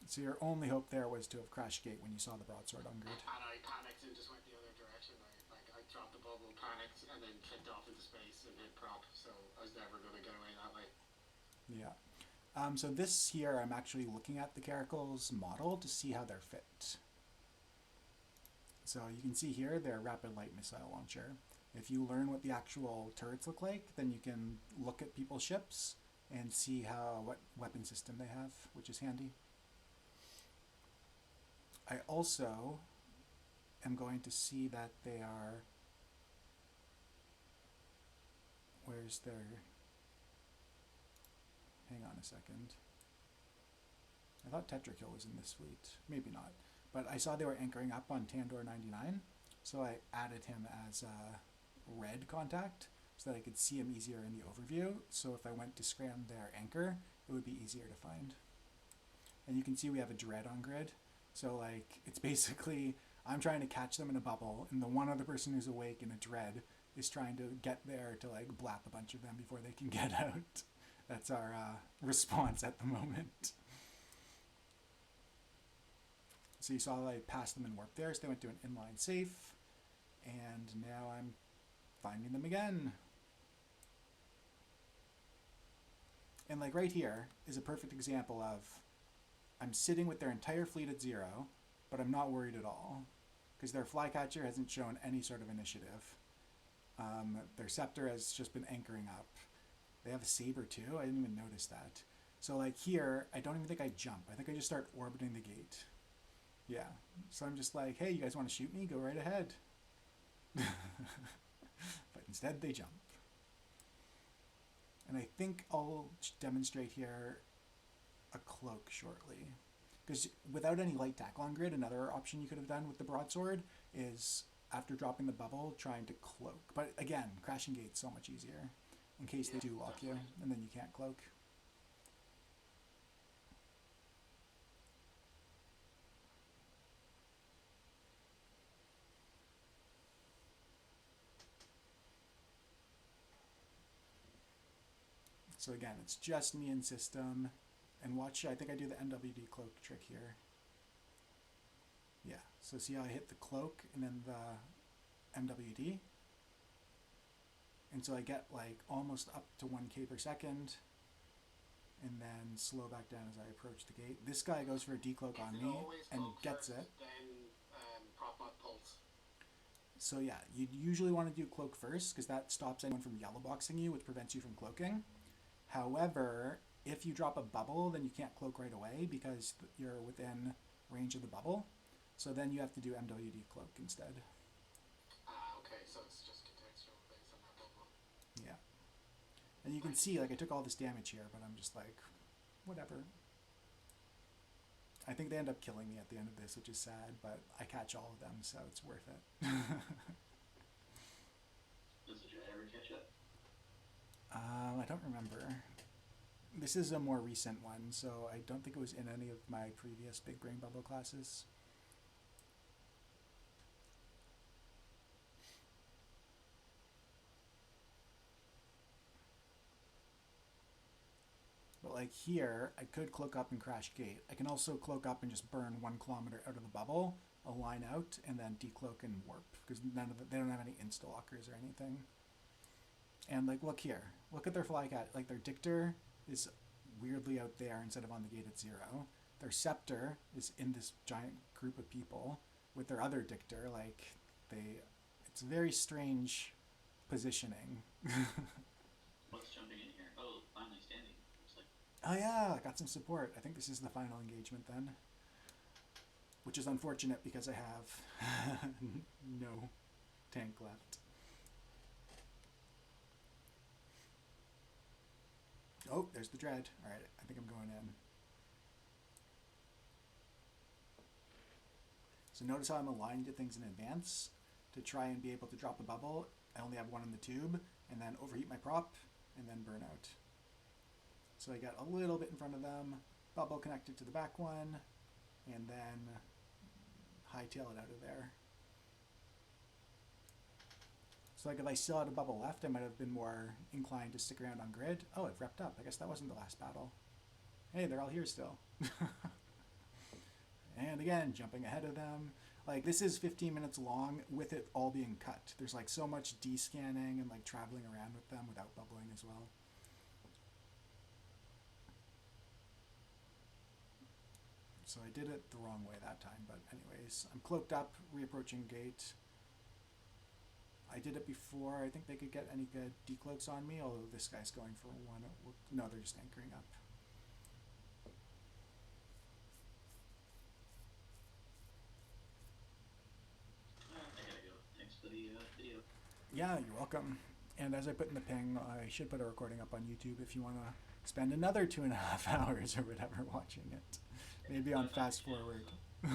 So your only hope there was to have crashed gate when you saw the broadsword on grid. And I panicked and just went the other direction. I dropped the bubble, panicked, and then kicked off into space and hit prop. So I was never going to get away that way. Yeah. So this here, I'm actually looking at the Caracal's model to see how they're fit. So you can see here, they're rapid light missile launcher. If you learn what the actual turrets look like, then you can look at people's ships and see what weapon system they have, which is handy. I also am going to see that they are, where's their, hang on a second. I thought Tetrakill was in this fleet, maybe not. But I saw they were anchoring up on Tandor 99, so I added him as a red contact so that I could see him easier in the overview. So if I went to scram their anchor, it would be easier to find. And you can see we have a dread on grid. So like, it's basically, I'm trying to catch them in a bubble, and the one other person who's awake in a dread is trying to get there to like blap a bunch of them before they can get out. That's our response at the moment. So you saw I passed them in warp there, so they went to an inline safe, and now I'm finding them again. And like right here is a perfect example of, I'm sitting with their entire fleet at 0, but I'm not worried at all, because their flycatcher hasn't shown any sort of initiative. Their scepter has just been anchoring up. They have a saber too, I didn't even notice that. So like here, I don't even think I jump. I think I just start orbiting the gate. Yeah, so I'm just like, hey, you guys want to shoot me? Go right ahead. But instead they jump. And I think I'll demonstrate here a cloak shortly. Because without any light tackle on grid, another option you could have done with the broadsword is, after dropping the bubble, trying to cloak. But again, crashing gate's so much easier, in case they do lock you, and then you can't cloak. So again, it's just me and system. And watch, I think I do the MWD cloak trick here. Yeah, so see how I hit the cloak and then the MWD? And so I get like almost up to 1k per second, and then slow back down as I approach the gate. This guy goes for a decloak on me and gets it. Then prop mod pulse. So yeah, you'd usually want to do cloak first, because that stops anyone from yellow boxing you, which prevents you from cloaking. However, if you drop a bubble, then you can't cloak right away because you're within range of the bubble. So then you have to do MWD cloak instead. Okay, so it's just contextual based on that bubble. Yeah. And you can see, like, I took all this damage here, but I'm just like, whatever. I think they end up killing me at the end of this, which is sad, but I catch all of them, so it's worth it. Does the jet ever catch up? I don't remember. This is a more recent one, so I don't think it was in any of my previous Big Brain Bubble classes. But like here, I could cloak up and crash gate. I can also cloak up and just burn 1 kilometer out of the bubble, a line out, and then decloak and warp, because they don't have any insta lockers or anything. And like, look here, look at their flycat. Like, their dictor is weirdly out there instead of on the gate at 0. Their scepter is in this giant group of people with their other dictor. Like, it's very strange positioning. What's jumping in here? Oh, finally standing. Looks like. Oh yeah, I got some support. I think this is the final engagement then. Which is unfortunate because I have no tank left. Oh, there's the dread. Alright, I think I'm going in. So notice how I'm aligned to things in advance to try and be able to drop a bubble. I only have 1 in the tube, and then overheat my prop, and then burn out. So I got a little bit in front of them, bubble connected to the back one, and then hightail it out of there. So like, if I still had a bubble left, I might have been more inclined to stick around on grid. Oh, it repped up. I guess that wasn't the last battle. Hey, they're all here still. And again, jumping ahead of them. Like, this is 15 minutes long with it all being cut. There's like so much descanning and like traveling around with them without bubbling as well. So I did it the wrong way that time, but anyways, I'm cloaked up, reapproaching gate. I did it before. I think they could get any good decloaks on me, although this guy's going for 1. No, they're just anchoring up. I gotta go. Thanks for the video. Yeah, you're welcome. And as I put in the ping, I should put a recording up on YouTube if you want to spend another 2.5 hours or whatever watching it. Maybe on fast forward. Yeah.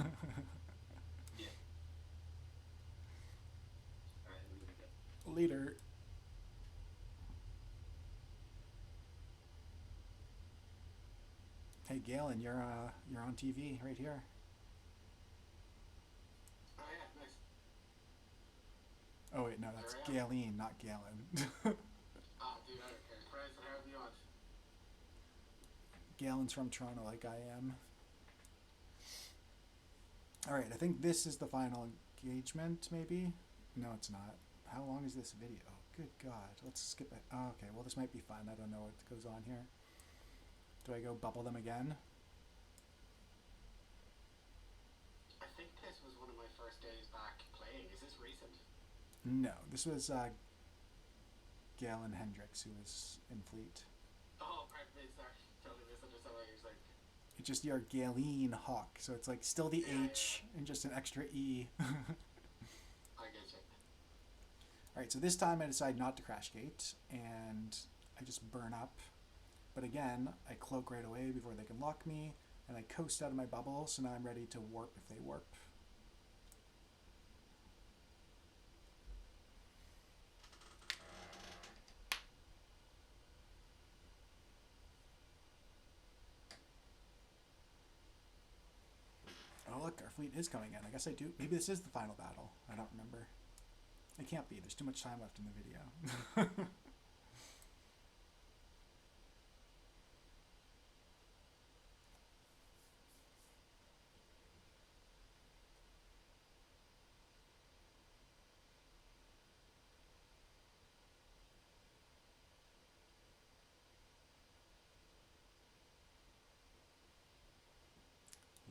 Alright, we're gonna go. Later. Hey Galen, you're on TV right here. Oh yeah, nice. Oh wait, no, that's Galen, not Galen. Dude, I don't care. Price and however you want. Galen's from Toronto, like I am. Alright, I think this is the final engagement, maybe? No, it's not. How long is this video? Good God. Let's skip it. Oh, okay, well, this might be fun. I don't know what goes on here. Do I go bubble them again? I think this was one of my first days back playing. Is this recent? No, this was Galen Hendricks, who was in Fleet. Oh, pardon me, sorry. Totally misunderstood what you're saying. It's just your Galen Hawk, so it's like still the H and just an extra E. I get you. Alright, so this time I decide not to crash gate, and I just burn up. But again, I cloak right away before they can lock me, and I coast out of my bubble, so now I'm ready to warp if they warp. Oh look, our fleet is coming in. I guess I do. Maybe this is the final battle. I don't remember. It can't be. There's too much time left in the video.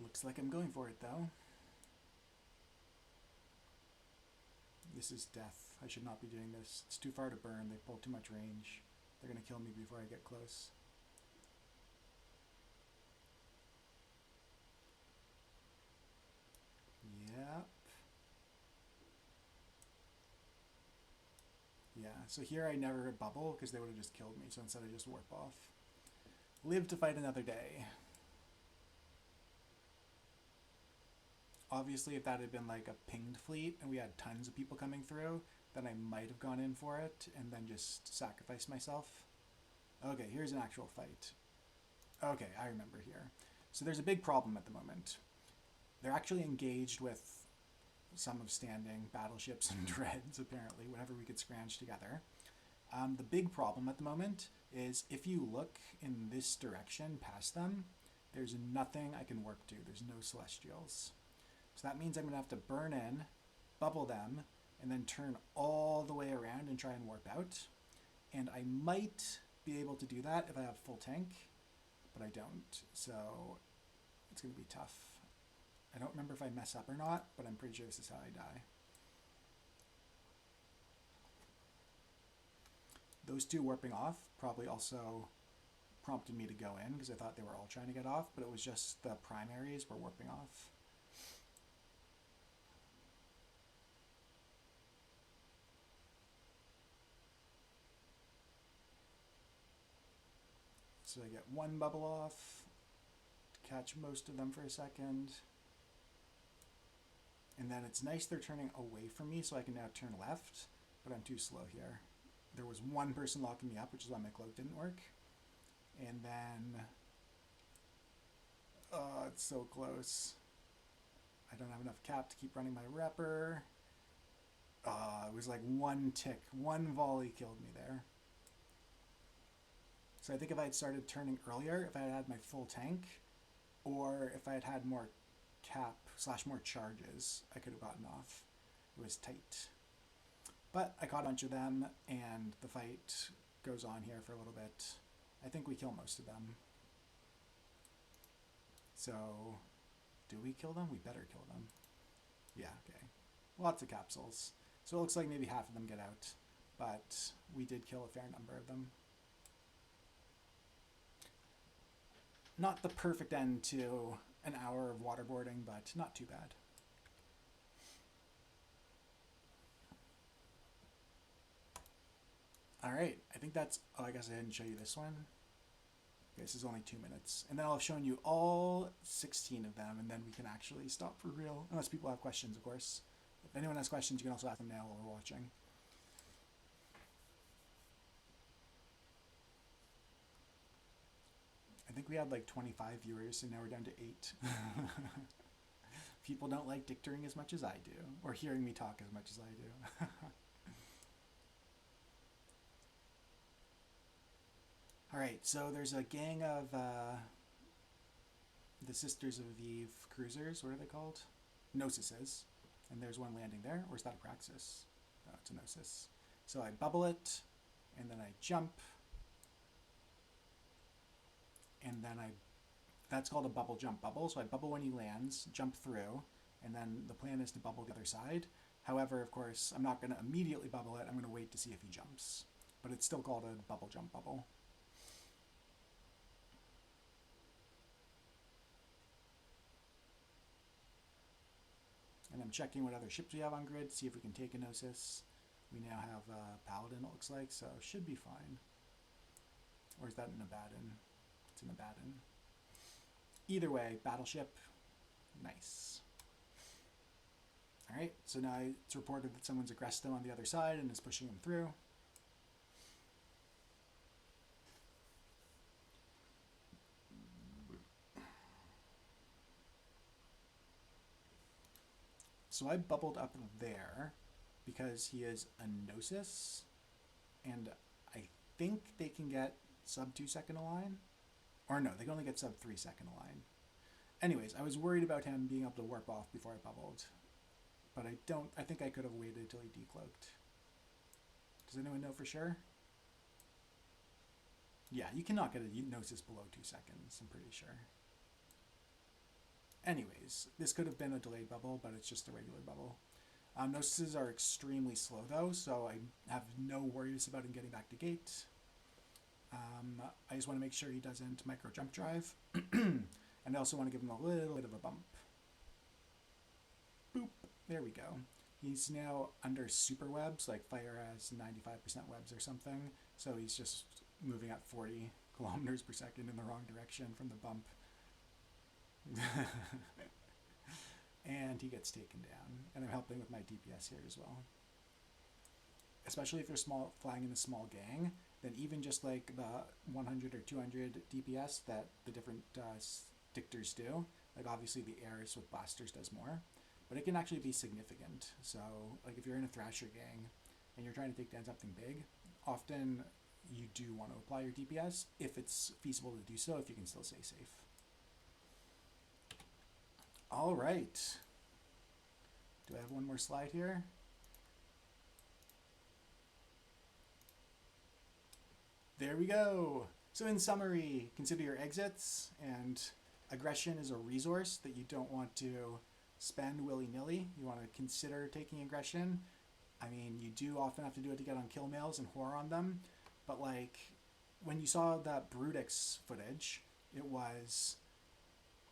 Looks like I'm going for it, though. This is death. I should not be doing this. It's too far to burn. They pull too much range. They're going to kill me before I get close. Yep. Yeah, so here I never bubble because they would have just killed me, so instead I just warp off. Live to fight another day. Obviously, if that had been like a pinged fleet and we had tons of people coming through, then I might have gone in for it and then just sacrificed myself. Okay, here's an actual fight. Okay, I remember here. So there's a big problem at the moment. They're actually engaged with some of standing battleships and dreads, apparently, whatever we could scrounge together. The big problem at the moment is if you look in this direction past them, there's nothing I can work to. There's no celestials. So that means I'm going to have to burn in, bubble them, and then turn all the way around and try and warp out. And I might be able to do that if I have full tank, but I don't. So it's going to be tough. I don't remember if I mess up or not, but I'm pretty sure this is how I die. Those two warping off probably also prompted me to go in because I thought they were all trying to get off, but it was just the primaries were warping off. So I get one bubble off, catch most of them for a second. And then it's nice they're turning away from me so I can now turn left, but I'm too slow here. There was one person locking me up, which is why my cloak didn't work. And then, oh, it's so close. I don't have enough cap to keep running my repper. It was like one tick, one volley killed me there. So I think if I had started turning earlier, if I had had my full tank, or if I had had more cap / more charges, I could have gotten off. It was tight. But I caught a bunch of them, and the fight goes on here for a little bit. I think we kill most of them. So, do we kill them? We better kill them. Yeah, okay. Lots of capsules. So it looks like maybe half of them get out, but we did kill a fair number of them. Not the perfect end to an hour of waterboarding, but not too bad. All right, I think that's, oh, I guess I didn't show you this one. Okay, this is only 2 minutes. And then I'll have shown you all 16 of them, and then we can actually stop for real. Unless people have questions, of course. If anyone has questions, you can also ask them now while we're watching. I think we had like 25 viewers, and now we're down to 8. People don't like dictoring as much as I do, or hearing me talk as much as I do. All right, so there's a gang of the Sisters of Eve cruisers. What are they called? Gnosises. And there's one landing there. Or is that a Praxis? No, it's a Gnosis. So I bubble it, and then I jump. And then that's called a bubble jump bubble. So I bubble when he lands, jump through, and then the plan is to bubble the other side. However, of course, I'm not going to immediately bubble it. I'm going to wait to see if he jumps. But it's still called a bubble jump bubble. And I'm checking what other ships we have on grid, see if we can take a Gnosis. We now have a paladin, it looks like, so should be fine. Or is that an Abaddon? It's an Abaddon. Either way, battleship, nice. Alright, so now it's reported that someone's aggressed them on the other side and is pushing them through. So I bubbled up there because he is a Gnosis, and I think they can get sub 2 second align. Or no, they can only get sub 3 second align. Anyways, I was worried about him being able to warp off before I bubbled. But I think I could have waited until he decloaked. Does anyone know for sure? Yeah, you cannot get a Gnosis below 2 seconds, I'm pretty sure. Anyways, this could have been a delayed bubble, but it's just a regular bubble. Gnosises are extremely slow though, so I have no worries about him getting back to gate. I just want to make sure he doesn't micro jump drive. And I also want to give him a little bit of a bump. Boop. There we go. He's now under super webs, like fire has 95% webs or something. So he's just moving at 40 kilometers per second in the wrong direction from the bump. And he gets taken down. And I'm helping with my DPS here as well. Especially if you're flying in a small gang, then even just like the 100 or 200 DPS that the different dictors do, like obviously the Airs with blasters does more, but it can actually be significant. So like if you're in a Thrasher gang and you're trying to take down something big, often you do want to apply your DPS if it's feasible to do so, if you can still stay safe. All right. Do I have one more slide here? There we go. So in summary, consider your exits, and aggression is a resource that you don't want to spend willy-nilly. You want to consider taking aggression. I mean, you do often have to do it to get on kill mails and whore on them, but like when you saw that Brutix footage, it was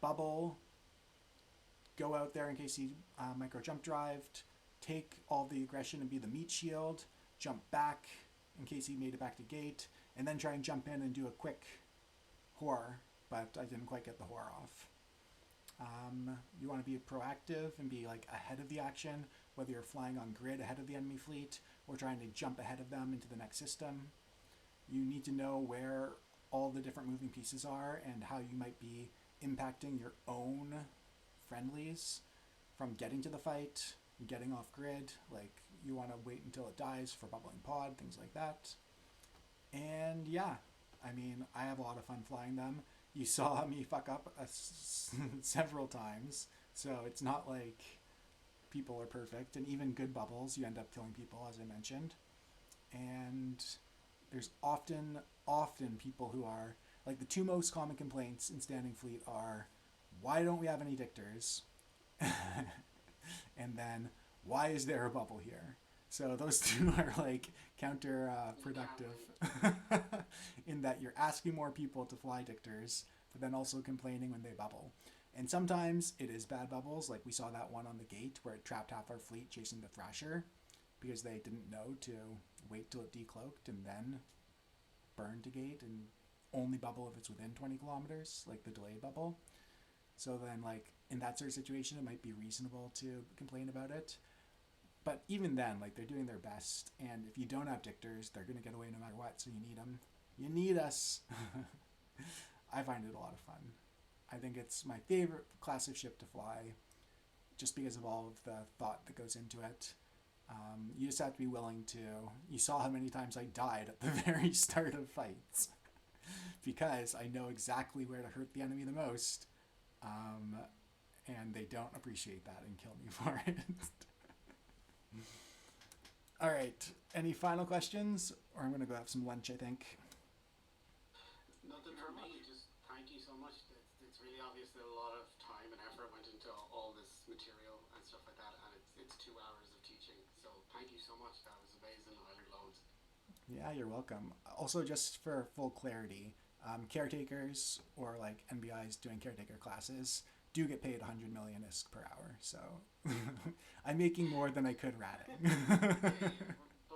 bubble, go out there in case he micro jump drived, take all the aggression and be the meat shield, jump back in case he made it back to gate, and then try and jump in and do a quick whore, but I didn't quite get the whore off. You want to be proactive and be like ahead of the action, whether you're flying on grid ahead of the enemy fleet or trying to jump ahead of them into the next system. You need to know where all the different moving pieces are and how you might be impacting your own friendlies from getting to the fight, getting off grid. Like you want to wait until it dies for bubbling pod, things like that. And yeah, I mean, I have a lot of fun flying them. You saw me fuck up several times, so it's not like people are perfect. And even good bubbles, you end up killing people, as I mentioned. And there's often people who are, like the two most common complaints in Standing Fleet are, why don't we have any dictors? And then, why is there a bubble here? So those two are like counterproductive in that you're asking more people to fly dictors, but then also complaining when they bubble. And sometimes it is bad bubbles, like we saw that one on the gate where it trapped half our fleet chasing the Thrasher because they didn't know to wait till it decloaked and then burn to gate and only bubble if it's within 20 kilometers, like the delayed bubble. So then like in that sort of situation, it might be reasonable to complain about it. But even then, like, they're doing their best, and if you don't have dictors, they're going to get away no matter what, so you need them. You need us. I find it a lot of fun. I think it's my favorite class of ship to fly, just because of all of the thought that goes into it. You just have to be willing to... You saw how many times I died at the very start of fights, because I know exactly where to hurt the enemy the most, and they don't appreciate that and kill me for it. All right. Any final questions? Or I'm going to go have some lunch, I think. Nothing for me. Just thank you so much. It's really obvious that a lot of time and effort went into all this material and stuff like that, and it's 2 hours of teaching. So thank you so much. That was amazing. I learned loads. Yeah, you're welcome. Also, just for full clarity, caretakers or like NBIs doing caretaker classes do get paid 100 million ISK per hour, so I'm making more than I could ratting. But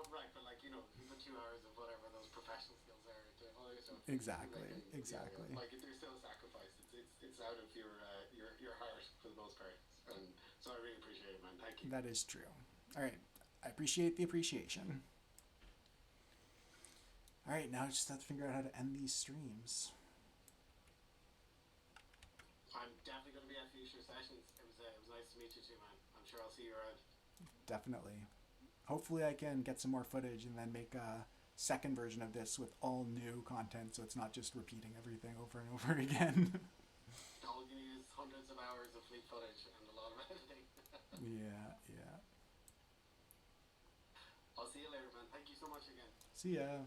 Exactly. Yeah, Exactly. yeah. Like there's still a sacrifice. It's out of your heart for the most part, and so I really appreciate it, man. Thank you. That is true. All right. I appreciate the appreciation. All right, now I just have to figure out how to end these streams. I'm definitely going to be at future sessions. It was nice to meet you too, man. I'm sure I'll see you around. Definitely. Hopefully I can get some more footage and then make a second version of this with all new content, so it's not just repeating everything over and over again. All you need is hundreds of hours of fleet footage and a lot of editing. Yeah. I'll see you later, man. Thank you so much again. See ya.